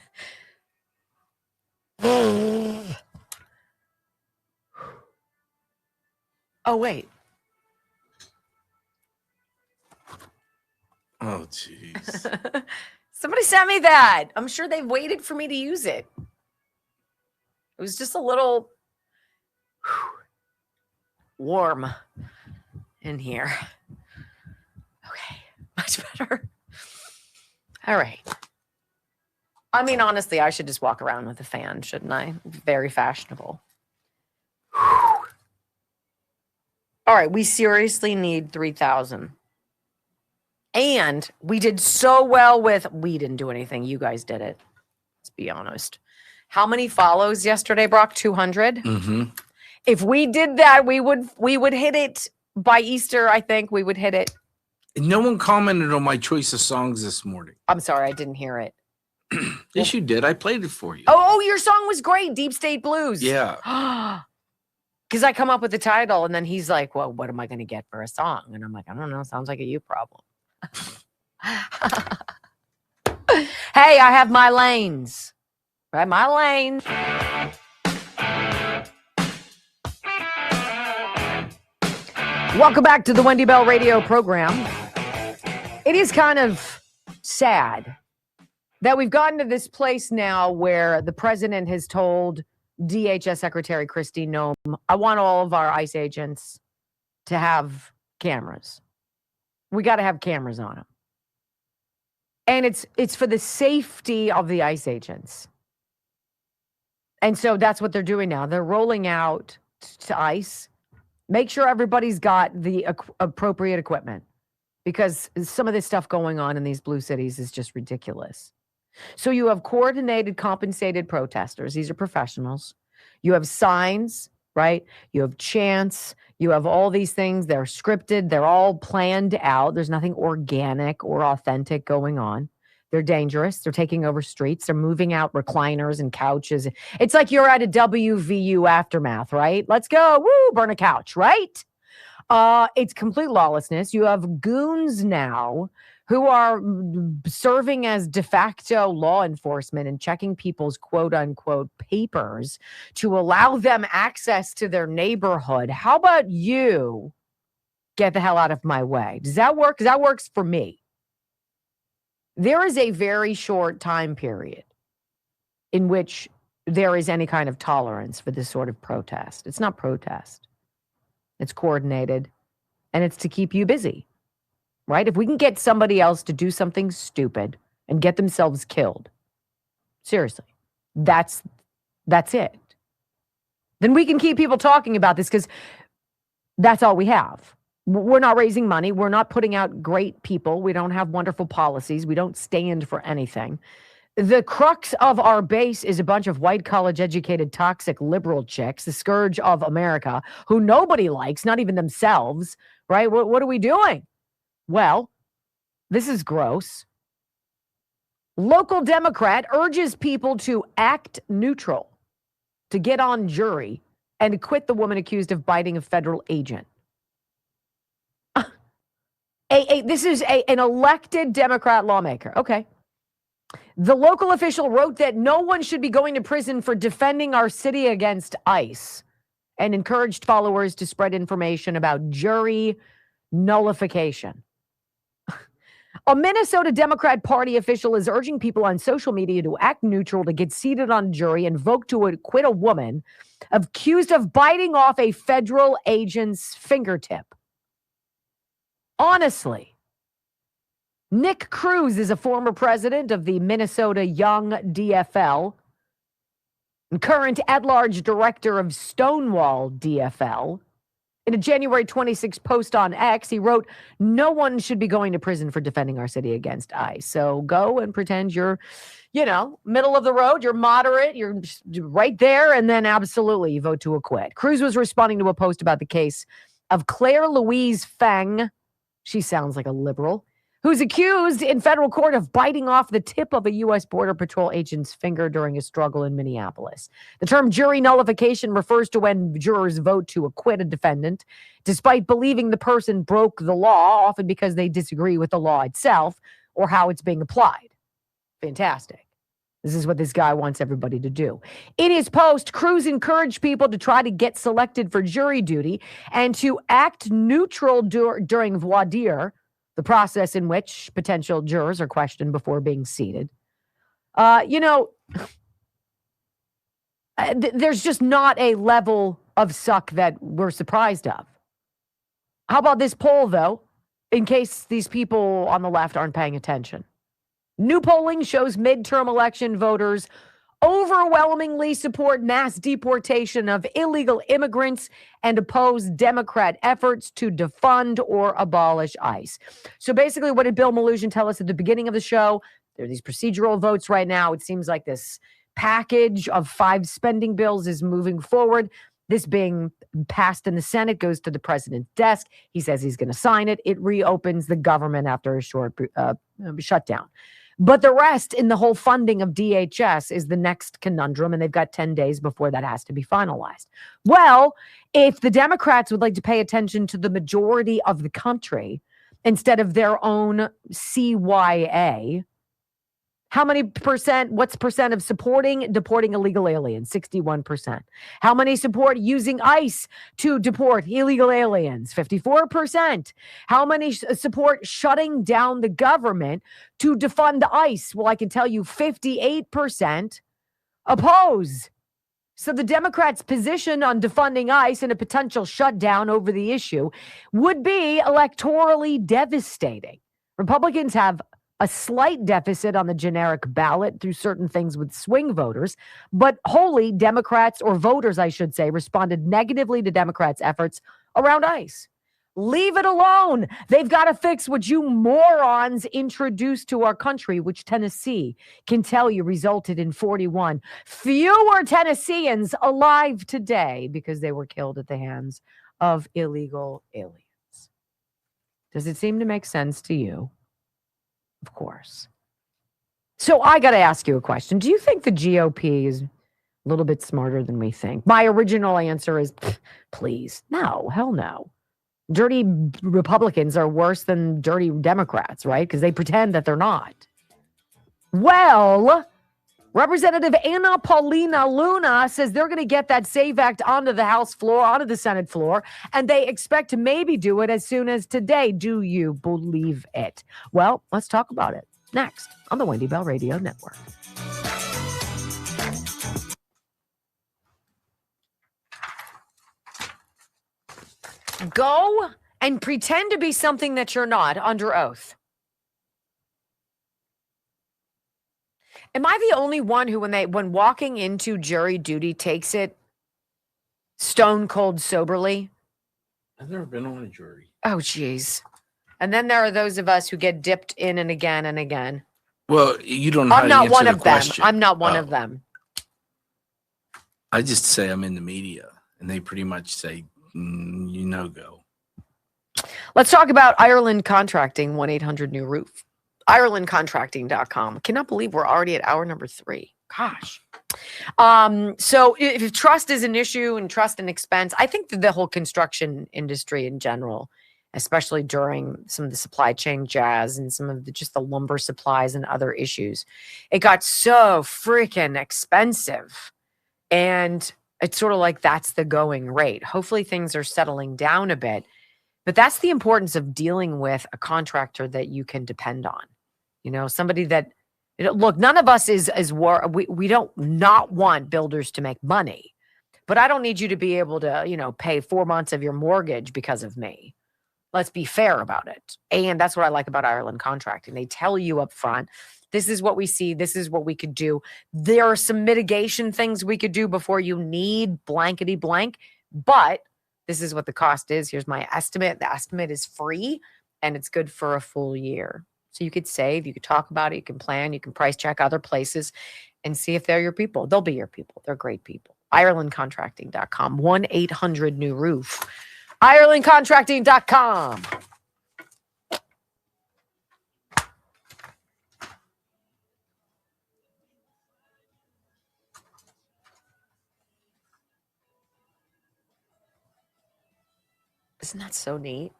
[SPEAKER 2] Oh, wait.
[SPEAKER 1] Oh, jeez.
[SPEAKER 2] Somebody sent me that. I'm sure they waited for me to use it. It was just a little warm in here. Okay, much better. All right. I mean, honestly, I should just walk around with a fan, shouldn't I? Very fashionable. All right, we seriously need 3,000. And we did so well we didn't do anything. You guys did it. Let's be honest. How many follows yesterday, Brock? 200?
[SPEAKER 1] Mm-hmm.
[SPEAKER 2] If we did that, we would hit it by Easter, I think. We would hit it.
[SPEAKER 1] No one commented on my choice of songs this morning.
[SPEAKER 2] I'm sorry, I didn't hear it.
[SPEAKER 1] Yes, you did. I played it for you.
[SPEAKER 2] Oh, your song was great. Deep State Blues.
[SPEAKER 1] Yeah.
[SPEAKER 2] Because I come up with the title and then he's like, well, what am I going to get for a song? And I'm like, I don't know. Sounds like a you problem. Hey, I have my lanes. Right? My lanes. Welcome back to the Wendy Bell radio program. It is kind of sad that we've gotten to this place now where the president has told DHS Secretary Kristi Noem, I want all of our ICE agents to have cameras. We got to have cameras on them. And it's for the safety of the ICE agents. And so that's what they're doing now. They're rolling out to ICE. Make sure everybody's got the appropriate equipment because some of this stuff going on in these blue cities is just ridiculous. So you have coordinated, compensated protesters. These are professionals. You have signs, right? You have chants. You have all these things. They're scripted. They're all planned out. There's nothing organic or authentic going on. They're dangerous. They're taking over streets. They're moving out recliners and couches. It's like you're at a WVU aftermath, right? Let's go. Woo, burn a couch, right? It's complete lawlessness. You have goons now who are serving as de facto law enforcement and checking people's quote unquote papers to allow them access to their neighborhood. How about you get the hell out of my way? Does that work? Because that works for me. There is a very short time period in which there is any kind of tolerance for this sort of protest. It's not protest. It's coordinated, and it's to keep you busy. Right? If we can get somebody else to do something stupid and get themselves killed, seriously, that's it. Then we can keep people talking about this because That's all we have. We're not raising money. We're not putting out great people. We don't have wonderful policies. We don't stand for anything. The crux of our base is a bunch of white college educated toxic liberal chicks, the scourge of America, who nobody likes, not even themselves, right? What are we doing? Well, this is gross. Local Democrat urges people to act neutral, to get on jury and acquit the woman accused of biting a federal agent. This is an elected Democrat lawmaker. Okay. The local official wrote that no one should be going to prison for defending our city against ICE and encouraged followers to spread information about jury nullification. A Minnesota Democrat Party official is urging people on social media to act neutral, to get seated on jury and vote to acquit a woman accused of biting off a federal agent's fingertip. Honestly, Nick Cruz is a former president of the Minnesota Young DFL and current at-large director of Stonewall DFL. In a January 26 post on X, he wrote, "No one should be going to prison for defending our city against ICE. So go and pretend you're, middle of the road, you're moderate, you're right there, and then absolutely you vote to acquit." Cruz was responding to a post about the case of Claire Louise Feng. She sounds like a liberal, who's accused in federal court of biting off the tip of a U.S. Border Patrol agent's finger during a struggle in Minneapolis. The term jury nullification refers to when jurors vote to acquit a defendant, despite believing the person broke the law, often because they disagree with the law itself or how it's being applied. Fantastic. This is what this guy wants everybody to do. In his post, Cruz encouraged people to try to get selected for jury duty and to act neutral during voir dire, the process in which potential jurors are questioned before being seated. There's just not a level of suck that we're surprised of. How about this poll, though, in case these people on the left aren't paying attention? New polling shows midterm election voters overwhelmingly support mass deportation of illegal immigrants and oppose Democrat efforts to defund or abolish ICE. So basically, what did Bill Malugin tell us at the beginning of the show? There are these procedural votes right now. It seems like this package of 5 spending bills is moving forward. This being passed in the Senate goes to the president's desk. He says he's going to sign it. It reopens the government after a short shutdown. But the rest in the whole funding of DHS is the next conundrum, and they've got 10 days before that has to be finalized. Well, if the Democrats would like to pay attention to the majority of the country instead of their own CYA, how many percent, what's percent of supporting deporting illegal aliens? 61%. How many support using ICE to deport illegal aliens? 54%. How many support shutting down the government to defund ICE? Well, I can tell you 58% oppose. So the Democrats' position on defunding ICE and a potential shutdown over the issue would be electorally devastating. Republicans have a slight deficit on the generic ballot through certain things with swing voters, but wholly Democrats, or voters, I should say, responded negatively to Democrats' efforts around ICE. Leave it alone. They've got to fix what you morons introduced to our country, which Tennessee can tell you resulted in 41 fewer Tennesseans alive today because they were killed at the hands of illegal aliens. Does it seem to make sense to you? Of course. So I got to ask you a question. Do you think the GOP is a little bit smarter than we think? My original answer is, please. No, hell no. Dirty Republicans are worse than dirty Democrats, right? Because they pretend that they're not. Well, Representative Anna Paulina Luna says they're going to get that SAVE Act onto the House floor, onto the Senate floor, and they expect to maybe do it as soon as today. Do you believe it? Well, let's talk about it next on the Wendy Bell Radio Network. Go and pretend to be something that you're not under oath. Am I the only one who, when walking into jury duty, takes it stone cold soberly?
[SPEAKER 1] I've never been on a jury.
[SPEAKER 2] Oh, geez. And then there are those of us who get dipped in and again and again.
[SPEAKER 1] Well, you don't know how
[SPEAKER 2] I'm
[SPEAKER 1] to
[SPEAKER 2] not
[SPEAKER 1] answer
[SPEAKER 2] one
[SPEAKER 1] the
[SPEAKER 2] of them.
[SPEAKER 1] question.
[SPEAKER 2] I'm not one
[SPEAKER 1] Oh.
[SPEAKER 2] of them.
[SPEAKER 1] I just say I'm in the media, and they pretty much say, you know, go.
[SPEAKER 2] Let's talk about Ireland Contracting, 1-800-NEW-ROOF. IrelandContracting.com. Cannot believe we're already at hour number 3. Gosh. So if trust is an issue and trust and expense, I think that the whole construction industry in general, especially during some of the supply chain jazz and some of just the lumber supplies and other issues, it got so freaking expensive. And it's sort of like that's the going rate. Hopefully things are settling down a bit. But that's the importance of dealing with a contractor that you can depend on. You know, somebody that, look, none of us we don't not want builders to make money. But I don't need you to be able to, pay 4 months of your mortgage because of me. Let's be fair about it. And that's what I like about Ireland Contracting. They tell you up front, this is what we see. This is what we could do. There are some mitigation things we could do before you need blankety blank. But this is what the cost is. Here's my estimate. The estimate is free and it's good for a full year. So you could save, you could talk about it, you can plan, you can price check other places and see if they're your people. They'll be your people. They're great people. IrelandContracting.com, 1-800-NEW-ROOF. IrelandContracting.com. Isn't that so neat?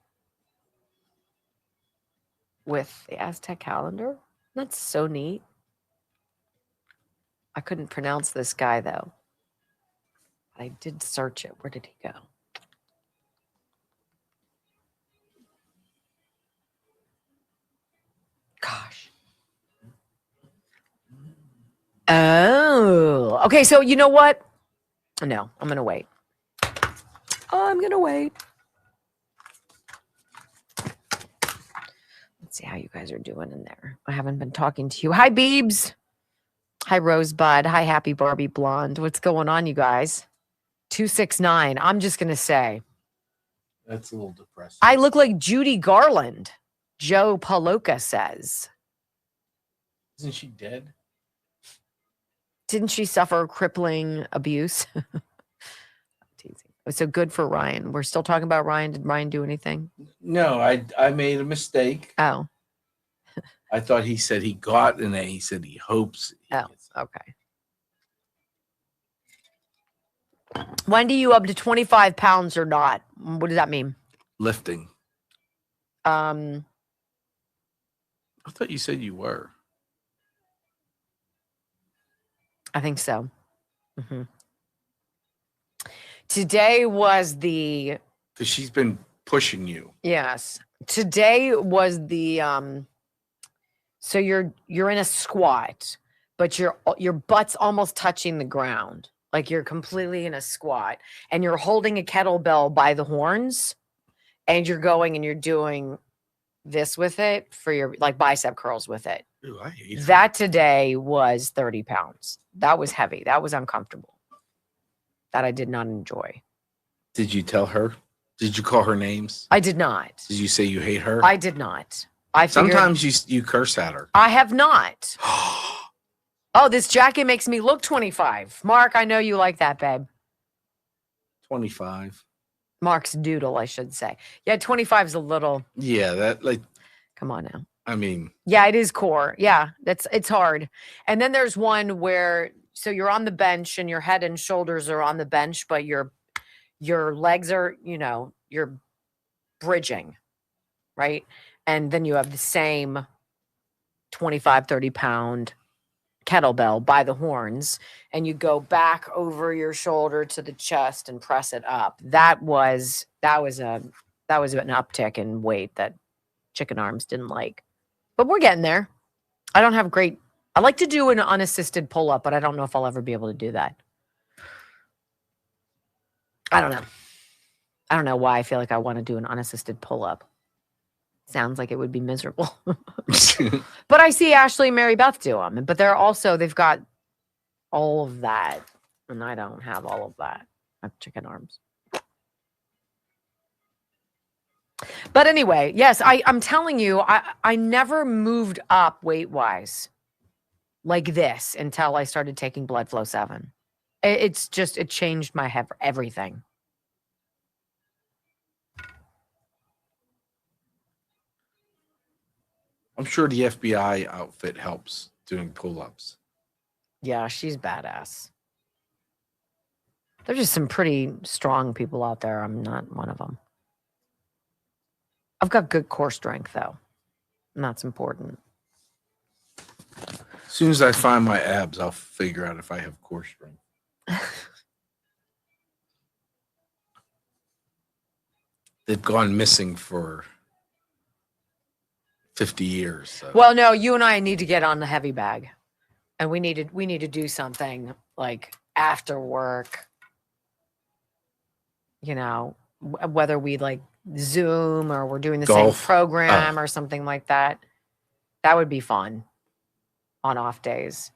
[SPEAKER 2] With the Aztec calendar? That's so neat. I couldn't pronounce this guy, though. I did search it. Where did he go? Gosh. Oh. Okay, so you know what? No, I'm going to wait. I'm going to wait. Let's see how you guys are doing in there. I haven't been talking to you. Hi, Beebs. Hi, Rosebud. Hi, Happy Barbie Blonde. What's going on, you guys? 269. I'm just going to say.
[SPEAKER 1] That's a little depressing.
[SPEAKER 2] I look like Judy Garland, Joe Paloka says.
[SPEAKER 1] Isn't she dead?
[SPEAKER 2] Didn't she suffer crippling abuse? Teasing. So good for Ryan. We're still talking about Ryan. Did Ryan do anything?
[SPEAKER 1] No, I made a mistake.
[SPEAKER 2] Oh.
[SPEAKER 1] I thought he said he got an A. He said he hopes.
[SPEAKER 2] Okay. Wendy, you up to 25 pounds or not? What does that mean?
[SPEAKER 1] Lifting. I thought you said you were.
[SPEAKER 2] I think so. Today was the...
[SPEAKER 1] Because she's been pushing you.
[SPEAKER 2] Yes. Today was the... So you're in a squat, but your butt's almost touching the ground. Like you're completely in a squat. And you're holding a kettlebell by the horns. And you're going and you're doing this with it for your bicep curls with it.
[SPEAKER 1] Ooh, I hate
[SPEAKER 2] that. Today was 30 pounds. That was heavy. That was uncomfortable. That I did not enjoy.
[SPEAKER 1] Did you tell her? Did you call her names?
[SPEAKER 2] I did not.
[SPEAKER 1] Did you say you hate her?
[SPEAKER 2] I did not.
[SPEAKER 1] Sometimes you curse at her.
[SPEAKER 2] I have not. Oh, this jacket makes me look 25. Mark, I know you like that, babe.
[SPEAKER 1] 25.
[SPEAKER 2] Mark's doodle, I should say. Yeah, 25 is a little.
[SPEAKER 1] Yeah, that
[SPEAKER 2] Come on now.
[SPEAKER 1] I mean.
[SPEAKER 2] Yeah, it is core. Yeah, it's hard. And then there's one where so you're on the bench and your head and shoulders are on the bench, but your legs are, you're bridging, right? And then you have the same 25, 30 pound kettlebell by the horns and you go back over your shoulder to the chest and press it up. That was an uptick in weight that Chicken Arms didn't like. But we're getting there. I like to do an unassisted pull-up, but I don't know if I'll ever be able to do that. I don't know. I don't know why I feel like I want to do an unassisted pull-up. Sounds like it would be miserable. But I see Ashley and Mary Beth do them. But they've got all of that. And I don't have all of that. I have Chicken Arms. But anyway, yes, I'm telling you, I never moved up weight-wise like this until I started taking Blood Flow 7. It changed my everything.
[SPEAKER 1] I'm sure the FBI outfit helps doing pull-ups.
[SPEAKER 2] Yeah, she's badass. There's just some pretty strong people out there. I'm not one of them. I've got good core strength, though, and that's important.
[SPEAKER 1] As soon as I find my abs, I'll figure out if I have core strength. They've gone missing for 50 years. So.
[SPEAKER 2] Well, no, you and I need to get on the heavy bag, and we need to do something like after work. You know, whether we like Zoom or we're doing the
[SPEAKER 1] Golf.
[SPEAKER 2] same program or something like that. That would be fun on off days.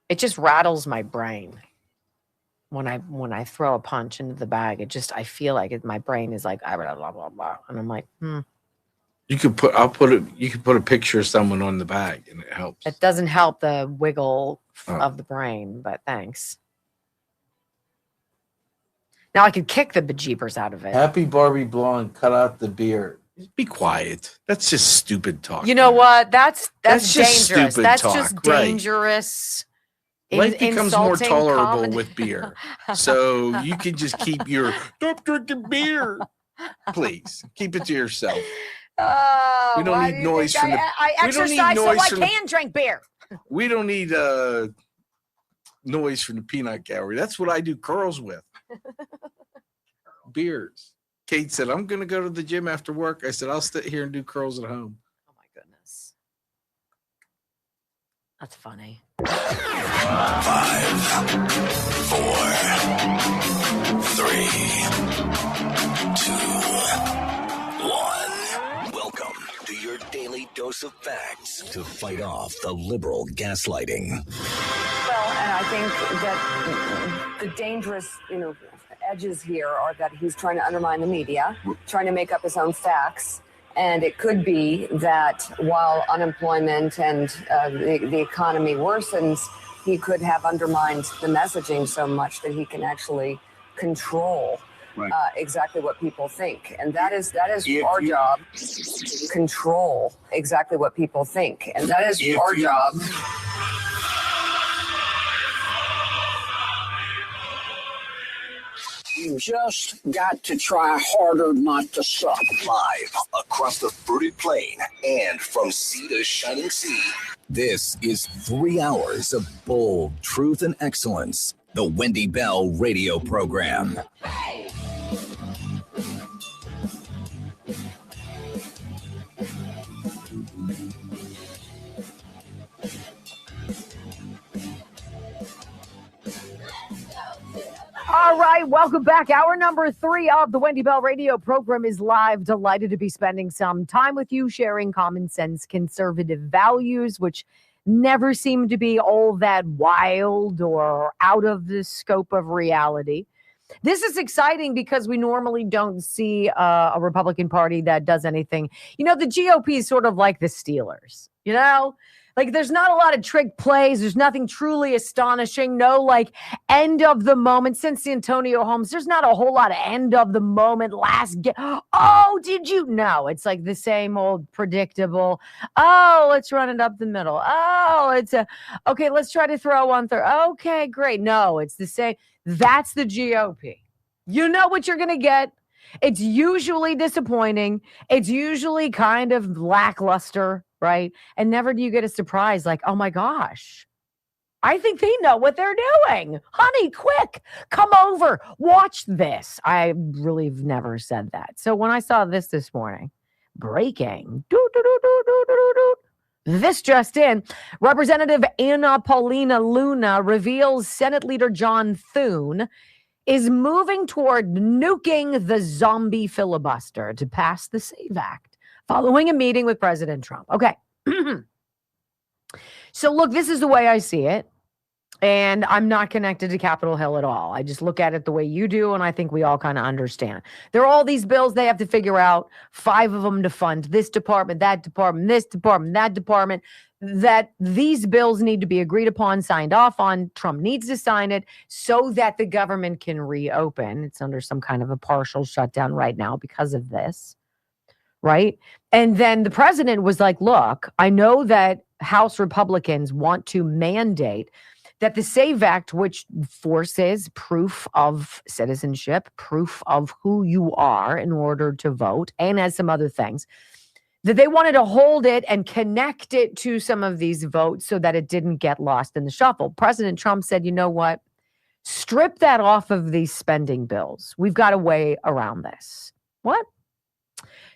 [SPEAKER 2] It just rattles my brain when I throw a punch into the bag. I feel like my brain is like blah blah blah blah, and I'm like,
[SPEAKER 1] You could put a picture of someone on the bag, and it helps.
[SPEAKER 2] It doesn't help the wiggle of the brain, but thanks. Now I could kick the bejeebers out of it.
[SPEAKER 1] Happy Barbie Blonde, cut out the beard. Be quiet. That's just stupid talk.
[SPEAKER 2] You know what? That's
[SPEAKER 1] just
[SPEAKER 2] dangerous.
[SPEAKER 1] stupid
[SPEAKER 2] That's
[SPEAKER 1] talk,
[SPEAKER 2] just
[SPEAKER 1] right.
[SPEAKER 2] dangerous.
[SPEAKER 1] Life becomes more
[SPEAKER 2] Insulting
[SPEAKER 1] tolerable
[SPEAKER 2] comedy.
[SPEAKER 1] with beer. So you can just keep your stop drinking beer. Please keep it to yourself. We don't
[SPEAKER 2] why
[SPEAKER 1] need
[SPEAKER 2] do you
[SPEAKER 1] noise
[SPEAKER 2] think
[SPEAKER 1] from the.
[SPEAKER 2] I
[SPEAKER 1] we don't need
[SPEAKER 2] exercise so
[SPEAKER 1] noise
[SPEAKER 2] I
[SPEAKER 1] from
[SPEAKER 2] can drink beer.
[SPEAKER 1] We don't need noise from the peanut gallery. That's what I do curls with. Beers. Kate said, I'm going to go to the gym after work. I said, I'll sit here and do curls at home.
[SPEAKER 2] Oh, my goodness. That's funny.
[SPEAKER 3] 5, 4, 3, 2, 1. Welcome to your daily dose of facts to fight off the liberal gaslighting.
[SPEAKER 4] Well, and I think that the dangerous, edges here are that he's trying to undermine the media, trying to make up his own facts. And it could be that while unemployment and the economy worsens, he could have undermined the messaging so much that he can actually control exactly what people think. And that is our job, control exactly what people think. And that is our job.
[SPEAKER 20] You just got to try harder not to suck.
[SPEAKER 3] Live across the fruited plain and from sea to shining sea. This is 3 hours of bold truth and excellence. The Wendy Bell radio program.
[SPEAKER 6] All right, welcome back. Hour number 3 of the Wendy Bell radio program is live. Delighted to be spending some time with you, sharing common sense conservative values, which never seem to be all that wild or out of the scope of reality. This is exciting because we normally don't see a Republican Party that does anything. The GOP is sort of like the Steelers, Like, there's not a lot of trick plays. There's nothing truly astonishing. No, end of the moment. Since Antonio Holmes, there's not a whole lot of end of the moment, oh, did you? No, it's like the same old predictable. Oh, let's run it up the middle. Oh, okay, let's try to throw one third. Okay, great. No, it's the same. That's the GOP. You know what you're going to get. It's usually disappointing. It's usually kind of lackluster. Right? And never do you get a surprise like, oh my gosh, I think they know what they're doing. Honey, quick, come over, watch this. I really have never said that. So when I saw this morning, breaking, this just in, Representative Anna Paulina Luna reveals Senate Leader John Thune is moving toward nuking the zombie filibuster to pass the SAVE Act, following a meeting with President Trump. Okay. So look, this is the way I see it.
[SPEAKER 2] And I'm not connected to Capitol Hill at all. I just look at it the way you do, and I think we all kind of understand. There are all these bills they have to figure out, 5 of them to fund this department, that department, this department, that department, that these bills need to be agreed upon, signed off on. Trump needs to sign it so that the government can reopen. It's under some kind of a partial shutdown right now because of this, right? And then the president was like, look, I know that House Republicans want to mandate that the SAVE Act, which forces proof of citizenship, proof of who you are in order to vote, and has some other things, that they wanted to hold it and connect it to some of these votes so that it didn't get lost in the shuffle. President Trump said, you know what? Strip that off of these spending bills. We've got a way around this. What?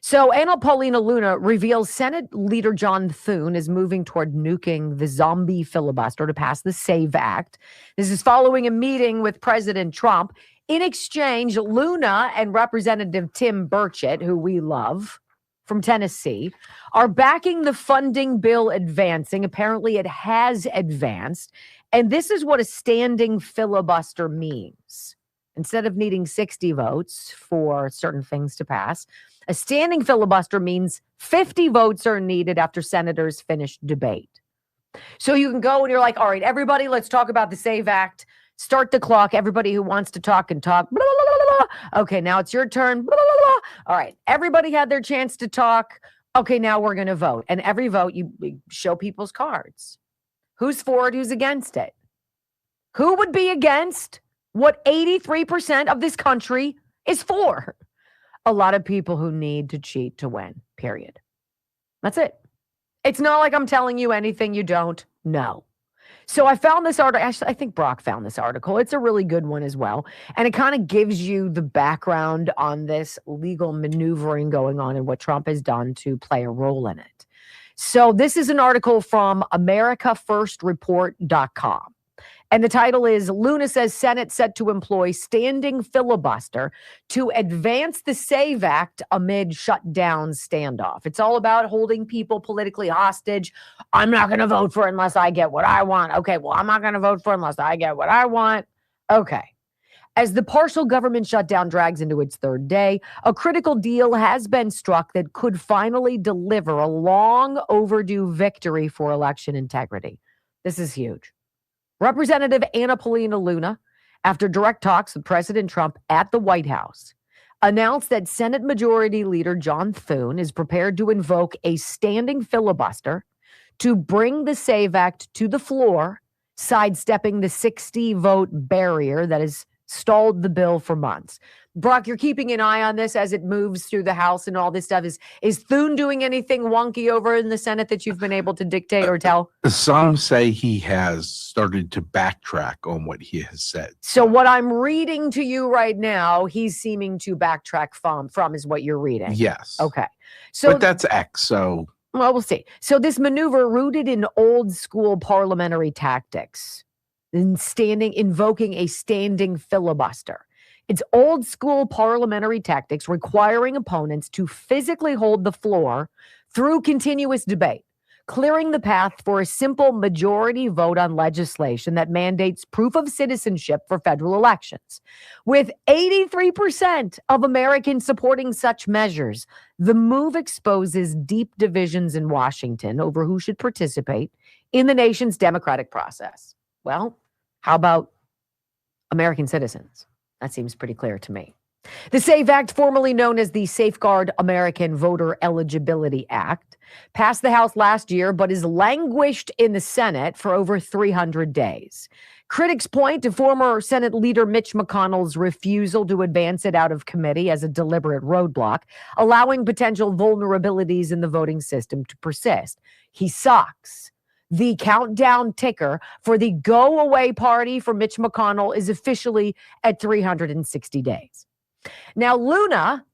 [SPEAKER 2] So Anna Paulina Luna reveals Senate Leader John Thune is moving toward nuking the zombie filibuster to pass the SAVE Act. This is following a meeting with President Trump. In exchange, Luna and Representative Tim Burchett, who we love from Tennessee, are backing the funding bill advancing. Apparently, it has advanced. And this is what a standing filibuster means. Instead of needing 60 votes for certain things to pass, a standing filibuster means 50 votes are needed after senators finish debate. So you can go and you're like, all right, everybody, let's talk about the SAVE Act. Start the clock. Everybody who wants to talk can talk. Blah, blah, blah, blah. Okay, now it's your turn. Blah, blah, blah, blah. All right, everybody had their chance to talk. Okay, now we're going to vote. And every vote, you show people's cards. Who's for it? Who's against it? Who would be against what 83% of this country is for? A lot of people who need to cheat to win, period. That's it. It's not like I'm telling you anything you don't know. So I found this article. Actually, I think Brock found this article. It's a really good one as well. And it kind of gives you the background on this legal maneuvering going on and what Trump has done to play a role in it. So this is an article from AmericaFirstReport.com. And the title is, Luna says Senate set to employ standing filibuster to advance the SAVE Act amid shutdown standoff. It's all about holding people politically hostage. I'm not going to vote for it unless I get what I want. Okay, well, I'm not going to vote for it unless I get what I want. Okay. As the partial government shutdown drags into its third day, a critical deal has been struck that could finally deliver a long overdue victory for election integrity. This is huge. Representative Anna Paulina Luna, after direct talks with President Trump at the White House, announced that Senate Majority Leader John Thune is prepared to invoke a standing filibuster to bring the SAVE Act to the floor, sidestepping the 60-vote barrier that has stalled the bill for months. Brock, you're keeping an eye on this as it moves through the House and all this stuff. Is Thune doing anything wonky over in the Senate that you've been able to dictate or tell?
[SPEAKER 1] Some say he has started to backtrack on what he has said.
[SPEAKER 2] So what I'm reading to you right now, he's seeming to backtrack from is what you're reading.
[SPEAKER 1] Yes.
[SPEAKER 2] Okay. So
[SPEAKER 1] but that's X, so.
[SPEAKER 2] Well, we'll see. So this maneuver rooted in old school parliamentary tactics, invoking a standing filibuster. It's old school parliamentary tactics requiring opponents to physically hold the floor through continuous debate, clearing the path for a simple majority vote on legislation that mandates proof of citizenship for federal elections. With 83% of Americans supporting such measures, the move exposes deep divisions in Washington over who should participate in the nation's democratic process. Well, how about American citizens? That seems pretty clear to me. The SAVE Act, formerly known as the Safeguard American Voter Eligibility Act, passed the House last year, but is languished in the Senate for over 300 days. Critics point to former Senate Leader Mitch McConnell's refusal to advance it out of committee as a deliberate roadblock, allowing potential vulnerabilities in the voting system to persist. He sucks. The countdown ticker for the go-away party for Mitch McConnell is officially at 360 days. Now, Luna,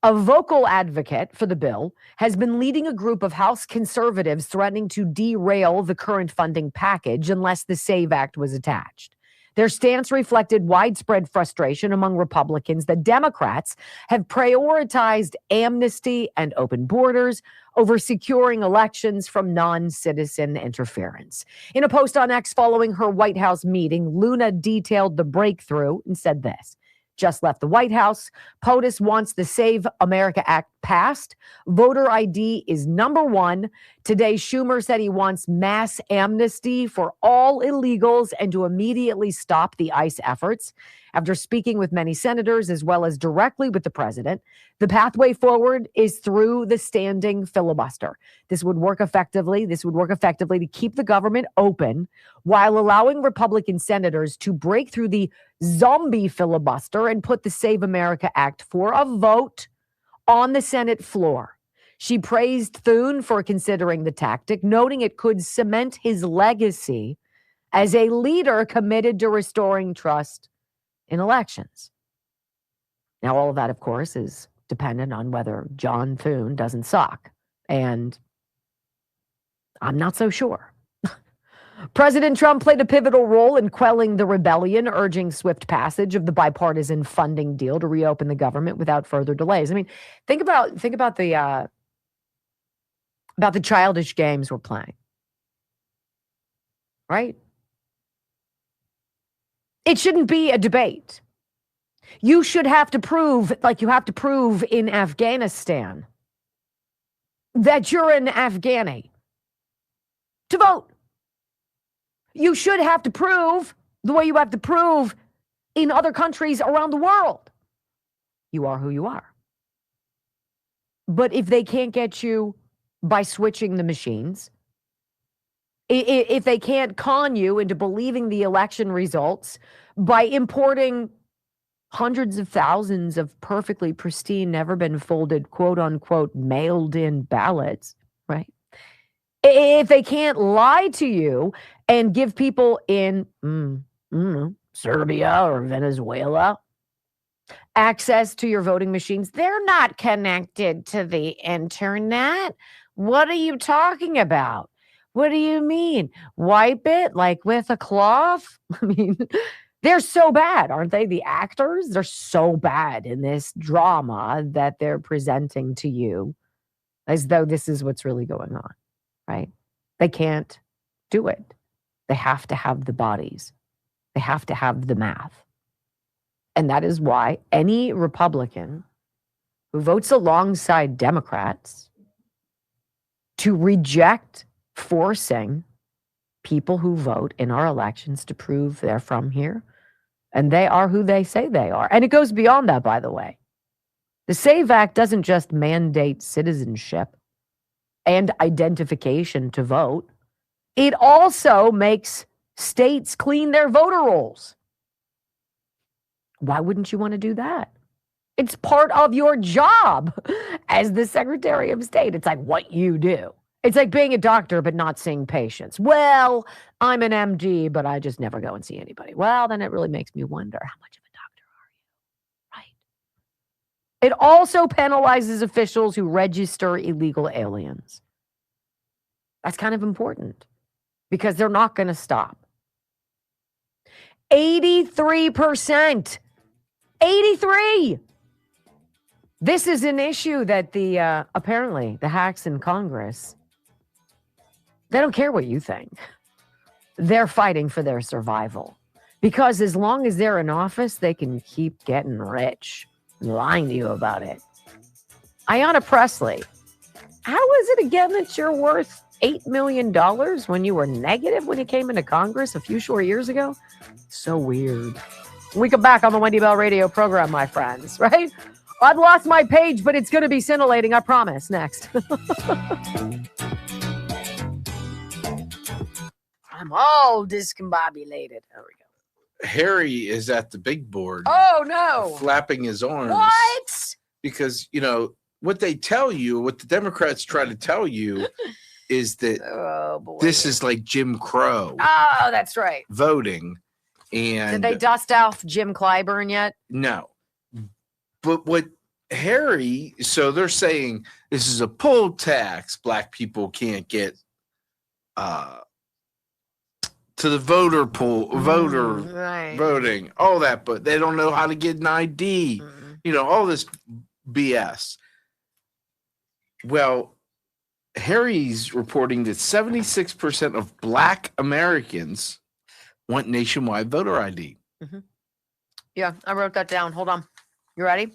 [SPEAKER 2] a vocal advocate for the bill, has been leading a group of House conservatives threatening to derail the current funding package unless the SAVE Act was attached.
[SPEAKER 6] Their stance reflected widespread frustration among Republicans that Democrats have prioritized amnesty and open borders over securing elections from non-citizen interference. In a post on X following her White House meeting, Luna detailed the breakthrough and said this: just left the White House. POTUS wants the Save America Act passed. Voter ID is number one. Today, Schumer said he wants mass amnesty for all illegals and to immediately stop the ICE efforts. After speaking with many senators as well as directly with the president, the pathway forward is through the standing filibuster. This would work effectively. To keep the government open while allowing Republican senators to break through the zombie filibuster and put the Save America Act for a vote on the Senate floor. She praised Thune for considering the tactic, noting it could cement his legacy as a leader committed to restoring trust in elections. Now, all of that, of course, is dependent on whether John Thune doesn't suck. And I'm not so sure. President Trump played a pivotal role in quelling the rebellion, urging swift passage of the bipartisan funding deal to reopen the government without further delays. I mean, think about the childish games we're playing, right? It shouldn't be a debate. You should have to prove, like you have to prove in Afghanistan, that you're an Afghani to vote. You should have to prove the way you have to prove in other countries around the world. You are who you are. But if they can't get you by switching the machines, if they can't con you into believing the election results by importing hundreds of thousands of perfectly pristine, never been folded, quote unquote, mailed in ballots, right? If they can't lie to you and give people in Serbia or Venezuela access to your voting machines, they're not connected to the internet. What are you talking about? What do you mean? Wipe it like with a cloth? I mean, they're so bad, aren't they? The actors, they're so bad in this drama that they're presenting to you as though this is what's really going on, right? They can't do it. They have to have the bodies. They have to have the math. And that is why any Republican who votes alongside Democrats to reject forcing people who vote in our elections to prove they're from here and they are who they say they are. And it goes beyond that, by the way. The SAVE Act doesn't just mandate citizenship and identification to vote. It also makes states clean their voter rolls. Why wouldn't you want to do that? It's part of your job as the Secretary of State. It's like what you do. It's like being a doctor but not seeing patients. Well, I'm an MD, but I just never go and see anybody. Well, then it really makes me wonder, how much of a doctor are you? Right? It also penalizes officials who register illegal aliens. That's kind of important because they're not going to stop. 83%. 83. This is an issue that the apparently the hacks in Congress, they don't care what you think. They're fighting for their survival because as long as they're in office, they can keep getting rich, lying to you about it. Ayanna Pressley, how is it again that you're worth $8 million when you were negative when you came into Congress a few short years ago? So weird. We come back on the Wendy Bell radio program, my friends, right? I've lost my page, but it's going to be scintillating, I promise. Next. I'm all discombobulated. There we go.
[SPEAKER 1] Harry is at the big board.
[SPEAKER 6] Oh, no.
[SPEAKER 1] Flapping his arms.
[SPEAKER 6] What?
[SPEAKER 1] Because, you know, what they tell you, what the Democrats try to tell you is that this is like Jim Crow.
[SPEAKER 6] Oh, that's right.
[SPEAKER 1] Voting. And
[SPEAKER 6] did they dust off Jim Clyburn yet?
[SPEAKER 1] No. But what Harry, so they're saying this is a poll tax. Black people can't get to the voter pool,
[SPEAKER 2] right.
[SPEAKER 1] voting, all that, but they don't know how to get an ID. You know, all this BS. Well, Harry's reporting that 76% of Black Americans want nationwide voter ID.
[SPEAKER 2] Yeah, I wrote that down. Hold on. You ready?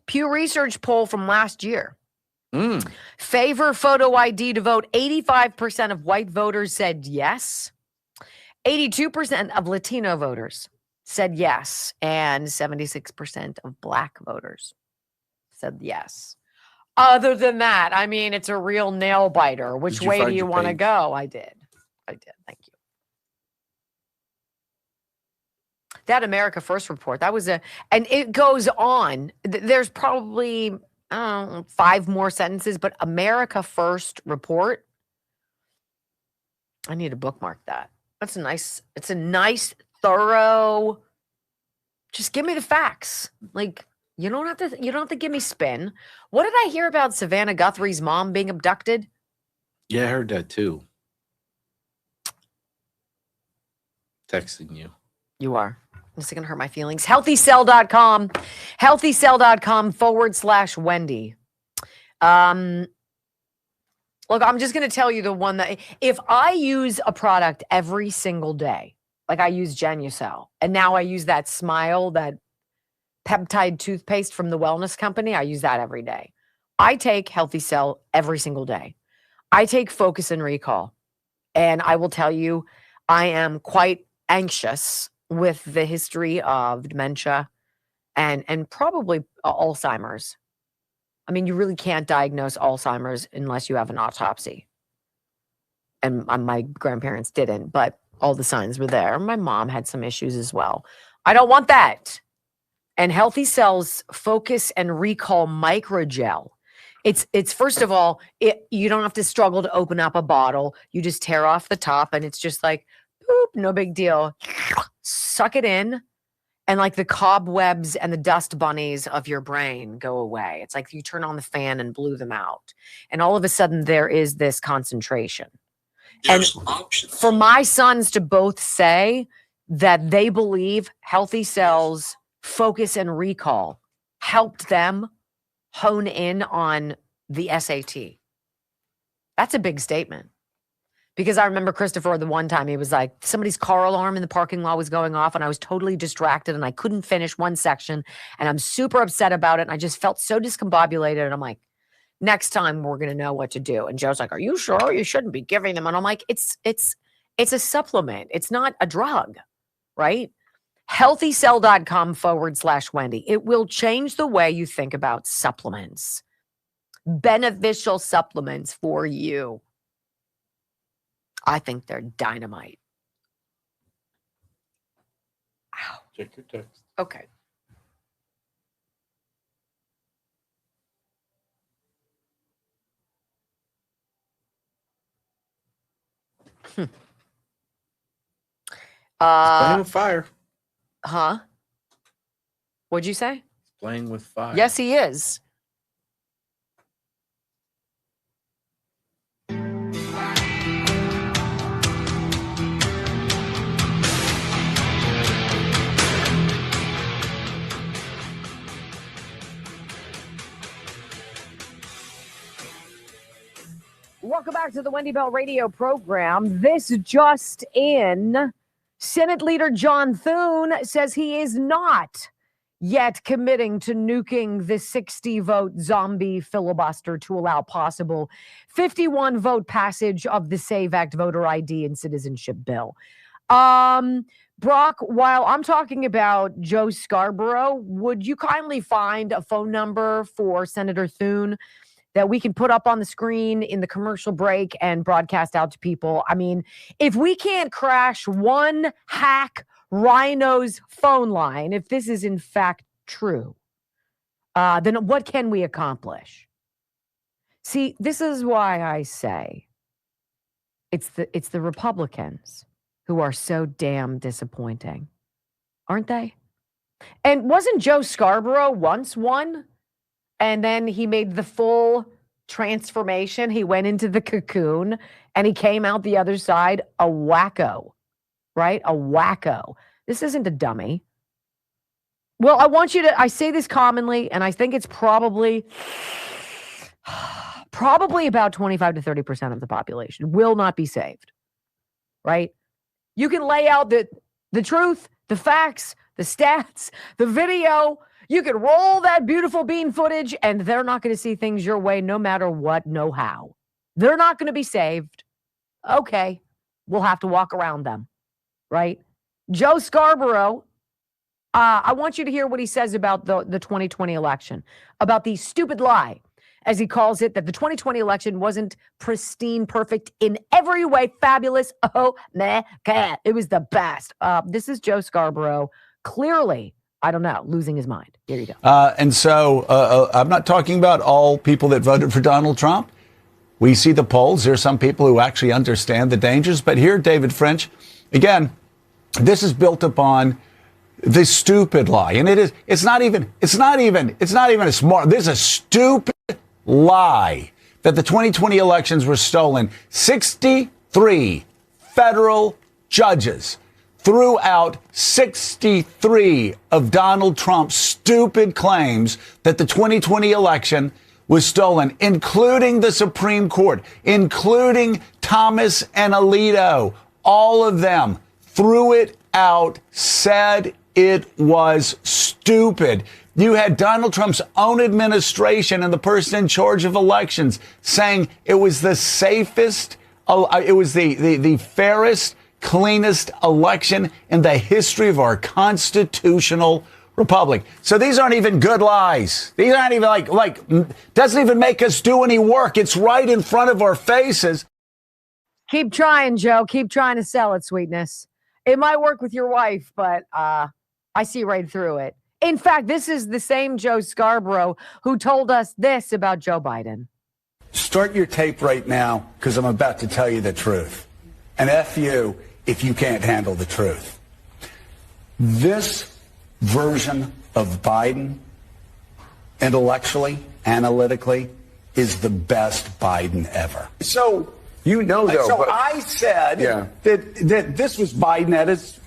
[SPEAKER 2] Pew Research poll from last year. Favor photo ID to vote. 85% of white voters said yes. 82% of Latino voters said yes. And 76% of Black voters said yes. Other than that, I mean, it's a real nail biter. Which way do you want to go? I did. Thank you. That America First report, that was and it goes on. There's probably, I don't know, 5 more sentences, but America First report, I need to bookmark that. It's a nice, thorough, just give me the facts. Like, you don't have to give me spin. What did I hear about Savannah Guthrie's mom being abducted?
[SPEAKER 1] Yeah, I heard that too. Texting you.
[SPEAKER 2] You are. This is going to hurt my feelings. Healthycell.com. Healthycell.com/Wendy. Look, I'm just going to tell you the one that if I use a product every single day, like I use Genucel, and now I use that Smile, that peptide toothpaste from the wellness company, I use that every day. I take Healthy Cell every single day. I take Focus and Recall. And I will tell you, I am quite anxious with the history of dementia and probably Alzheimer's. I mean, you really can't diagnose Alzheimer's unless you have an autopsy. And my grandparents didn't, but all the signs were there. My mom had some issues as well. I don't want that. And Healthy Cell's Focus and Recall Microgel. It's first of all, you don't have to struggle to open up a bottle. You just tear off the top and it's just like, boop, no big deal. Suck it in. And like the cobwebs and the dust bunnies of your brain go away. It's like you turn on the fan and blew them out. And all of a sudden there is this concentration. There's options. For my sons to both say that they believe Healthy Cells Focus and Recall helped them hone in on the SAT. That's a big statement. Because I remember Christopher, the one time he was like, somebody's car alarm in the parking lot was going off and I was totally distracted and I couldn't finish one section and I'm super upset about it. And I just felt so discombobulated. And I'm like, next time we're going to know what to do. And Joe's like, are you sure? You shouldn't be giving them. And I'm like, it's a supplement. It's not a drug, right? Healthycell.com/Wendy. It will change the way you think about supplements. Beneficial supplements for you. I think they're dynamite. Ow.
[SPEAKER 1] Check your text.
[SPEAKER 2] Okay.
[SPEAKER 1] Playing with fire.
[SPEAKER 2] Huh? What'd you say?
[SPEAKER 1] Playing with fire.
[SPEAKER 2] Yes, he is. Welcome back to the Wendy Bell radio program. This just in, Senate Leader John Thune says he is not yet committing to nuking the 60-vote zombie filibuster to allow possible 51-vote passage of the SAVE Act voter ID and citizenship bill. Brock, while I'm talking about Joe Scarborough, would you kindly find a phone number for Senator Thune that we can put up on the screen in the commercial break and broadcast out to people? I mean, if we can't crash one hack rhino's phone line, if this is in fact true, then what can we accomplish? See, this is why I say it's the Republicans who are so damn disappointing, aren't they? And wasn't Joe Scarborough once one? And then he made the full transformation. He went into the cocoon and he came out the other side a wacko. right? A wacko. This isn't a dummy. Well, I say this commonly, and I think it's probably about 25 to 30% of the population will not be saved, right? You can lay out the truth, the facts, the stats, the video. You can roll that beautiful bean footage, and they're not going to see things your way no matter what, no how. They're not going to be saved. Okay, we'll have to walk around them, right? Joe Scarborough, I want you to hear what he says about the 2020 election, about the stupid lie, as he calls it, that the 2020 election wasn't pristine, perfect, in every way, fabulous. Oh, my God, it was the best. This is Joe Scarborough, clearly, I don't know, losing his mind. Here you go.
[SPEAKER 5] And so I'm not talking about all people that voted for Donald Trump. We see the polls. There are some people who actually understand the dangers. But here, David French, again, this is built upon the stupid lie. And it's not even a smart, this is a stupid lie that the 2020 elections were stolen. 63 federal judges threw out 63 of Donald Trump's stupid claims that the 2020 election was stolen, including the Supreme Court, including Thomas and Alito. All of them threw it out, said it was stupid. You had Donald Trump's own administration and the person in charge of elections saying it was the safest, it was the fairest, cleanest election in the history of our constitutional republic. So these aren't even good lies. These aren't even like doesn't even make us do any work. It's right in front of our faces.
[SPEAKER 2] Keep trying, Joe. Keep trying to sell it, sweetness. It might work with your wife, but I see right through it. In fact, this is the same Joe Scarborough who told us this about Joe Biden.
[SPEAKER 5] Start your tape right now, because I'm about to tell you the truth. And F you if you can't handle the truth. This version of Biden, intellectually, analytically, is the best Biden ever. So
[SPEAKER 22] you know, though.
[SPEAKER 5] So I said that this was Biden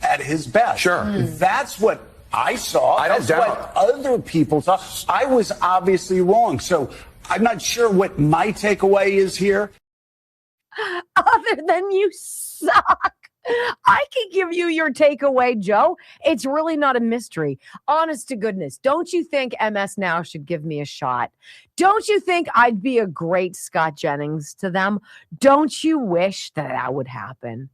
[SPEAKER 5] at his best.
[SPEAKER 22] Sure.
[SPEAKER 5] That's what I saw. That's what other people saw. I was obviously wrong. So I'm not sure what my takeaway is here.
[SPEAKER 2] Other than you suck. I can give you your takeaway, Joe. It's really not a mystery. Honest to goodness, don't you think MS Now should give me a shot? Don't you think I'd be a great Scott Jennings to them? Don't you wish that would happen?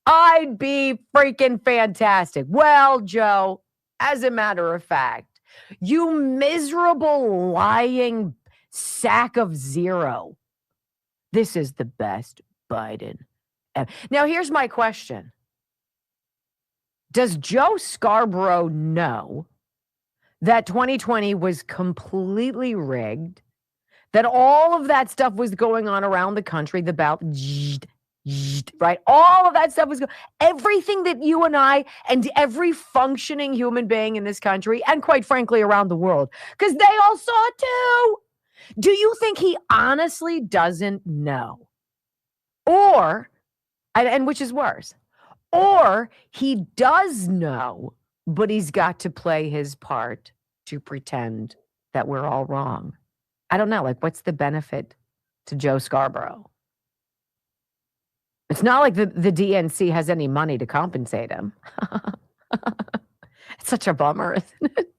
[SPEAKER 2] I'd be freaking fantastic. Well, Joe, as a matter of fact, you miserable lying sack of zero. This is the best Biden. Now, here's my question. Does Joe Scarborough know that 2020 was completely rigged, that all of that stuff was going on around the country, the ballot, right? All of that stuff was going, everything that you and I and every functioning human being in this country, and quite frankly, around the world, because they all saw it too. Do you think he honestly doesn't know? Or, and which is worse, or he does know, but he's got to play his part to pretend that we're all wrong. I don't know. Like, what's the benefit to Joe Scarborough? It's not like the DNC has any money to compensate him. It's such a bummer, isn't it?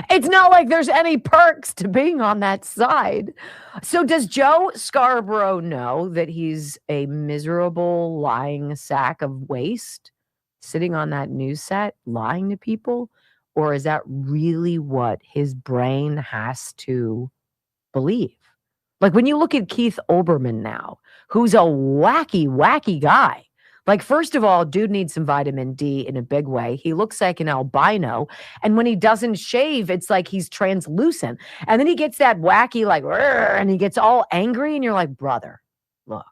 [SPEAKER 2] It's not like there's any perks to being on that side. So does Joe Scarborough know that he's a miserable, lying sack of waste sitting on that news set, lying to people? Or is that really what his brain has to believe? Like when you look at Keith Olbermann now, who's a wacky, wacky guy. Like, first of all, dude needs some vitamin D in a big way. He looks like an albino. And when he doesn't shave, it's like he's translucent. And then he gets that wacky, like, and he gets all angry. And you're like, brother, look,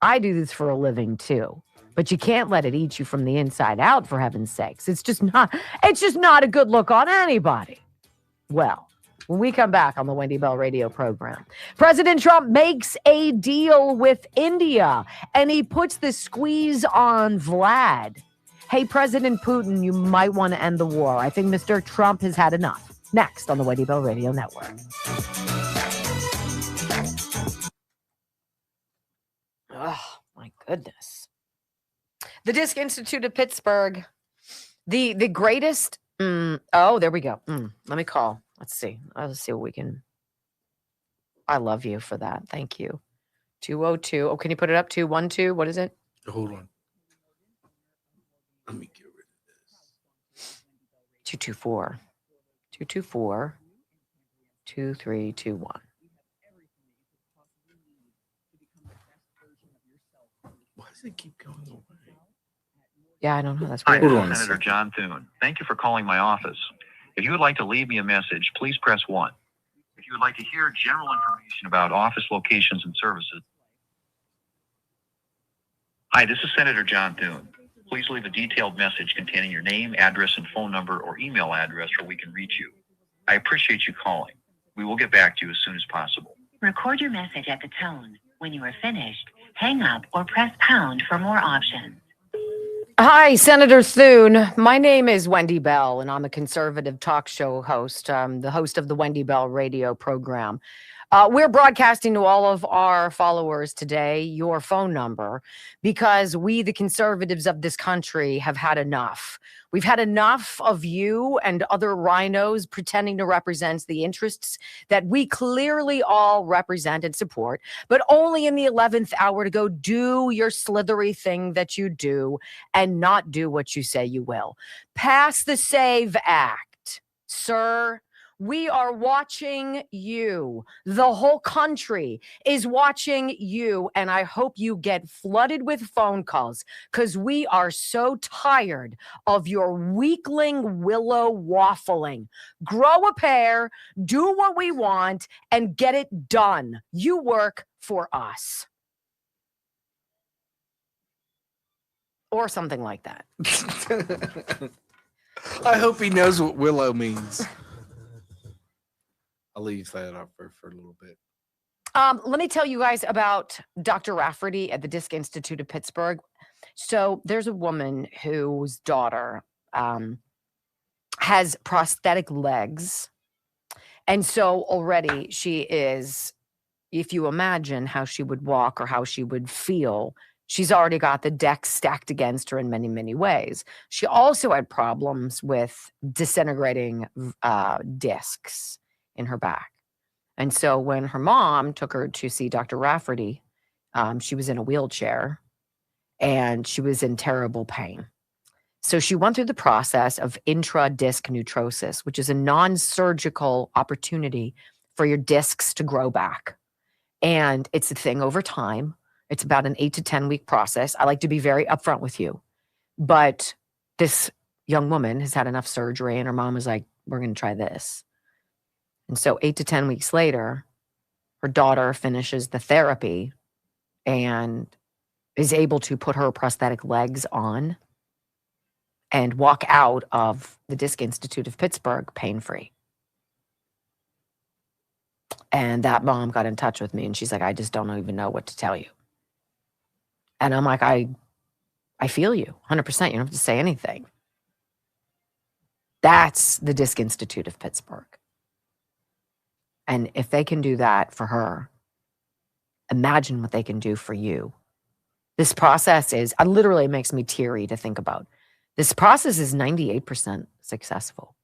[SPEAKER 2] I do this for a living too. But you can't let it eat you from the inside out, for heaven's sakes. It's just not a good look on anybody. Well, when we come back on the Wendy Bell radio program, President Trump makes a deal with India and he puts the squeeze on Vlad.
[SPEAKER 6] Hey, President Putin, you might want to end the war. I think Mr. Trump has had enough. Next on the Wendy Bell Radio Network.
[SPEAKER 2] Oh, my goodness. The Disc Institute of Pittsburgh, the greatest. Oh, there we go. Let me call. Let's see. Let's see what we can. I love you for that. Thank you. 202. Oh, can you put it up? 212. What is it?
[SPEAKER 1] Hold on. Let me get rid of this.
[SPEAKER 2] 224. 224. 2321.
[SPEAKER 1] Why does it keep going away?
[SPEAKER 2] Yeah, I don't know. That's
[SPEAKER 7] Hi,
[SPEAKER 2] weird.
[SPEAKER 7] this is Senator John Thune. Thank you for calling my office. If you would like to leave me a message, please press 1. If you would like to hear general information about office locations and services. Hi, this is Senator John Thune. Please leave a detailed message containing your name, address, and phone number or email address where we can reach you. I appreciate you calling. We will get back to you as soon as possible.
[SPEAKER 22] Record your message at the tone. When you are finished, hang up or press pound for more options.
[SPEAKER 2] Hi, Senator Thune. My name is Wendy Bell, and I'm a conservative talk show host, the host of the Wendy Bell radio program. We're broadcasting to all of our followers today your phone number because we, the conservatives of this country, have had enough. We've had enough of you and other rhinos pretending to represent the interests that we clearly all represent and support, but only in the 11th hour to go do your slithery thing that you do and not do what you say you will. Pass the SAVE Act, sir. We are watching you. The whole country is watching you. And I hope you get flooded with phone calls because we are so tired of your weakling willow waffling. Grow a pair, do what we want, and get it done. You work for us. Or something like that.
[SPEAKER 1] I hope he knows what willow means. I'll leave that up for a little bit.
[SPEAKER 2] Let me tell you guys about Dr. Rafferty at the Disc Institute of Pittsburgh. So there's a woman whose daughter has prosthetic legs. And so already she is, if you imagine how she would walk or how she would feel, she's already got the deck stacked against her in many, many ways. She also had problems with disintegrating discs in her back. And so when her mom took her to see Dr. Rafferty, she was in a wheelchair and she was in terrible pain. So she went through the process of intra-disc neutrosis, which is a non-surgical opportunity for your discs to grow back. And it's a thing over time. It's about an 8 to 10 week process. I like to be very upfront with you. But this young woman has had enough surgery and her mom was like, we're going to try this. And so 8 to 10 weeks later, her daughter finishes the therapy and is able to put her prosthetic legs on and walk out of the Disc Institute of Pittsburgh pain-free. And that mom got in touch with me and she's like, I just don't even know what to tell you. And I'm like, I feel you 100%. You don't have to say anything. That's the Disc Institute of Pittsburgh. And if they can do that for her, imagine what they can do for you. This process is, literally makes me teary to think about. This process is 98% successful.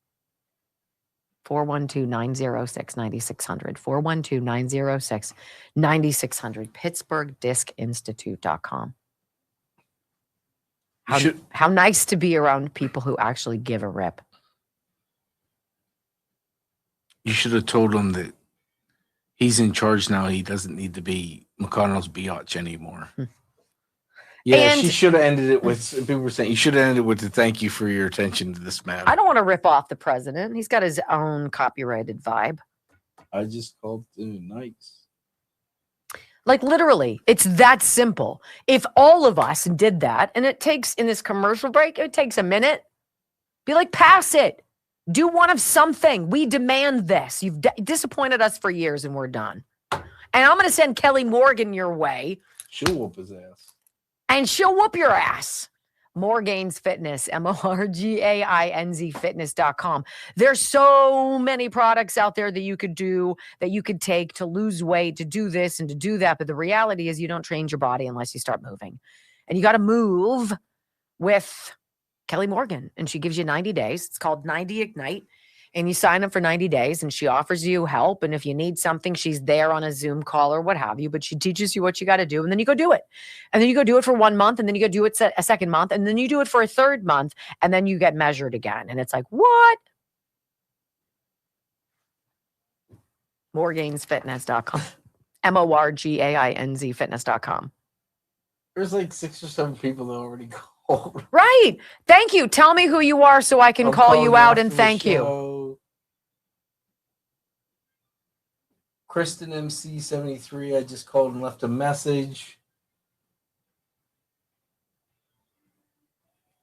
[SPEAKER 2] 412-906-9600. 412-906-9600. PittsburghDiscInstitute.com. How nice to be around people who actually give a rip.
[SPEAKER 1] You should have told him that he's in charge now. He doesn't need to be McConnell's biatch anymore. Yeah,
[SPEAKER 2] And-
[SPEAKER 1] she should have ended it with, people were saying, you should have ended it with the thank you for your attention to this matter.
[SPEAKER 2] I don't want to rip off the president. He's got his own copyrighted vibe.
[SPEAKER 1] I just called nights.
[SPEAKER 2] Like literally, it's that simple. If all of us did that, and it takes, in this commercial break, it takes a minute, be like, pass it. Do one of something. We demand this. You've disappointed us for years and we're done. And I'm going to send Kelly Morgan your way.
[SPEAKER 1] She'll whoop his ass.
[SPEAKER 2] And she'll whoop your ass. Morgain's Fitness, MORGAINZ fitness.com. There's so many products out there that you could do, that you could take to lose weight, to do this and to do that. But the reality is you don't change your body unless you start moving. And you got to move with Kelly Morgan. And she gives you 90 days. It's called 90 Ignite. And you sign up for 90 days and she offers you help. And if you need something, she's there on a Zoom call or what have you, but she teaches you what you got to do. And then you go do it. And then you go do it for 1 month. And then you go do it a second month. And then you do it for a third month. And then you get measured again. And it's like, what? Morgainsfitness.com. MORGAINZ fitness.com.
[SPEAKER 1] There's like 6 or 7 people that already called.
[SPEAKER 2] Right. Thank you. Tell me who you are so I can call you out and thank you.
[SPEAKER 1] you. Kristen MC73, I just called and left a message.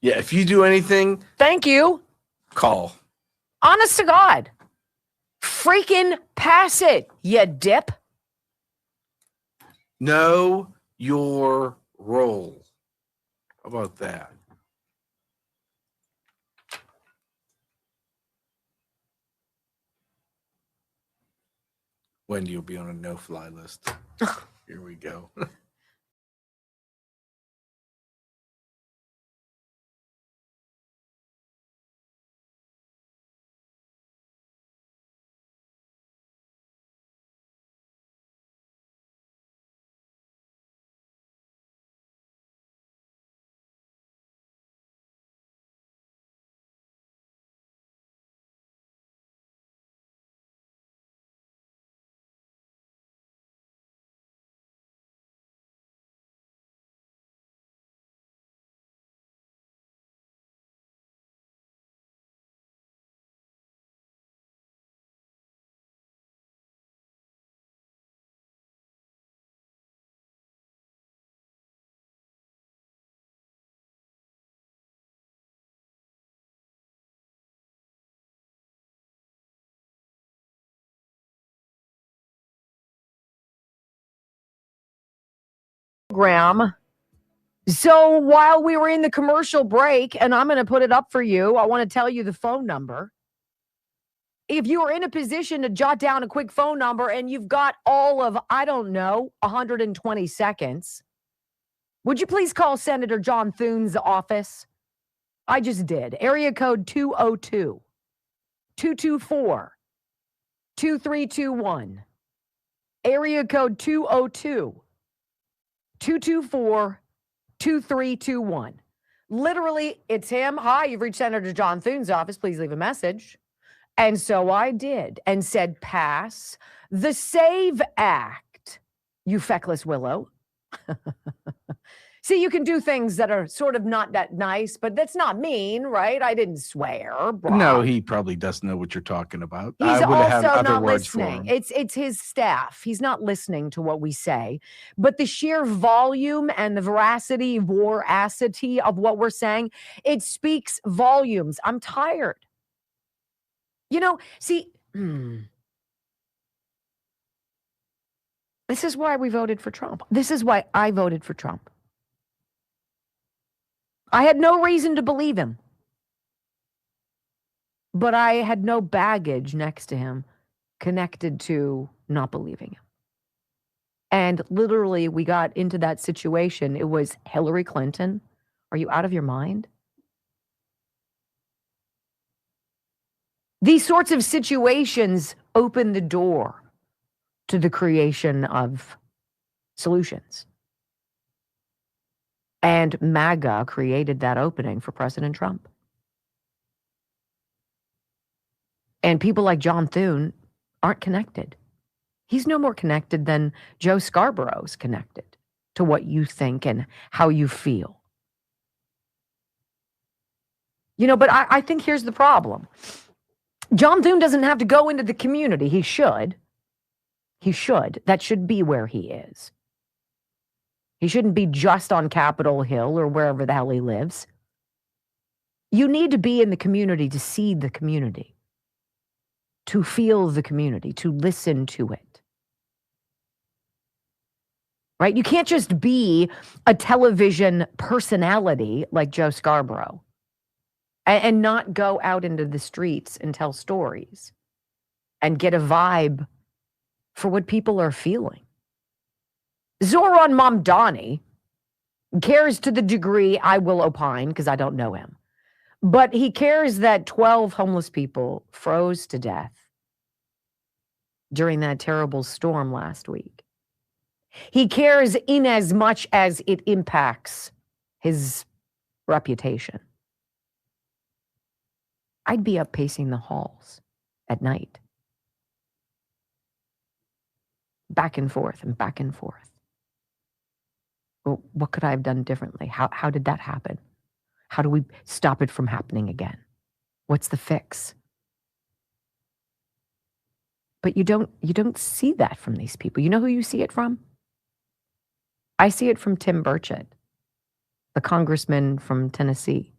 [SPEAKER 1] Yeah, if you do anything,
[SPEAKER 2] thank you.
[SPEAKER 1] Call.
[SPEAKER 2] Honest to God. Freaking pass it, you dip.
[SPEAKER 1] Know your role. How about that? Wendy will be on a no-fly list. Here we go.
[SPEAKER 2] Program. So while we were in the commercial break, and I'm going to put it up for you, I want to tell you the phone number. If you are in a position to jot down a quick phone number and you've got all of, I don't know, 120 seconds, would you please call Senator John Thune's office? I just did. Area code 202-224-2321. Area code 202-224-2321. Literally, it's him. Hi, you've reached Senator John Thune's office. Please leave a message. And so I did and said, pass the SAVE Act, you feckless willow. See, you can do things that are sort of not that nice, but that's not mean, right? I didn't swear. Bro.
[SPEAKER 1] No, he probably doesn't know what you're talking about.
[SPEAKER 2] He's
[SPEAKER 1] I would have
[SPEAKER 2] also
[SPEAKER 1] other
[SPEAKER 2] not
[SPEAKER 1] words for
[SPEAKER 2] listening.
[SPEAKER 1] him.
[SPEAKER 2] It's his staff. He's not listening to what we say. But the sheer volume and the voracity of what we're saying, it speaks volumes. I'm tired. You know, see, this is why we voted for Trump. This is why I voted for Trump. I had no reason to believe him. But I had no baggage next to him connected to not believing him. And literally, we got into that situation. It was Hillary Clinton. Are you out of your mind? These sorts of situations open the door to the creation of solutions. And MAGA created that opening for President Trump. And people like John Thune aren't connected. He's no more connected than Joe Scarborough's connected to what you think and how you feel. You know, but I think here's the problem. John Thune doesn't have to go into the community. He should. He should. That should be where he is. He shouldn't be just on Capitol Hill or wherever the hell he lives. You need to be in the community to see the community, to feel the community, to listen to it. right? You can't just be a television personality like Joe Scarborough and not go out into the streets and tell stories and get a vibe for what people are feeling. Zoran Mamdani cares to the degree I will opine, because I don't know him, but he cares that 12 homeless people froze to death during that terrible storm last week. He cares in as much as it impacts his reputation. I'd be up pacing the halls at night, back and forth and back and forth. Well, what could I have done differently? How did that happen? How do we stop it from happening again? What's the fix? But you don't see that from these people. You know who you see it from? I see it from Tim Burchett, the congressman from Tennessee.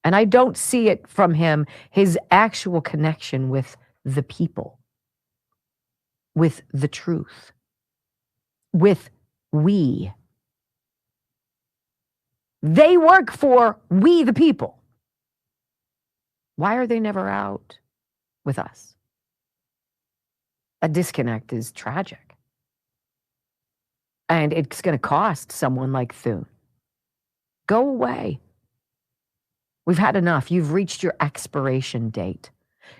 [SPEAKER 2] And I don't see it from him, his actual connection with the people, with the truth, with we. They work for we the people. Why are they never out with us? A disconnect is tragic. And it's going to cost someone like Thune. Go away. We've had enough. You've reached your expiration date.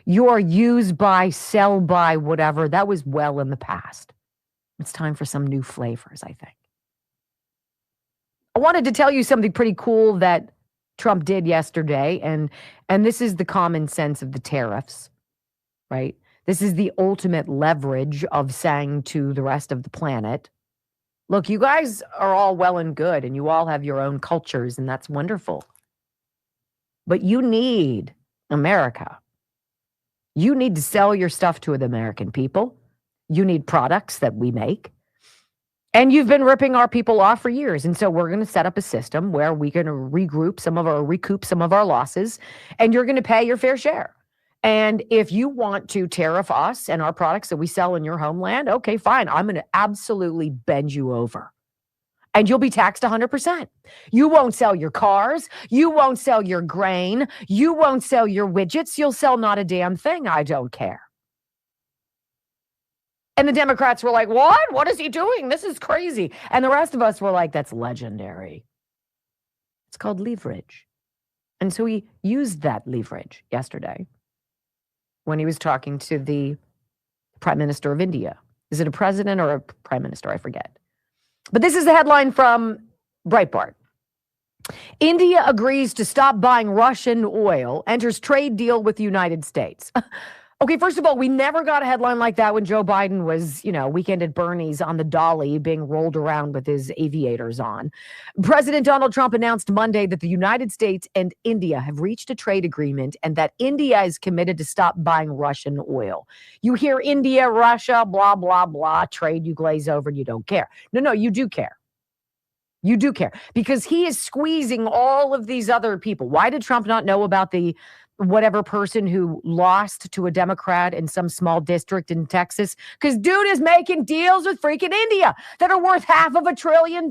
[SPEAKER 2] Your use by, sell by, whatever, that was well in the past. It's time for some new flavors, I think. I wanted to tell you something pretty cool that Trump did yesterday, and this is the common sense of the tariffs, right? This is the ultimate leverage of saying to the rest of the planet, look, you guys are all well and good, and you all have your own cultures, and that's wonderful. But you need America. You need to sell your stuff to the American people. You need products that we make. And you've been ripping our people off for years. And so we're going to set up a system where we can recoup some of our losses, and you're going to pay your fair share. And if you want to tariff us and our products that we sell in your homeland, okay, fine. I'm going to absolutely bend you over. And you'll be taxed 100%. You won't sell your cars. You won't sell your grain. You won't sell your widgets. You'll sell not a damn thing. I don't care. And the Democrats were like, what? What is he doing? This is crazy. And the rest of us were like, that's legendary. It's called leverage. And so he used that leverage yesterday when he was talking to the Prime Minister of India. Is it a president or a prime minister? I forget. But this is the headline from Breitbart. India agrees to stop buying Russian oil, enters trade deal with the United States. Okay, first of all, we never got a headline like that when Joe Biden was, weekend at Bernie's on the dolly being rolled around with his aviators on. President Donald Trump announced Monday that the United States and India have reached a trade agreement and that India is committed to stop buying Russian oil. You hear India, Russia, blah, blah, blah, trade, you glaze over and you don't care. No, you do care. You do care because he is squeezing all of these other people. Why did Trump not know about the whatever person who lost to a Democrat in some small district in Texas? Because dude is making deals with freaking India that are worth $500 billion.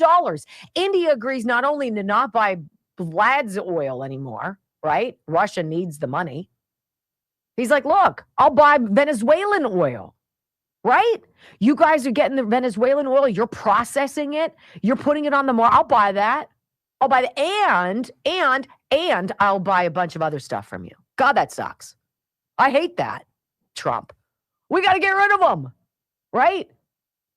[SPEAKER 2] India agrees not only to not buy Vlad's oil anymore, right? Russia needs the money. He's like, look, I'll buy Venezuelan oil, right? You guys are getting the Venezuelan oil. You're processing it. You're putting it on the market. I'll buy that. I'll buy the and I'll buy a bunch of other stuff from you. God, that sucks. I hate that, Trump. We got to get rid of them, right?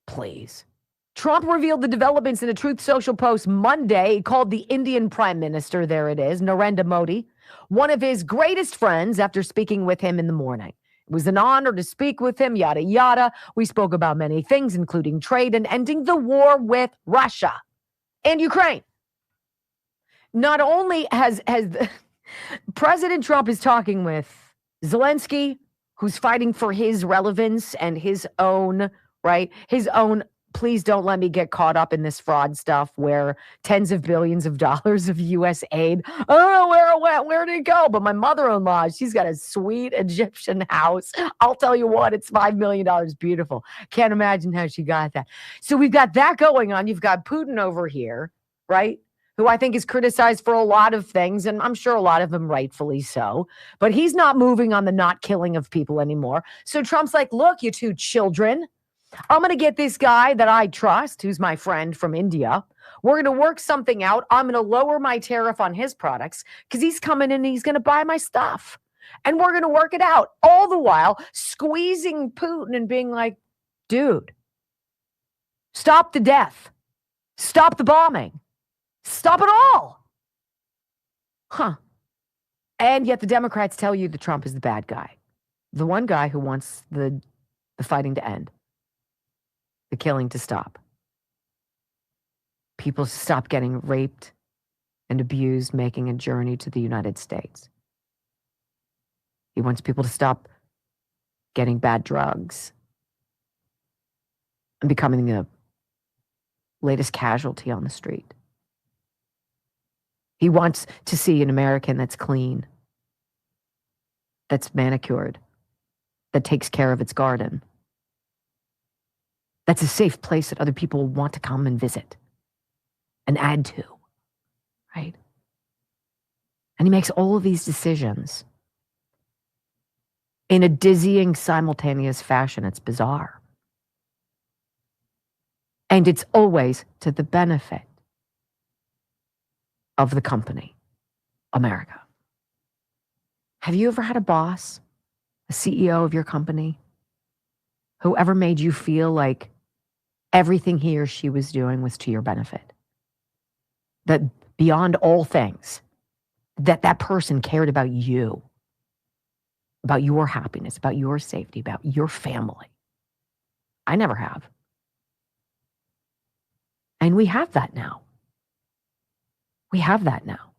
[SPEAKER 2] Please. Trump revealed the developments in a Truth Social post Monday. He called the Indian Prime Minister, there it is, Narendra Modi, one of his greatest friends after speaking with him in the morning. It was an honor to speak with him, yada, yada. We spoke about many things, including trade and ending the war with Russia and Ukraine. Not only has President Trump is talking with Zelensky, who's fighting for his relevance and his own, right, his own please don't let me get caught up in this fraud stuff where tens of billions of dollars of U.S. aid. I don't know where it went. Where did it go? But my mother-in-law, she's got a sweet Egyptian house. I'll tell you what, it's $5 million. Beautiful. Can't imagine how she got that. So we've got that going on. You've got Putin over here, right? Who I think is criticized for a lot of things, and I'm sure a lot of them rightfully so. But he's not moving on the not killing of people anymore. So Trump's like, look, you two children, I'm going to get this guy that I trust, who's my friend from India. We're going to work something out. I'm going to lower my tariff on his products because he's coming in and he's going to buy my stuff. And we're going to work it out. All the while squeezing Putin and being like, dude, stop the death. Stop the bombing. Stop it all. Huh. And yet the Democrats tell you that Trump is the bad guy. The one guy who wants the fighting to end. The killing to stop. People stop getting raped and abused, making a journey to the United States. He wants people to stop getting bad drugs and becoming the latest casualty on the street. He wants to see an American that's clean, that's manicured, that takes care of its garden, that's a safe place that other people want to come and visit and add to, right? And he makes all of these decisions in a dizzying, simultaneous fashion. It's bizarre. And it's always to the benefit of the company, America. Have you ever had a boss, a CEO of your company, who ever made you feel like everything he or she was doing was to your benefit? That beyond all things, that person cared about you, about your happiness, about your safety, about your family? I never have. And we have that now. We have that now.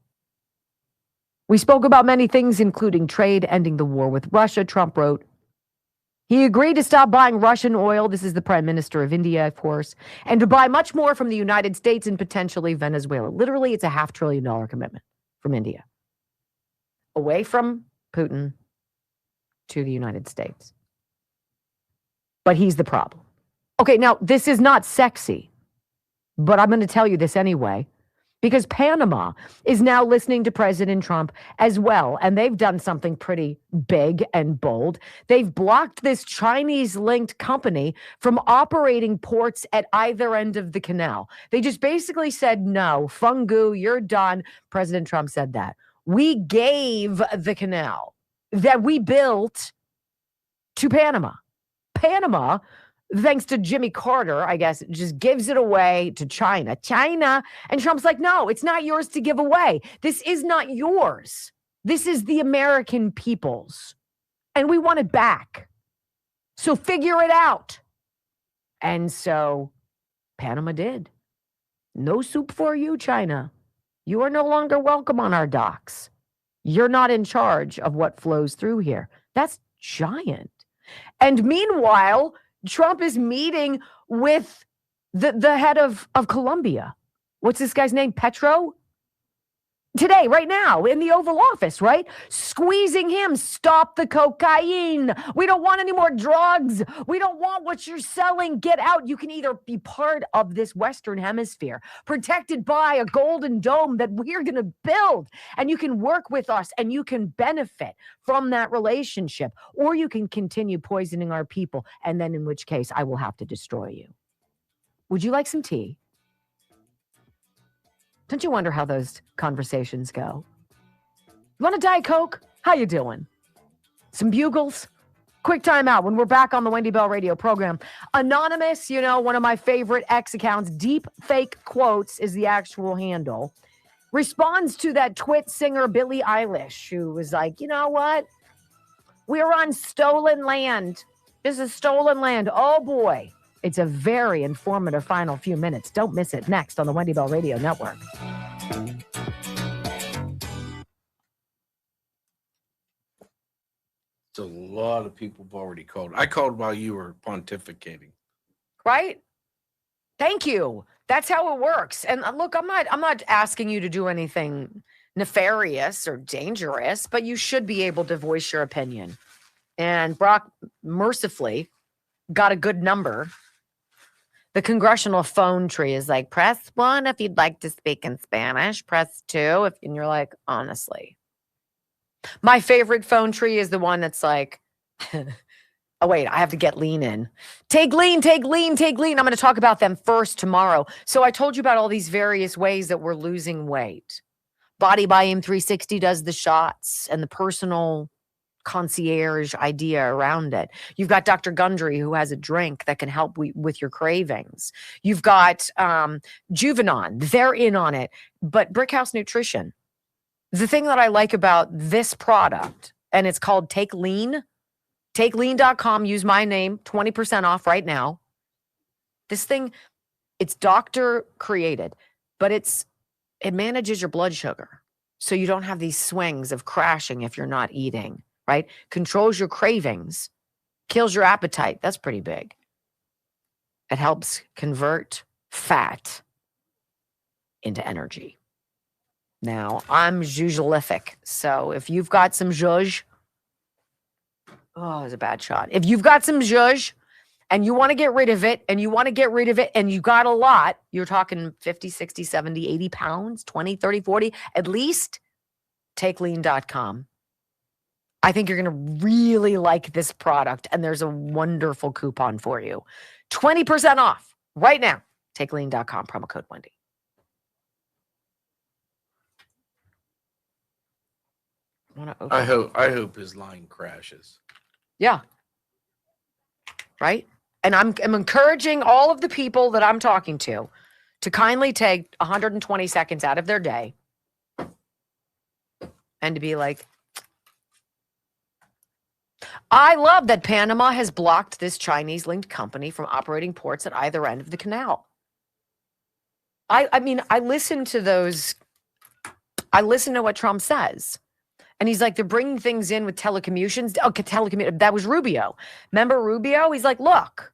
[SPEAKER 2] We spoke about many things, including trade, ending the war with Russia. Trump wrote, he agreed to stop buying Russian oil. This is the Prime Minister of India, of course, and to buy much more from the United States and potentially Venezuela. Literally, it's a $500 billion commitment from India. Away from Putin to the United States. But he's the problem. Okay, now, this is not sexy, but I'm going to tell you this anyway. Because Panama is now listening to President Trump as well. And they've done something pretty big and bold. They've blocked this Chinese-linked company from operating ports at either end of the canal. They just basically said, no, fungu, you're done. President Trump said that. We gave the canal that we built to Panama. Panama, thanks to Jimmy Carter, I guess, just gives it away to China. And Trump's like, no, it's not yours to give away. This is not yours. This is the American people's. And we want it back. So figure it out. And so Panama did. No soup for you, China. You are no longer welcome on our docks. You're not in charge of what flows through here. That's giant. And meanwhile, Trump is meeting with the head of Colombia. What's this guy's name? Petro? Today, right now, in the Oval Office, right? Squeezing him. Stop the cocaine. We don't want any more drugs. We don't want what you're selling. Get out. You can either be part of this Western Hemisphere, protected by a golden dome that we're going to build, and you can work with us and you can benefit from that relationship, or you can continue poisoning our people, and then in which case I will have to destroy you. Would you like some tea? Don't you wonder how those conversations go? You want a Diet Coke? How you doing? Some bugles? Quick time out. When we're back on the Wendy Bell radio program, Anonymous, you know, one of my favorite X accounts, Deep Fake Quotes is the actual handle, responds to that twit singer Billie Eilish, who was like, you know what? We're on stolen land. This is stolen land. Oh, boy. It's a very informative final few minutes. Don't miss it. Next on the Wendy Bell Radio Network.
[SPEAKER 1] It's a lot of people have already called. I called while you were pontificating.
[SPEAKER 2] Right? Thank you. That's how it works. And look, I'm not asking you to do anything nefarious or dangerous, but you should be able to voice your opinion. And Brock mercifully got a good number. The congressional phone tree is like, press 1 if you'd like to speak in Spanish, press 2 and you're like, honestly. My favorite phone tree is the one that's like, oh, wait, I have to get lean in. Take lean, take lean, take lean. I'm going to talk about them first tomorrow. So I told you about all these various ways that we're losing weight. Body Biome 360 does the shots and the personal concierge idea around it. You've got Dr. Gundry, who has a drink that can help with your cravings. You've got Juvenon. They're in on it. But Brickhouse Nutrition, the thing that I like about this product, and it's called Take Lean, TakeLean.com, use my name, 20% off right now. This thing, it's doctor created, but it manages your blood sugar. So you don't have these swings of crashing if you're not eating, right? Controls your cravings, kills your appetite. That's pretty big. It helps convert fat into energy. Now, I'm zhuzhalific. So if you've got some zhuzh, oh, it's a bad shot. If you've got some zhuzh and you want to get rid of it and you got a lot, you're talking 50, 60, 70, 80 pounds, 20, 30, 40, at least, TakeLean.com. I think you're going to really like this product, and there's a wonderful coupon for you. 20% off right now. TakeLean.com, promo code Wendy.
[SPEAKER 1] I hope his line crashes.
[SPEAKER 2] Yeah. Right? And I'm encouraging all of the people that I'm talking to kindly take 120 seconds out of their day and to be like, I love that Panama has blocked this Chinese-linked company from operating ports at either end of the canal. I mean, I listen to what Trump says. And he's like, they're bringing things in with telecommunications. Oh, that was Rubio. Remember Rubio? He's like, look,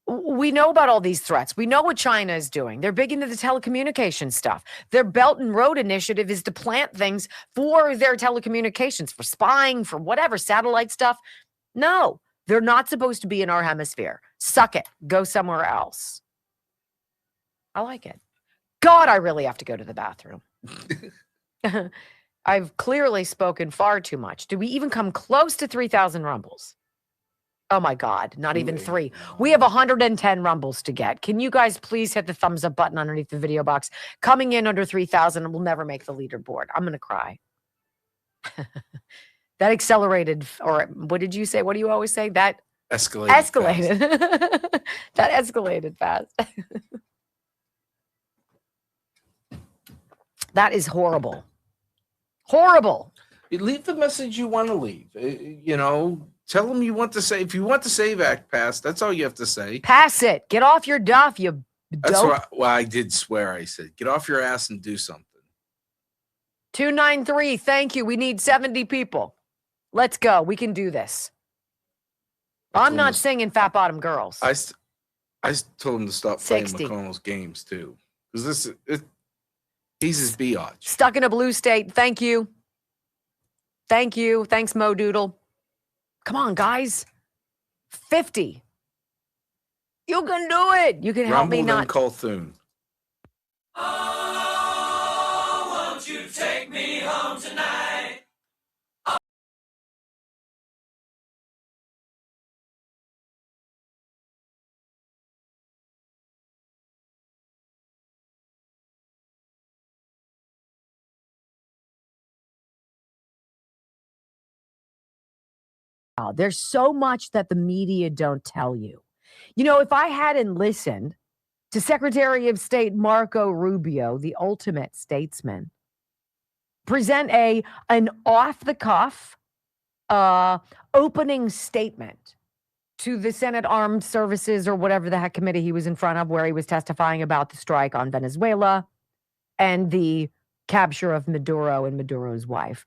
[SPEAKER 2] we know about all these threats. We know what China is doing. They're big into the telecommunications stuff. Their Belt and Road Initiative is to plant things for their telecommunications, for spying, for whatever, satellite stuff. No, they're not supposed to be in our hemisphere. Suck it. Go somewhere else. I like it. God, I really have to go to the bathroom. I've clearly spoken far too much. Did we even come close to 3,000 rumbles? Oh my God, not even 3. We have 110 rumbles to get. Can you guys please hit the thumbs up button underneath the video box? Coming in under 3,000 will never make the leaderboard. I'm going to cry. That accelerated, or what did you say? What do you always say? That escalated. That escalated fast. That is horrible. Horrible.
[SPEAKER 1] Leave the message you want to leave. Tell them you want to say. If you want to say Act Pass, that's all you have to say.
[SPEAKER 2] Pass it. Get off your duff, you
[SPEAKER 1] That's
[SPEAKER 2] dope.
[SPEAKER 1] what I did swear. I said, get off your ass and do something.
[SPEAKER 2] 293. Thank you. We need 70 people. Let's go. We can do this. I'm not singing Fat Bottom Girls.
[SPEAKER 1] I told him to stop playing
[SPEAKER 2] 60.
[SPEAKER 1] McConnell's games too, because he's his biatch.
[SPEAKER 2] Stuck in a blue state. Thank you. Thank you. Thanks, Mo Doodle. Come on, guys. 50. You can do it. You can help me not.
[SPEAKER 1] Colthune.
[SPEAKER 9] Oh, won't you take me home tonight?
[SPEAKER 6] There's so much that the media don't tell you. If I hadn't listened to Secretary of State Marco Rubio, the ultimate statesman, present an off-the-cuff opening statement to the Senate Armed Services or whatever the heck committee he was in front of, where he was testifying about the strike on Venezuela and the capture of Maduro and Maduro's wife,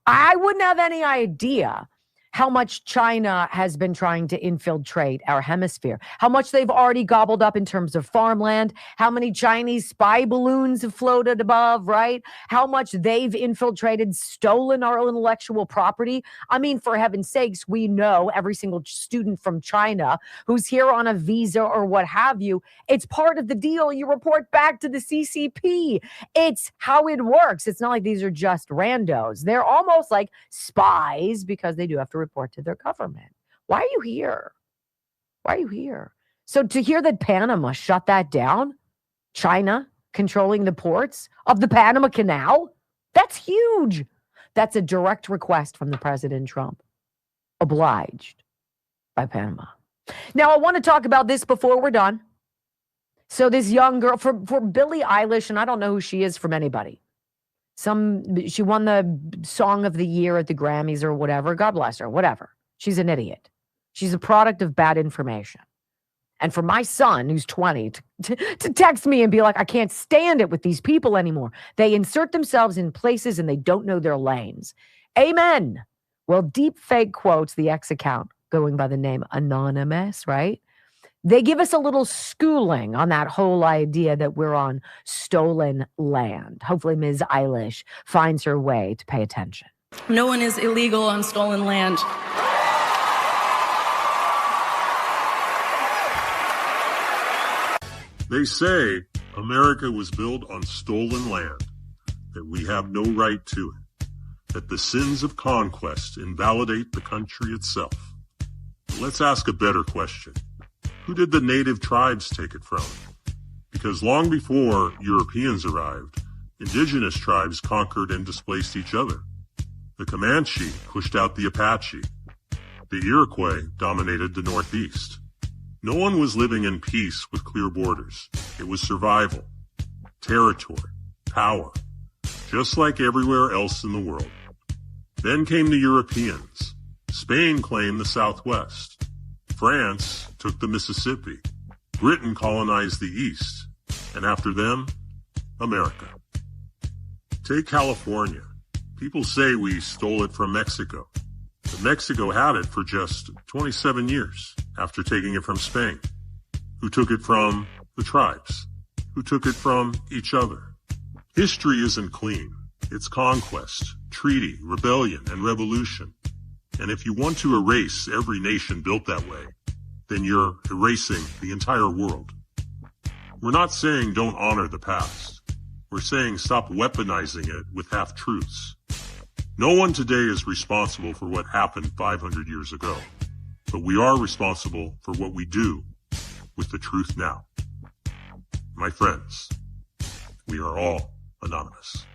[SPEAKER 6] I wouldn't have any idea
[SPEAKER 2] how much China has been trying to infiltrate our hemisphere, how much they've already gobbled up in terms of farmland, how many Chinese spy balloons have floated above, right? How much they've infiltrated, stolen our intellectual property. I mean, for heaven's sakes, we know every single student from China who's here on a visa or what have you, it's part of the deal. You report back to the CCP. It's how it works. It's not like these are just randos. They're almost like spies because they do have to report to their government. Why are you here? Why are you here? So to hear that Panama shut that down, China controlling the ports of the Panama Canal, that's huge. That's a direct request from the President Trump. Obliged by Panama. Now, I want to talk about this before we're done. So this young girl, for Billie Eilish, and I don't know who she is from anybody. She won the Song of the Year at the Grammys or whatever. God bless her, whatever. She's an idiot. She's a product of bad information. And for my son, who's 20, to text me and be like, I can't stand it with these people anymore. They insert themselves in places and they don't know their lanes. Amen. Well, deep fake quotes, the X account going by the name Anonymous, right? They give us a little schooling on that whole idea that we're on stolen land. Hopefully Ms. Eilish finds her way to pay attention.
[SPEAKER 10] No one is illegal on stolen land.
[SPEAKER 11] They say America was built on stolen land, that we have no right to it, that the sins of conquest invalidate the country itself. But let's ask a better question. Who did the native tribes take it from? Because long before Europeans arrived, indigenous tribes conquered and displaced each other. The Comanche pushed out the Apache. The Iroquois dominated the Northeast. No one was living in peace with clear borders. It was survival, territory, power, just like everywhere else in the world. Then came the Europeans. Spain claimed the Southwest. France took the Mississippi. Britain colonized the East. And after them, America. Take California. People say we stole it from Mexico. But Mexico had it for just 27 years after taking it from Spain. Who took it from the tribes? Who took it from each other? History isn't clean. It's conquest, treaty, rebellion, and revolution. And if you want to erase every nation built that way, then you're erasing the entire world. We're not saying don't honor the past. We're saying stop weaponizing it with half-truths. No one today is responsible for what happened 500 years ago, but we are responsible for what we do with the truth now. My friends, we are all anonymous.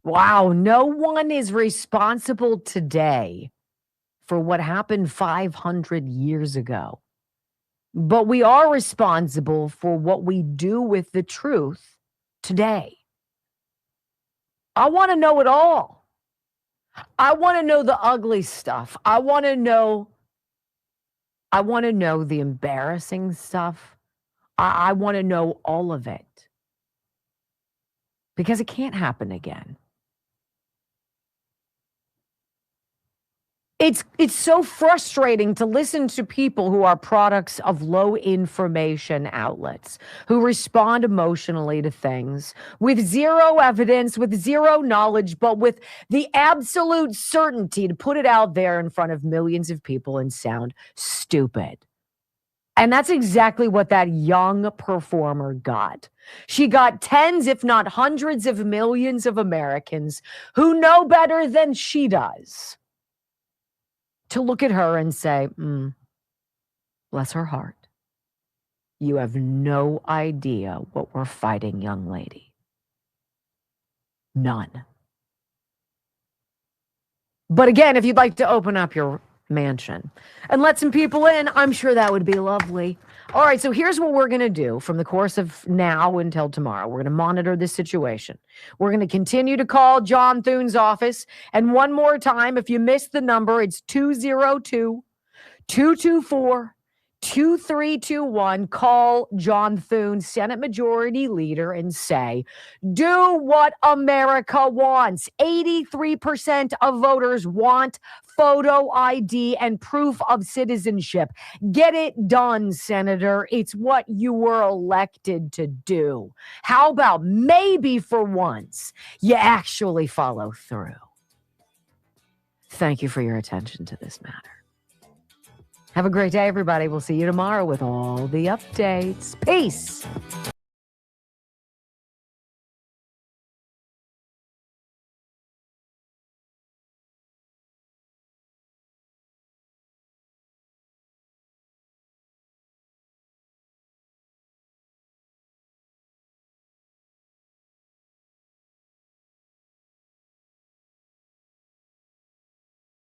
[SPEAKER 2] Wow, no one is responsible today for what happened 500 years ago. But we are responsible for what we do with the truth today. I want to know it all. I want to know the ugly stuff. I want to know the embarrassing stuff. I want to know all of it. Because it can't happen again. It's so frustrating to listen to people who are products of low information outlets, who respond emotionally to things with zero evidence, with zero knowledge, but with the absolute certainty to put it out there in front of millions of people and sound stupid. And that's exactly what that young performer got. She got tens, if not hundreds of millions of Americans who know better than she does to look at her and say, bless her heart. You have no idea what we're fighting, young lady. None. But again, if you'd like to open up your mansion and let some people in, I'm sure that would be lovely. All right, so here's what we're going to do from the course of now until tomorrow. We're going to monitor this situation. We're going to continue to call John Thune's office. And one more time, if you missed the number, it's 202-224-2222.
[SPEAKER 6] 2321. Call John Thune, Senate Majority Leader, and say, do what America wants. 83% of voters want photo ID and proof of citizenship. Get it done, Senator. It's what you were elected to do. How about maybe for once you actually follow through? Thank you for your attention to this matter. Have a great day, everybody. We'll see you tomorrow with all the updates. Peace.